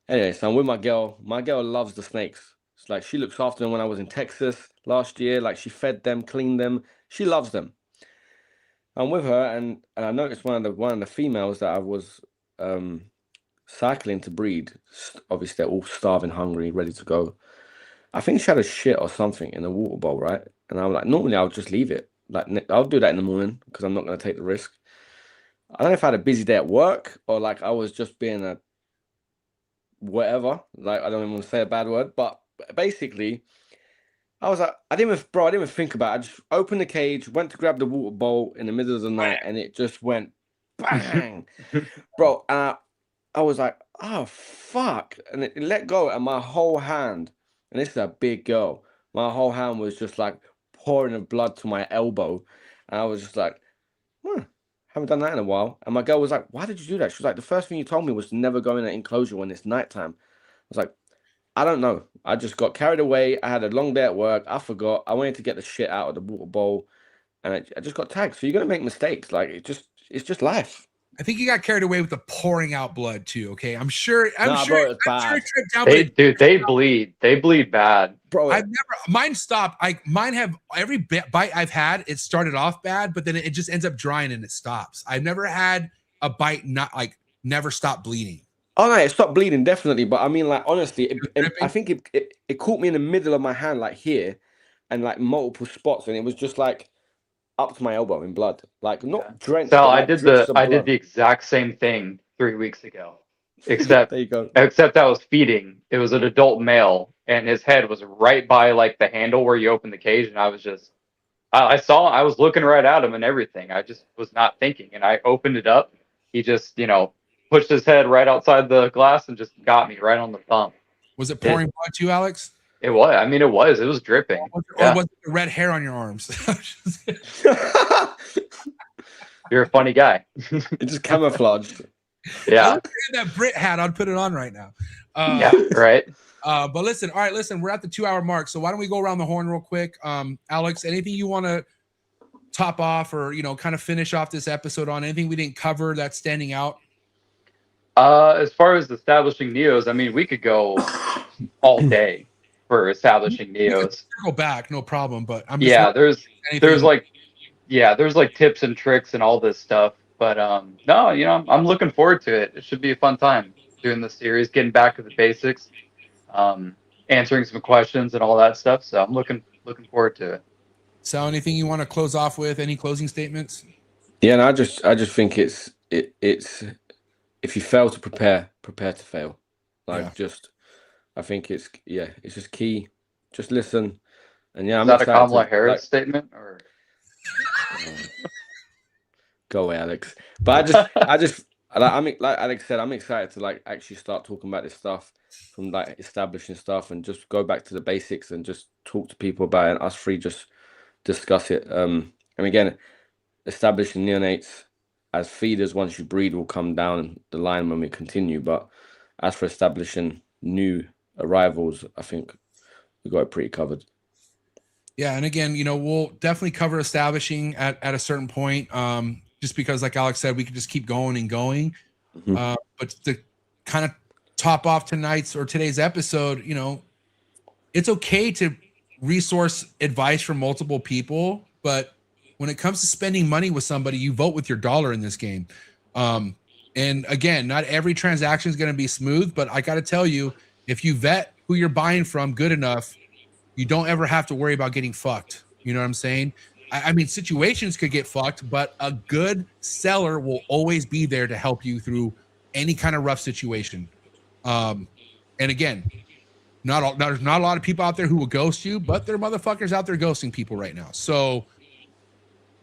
Anyway, so I'm with my girl. My girl loves the snakes. It's like she looks after them when I was in Texas last year. Like she fed them, cleaned them. She loves them. I'm with her, and I noticed one of the females that I was cycling to breed. Obviously, they're all starving, hungry, ready to go. I think she had a shit or something in a water bowl, right? And I'm like, normally I'll just leave it. Like I'll do that in the morning because I'm not going to take the risk. I don't know if I had a busy day at work or like I was just being a whatever. Like I don't even want to say a bad word, but basically, I was like, I didn't even think about it. I just opened the cage, went to grab the water bowl in the middle of the night, and it just went bang, bro. And I was like, oh fuck, and it let go, and my whole hand, and this is a big girl, my whole hand was just like pouring of blood to my elbow, and I was just like, haven't done that in a while. And my girl was like, why did you do that? She was like, the first thing you told me was to never go in an enclosure when it's nighttime. I was like, I don't know. I just got carried away. I had a long day at work. I forgot. I wanted to get the shit out of the water bowl. And I just got tagged. So you're going to make mistakes. Like, it's just life. I think you got carried away with the pouring out blood too. Okay, I'm sure. Bro, it's bad. They bleed. They bleed bad, bro. Mine stopped. Mine have every bite I've had. It started off bad, but then it just ends up drying and it stops. I've never had a bite never stop bleeding. Oh no, it stopped bleeding definitely. But I mean, like honestly, I think it caught me in the middle of my hand, like here, and like multiple spots, and it was just like up to my elbow in blood, like not drenched. So I did the exact same thing 3 weeks ago, except there you go. Except I was feeding. It was an adult male, and his head was right by like the handle where you open the cage, and I was just, I was looking right at him and everything. I just was not thinking, and I opened it up. He just, pushed his head right outside the glass and just got me right on the thumb. Was it pouring blood to you, Alex? It was. I mean, it was dripping. Or was it the red hair on your arms? You're a funny guy. It just camouflaged. Yeah. That Brit hat, I'd put it on right now. Yeah, right. But listen, all right, we're at the 2 hour mark. So why don't we go around the horn real quick? Alex, anything you want to top off or, kind of finish off this episode on? Anything we didn't cover that's standing out? As far as establishing Neos, I mean, we could go all day for establishing Neos. Go back, no problem. But I'm just there's like tips and tricks and all this stuff. But no, I'm looking forward to it. It should be a fun time doing this series, getting back to the basics, answering some questions and all that stuff. So I'm looking forward to it. So, anything you want to close off with? Any closing statements? Yeah, and I just think it's if you fail to prepare to fail. I think it's just key. Just listen, and yeah, is that a Kamala Harris statement or? Go away, Alex. But I mean, like Alex said, I'm excited to actually start talking about this stuff, from establishing stuff, and just go back to the basics and just talk to people about it. And us three just discuss it. And again, establishing neonates as feeders once you breed will come down the line when we continue. But as for establishing new arrivals, I think we got it pretty covered. Yeah, and again, we'll definitely cover establishing at a certain point. Just because, like Alex said, we could just keep going and going. Mm-hmm. But to kind of top off today's episode, it's okay to resource advice from multiple people, but when it comes to spending money with somebody, you vote with your dollar in this game. And again, not every transaction is going to be smooth, but I got to tell you, if you vet who you're buying from good enough, you don't ever have to worry about getting fucked. You know what I'm saying? I mean, situations could get fucked, but a good seller will always be there to help you through any kind of rough situation. And again, there's not a lot of people out there who will ghost you, but there are motherfuckers out there ghosting people right now. So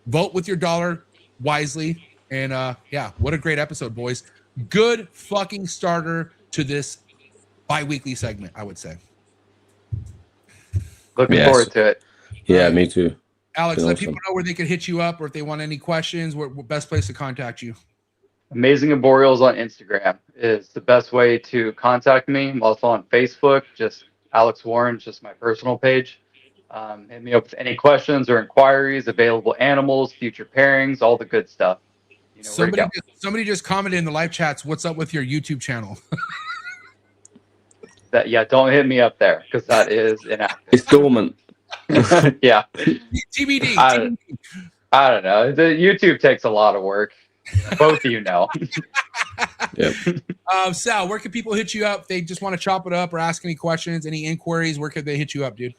vote with your dollar wisely. And yeah, what a great episode, boys. Good fucking starter to this bi-weekly segment, I would say. Looking forward to it. Yeah, me too. Alex, let people know where they can hit you up, or if they want any questions, what best place to contact you. Amazing Arboreals on Instagram is the best way to contact me. I'm also on Facebook, just Alex Warren, just my personal page. Hit me up with any questions or inquiries, available animals, future pairings, all the good stuff. You know, somebody just commented in the live chats, what's up with your YouTube channel? Yeah, don't hit me up there because that is inactive. It's dormant. Yeah. TBD. I don't know. The YouTube takes a lot of work. Both of you know. Yep. Sal, where can people hit you up? They just want to chop it up or ask any questions, any inquiries. Where could they hit you up, dude?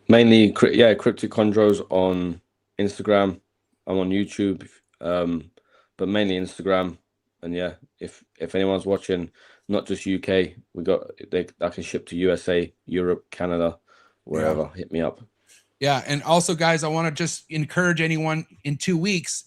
Mainly, Cryptic Chondros on Instagram. I'm on YouTube, but mainly Instagram. And yeah, if anyone's watching, not just UK, I can ship to USA, Europe, Canada, wherever. Yeah. Hit me up. Yeah, and also, guys, I want to just encourage anyone in 2 weeks.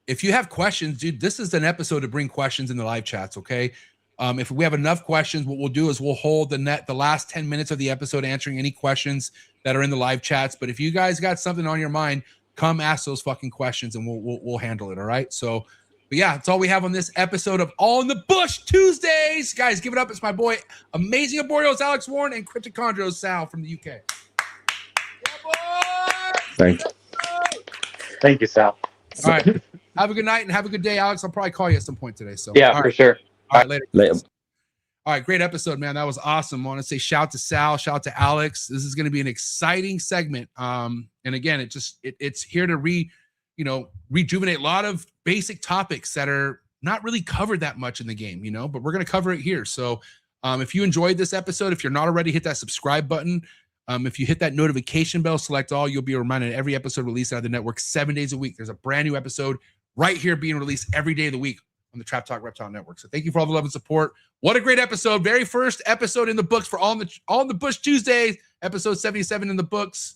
If you have questions, dude, this is an episode to bring questions in the live chats, okay? If we have enough questions, what we'll do is we'll hold the last 10 minutes of the episode answering any questions that are in the live chats. But if you guys got something on your mind, come ask those fucking questions and we'll handle it, all right? So, but yeah, that's all we have on this episode of All in the Bush Tuesdays. Guys, give it up. It's my boy, Amazing Arboreals, Alex Warren, and Cryptic Chondros, Sal from the UK. Yeah, boy! Thank you. Thank you, Sal. All right. Have a good night and have a good day, Alex. I'll probably call you at some point today. So yeah, for sure. All right, later. Later. All right, great episode, man. That was awesome. I want to say shout to Sal, shout to Alex. This is going to be an exciting segment. And again, it's here to rejuvenate a lot of basic topics that are not really covered that much in the game, but we're going to cover it here. So if you enjoyed this episode, if you're not already, hit that subscribe button. If you hit that notification bell, select all, you'll be reminded of every episode released out of the network 7 days a week. There's a brand new episode right here being released every day of the week on the Trap Talk Reptile Network. So thank you for all the love and support. What a great episode. Very first episode in the books for All in the Bush Tuesdays, episode 77 in the books.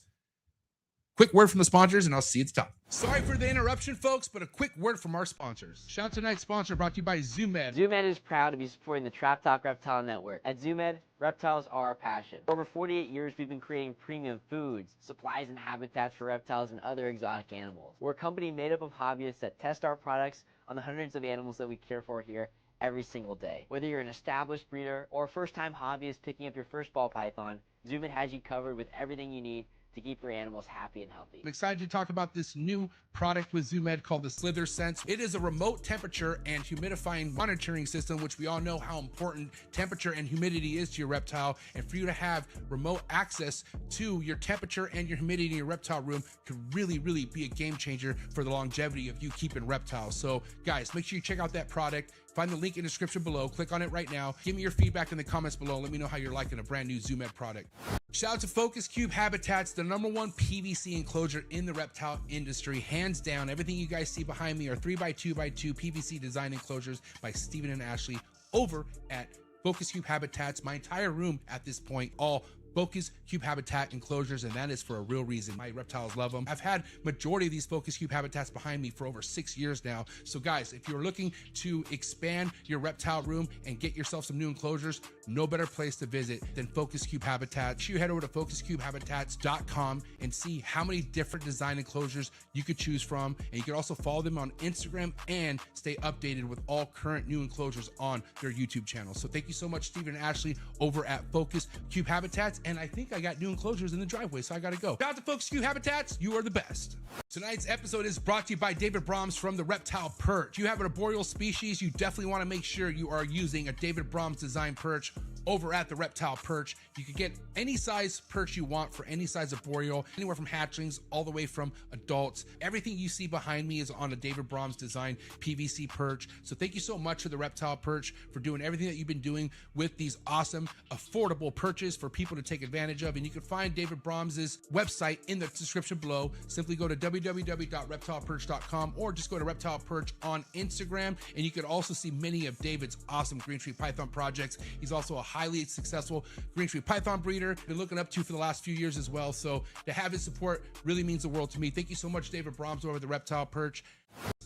Quick word from the sponsors, and I'll see you at the top. Sorry for the interruption, folks, but a quick word from our sponsors. Shout out to tonight's sponsor brought to you by ZooMed. ZooMed is proud to be supporting the Trap Talk Reptile Network. At ZooMed, reptiles are our passion. For over 48 years, we've been creating premium foods, supplies, and habitats for reptiles and other exotic animals. We're a company made up of hobbyists that test our products on the hundreds of animals that we care for here every single day. Whether you're an established breeder or a first-time hobbyist picking up your first ball python, ZooMed has you covered with everything you need to keep your animals happy and healthy. I'm excited to talk about this new product with ZooMed called the Slither Sense. It is a remote temperature and humidifying monitoring system, which we all know how important temperature and humidity is to your reptile. And for you to have remote access to your temperature and your humidity in your reptile room could really, really be a game changer for the longevity of you keeping reptiles. So guys, make sure you check out that product. Find the link in the description below. Click on it right now. Give me your feedback in the comments below. Let me know how you're liking a brand new ZooMed product. Shout out to Focus Cube Habitats, the #1 PVC enclosure in the reptile industry. Hands down, everything you guys see behind me are 3x2x2 PVC design enclosures by Stephen and Ashley over at Focus Cube Habitats. My entire room at this point, all Focus Cube Habitat enclosures, and that is for a real reason. My reptiles love them. I've had majority of these Focus Cube Habitats behind me for over 6 years now. So guys, if you're looking to expand your reptile room and get yourself some new enclosures, no better place to visit than Focus Cube Habitat. You head over to focuscubehabitats.com and see how many different design enclosures you could choose from. And you can also follow them on Instagram and stay updated with all current new enclosures on their YouTube channel. So thank you so much, Stephen and Ashley over at Focus Cube Habitats. And I think I got new enclosures in the driveway, so I gotta go. Shout out to Focus Cube Habitats, you are the best. Tonight's episode is brought to you by David Brahms from the Reptile Perch. If you have an arboreal species, you definitely want to make sure you are using a David Brahms design perch over at the Reptile Perch. You can get any size perch you want for any size arboreal, anywhere from hatchlings all the way from adults. Everything you see behind me is on a David Brahms design PVC perch. So thank you so much to the Reptile Perch for doing everything that you've been doing with these awesome, affordable perches for people to take advantage of. And you can find David Brahms's website in the description below. Simply go to www.reptileperch.com or just go to Reptile Perch on Instagram. And you can also see many of David's awesome green tree python projects. He's also a highly successful green tree python breeder. Been looking up to for the last few years as well. So to have his support really means the world to me. Thank you so much, David Brahms over at the Reptile Perch.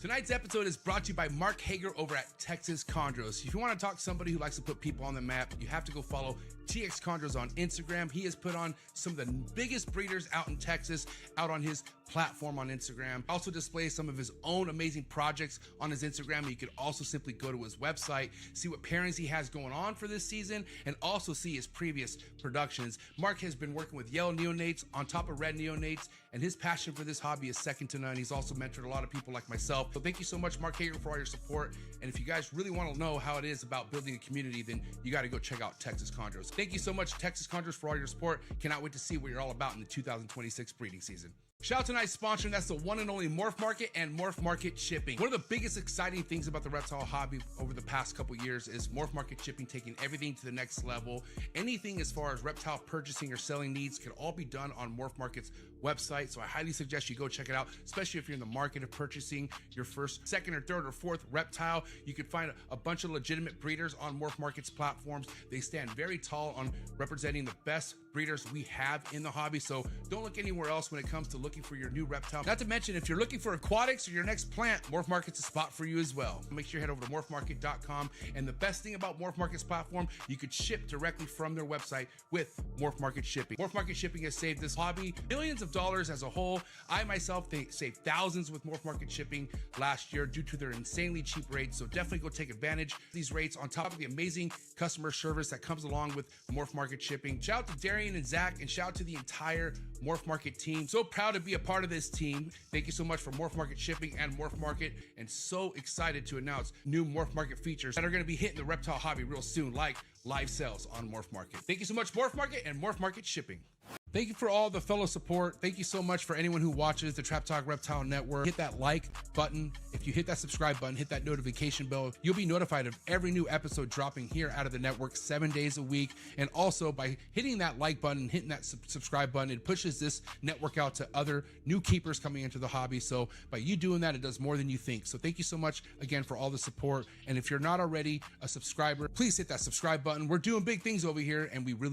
Tonight's episode is brought to you by Mark Hager over at Texas Chondros. If you want to talk to somebody who likes to put people on the map, you have to go follow TX Chondros on Instagram. He has put on some of the biggest breeders out in Texas out on his platform on Instagram. Also displays some of his own amazing projects on his Instagram. You could also simply go to his website, see what pairings he has going on for this season, and also see his previous productions. Mark has been working with yellow neonates on top of red neonates, and his passion for this hobby is second to none. He's also mentored a lot of people like myself. So thank you so much, Mark Hager, for all your support. And if you guys really want to know how it is about building a community, then you got to go check out Texas Chondros. Thank you so much, Texas Chondros, for all your support. Cannot wait to see what you're all about in the 2026 breeding season. Shout out to tonight's sponsor, and that's the one and only Morph Market and Morph Market Shipping. One of the biggest exciting things about the reptile hobby over the past couple years is Morph Market Shipping taking everything to the next level. Anything as far as reptile purchasing or selling needs can all be done on Morph Market's website. So I highly suggest you go check it out, especially if you're in the market of purchasing your first, second, or third, or fourth reptile. You can find a bunch of legitimate breeders on Morph Market's platforms. They stand very tall on representing the best breeders we have in the hobby. So don't look anywhere else when it comes to looking for your new reptile. Not to mention, if you're looking for aquatics or your next plant, Morph Market's a spot for you as well. Make sure you head over to morphmarket.com. And the best thing about Morph Market's platform, you could ship directly from their website with Morph Market Shipping. Morph Market Shipping has saved this hobby millions of dollars as a whole. I myself saved thousands with Morph Market Shipping last year due to their insanely cheap rates. So definitely go take advantage of these rates on top of the amazing customer service that comes along with Morph Market Shipping. Shout out to Darian and Zach, and shout out to the entire Morph Market team. So proud to be a part of this team. Thank you so much for Morph Market Shipping and Morph Market, and so excited to announce new Morph Market features that are going to be hitting the reptile hobby real soon, like live sales on Morph Market. Thank you so much, Morph Market and Morph Market Shipping. Thank you for all the fellow support. Thank you so much for anyone who watches the Trap Talk Reptile Network. Hit that like button. If you hit that subscribe button, hit that notification bell, you'll be notified of every new episode dropping here out of the network 7 days a week. And also by hitting that like button, hitting that subscribe button, it pushes this network out to other new keepers coming into the hobby. So by you doing that, it does more than you think. So thank you so much again for all the support. And if you're not already a subscriber, please hit that subscribe button. We're doing big things over here, and we really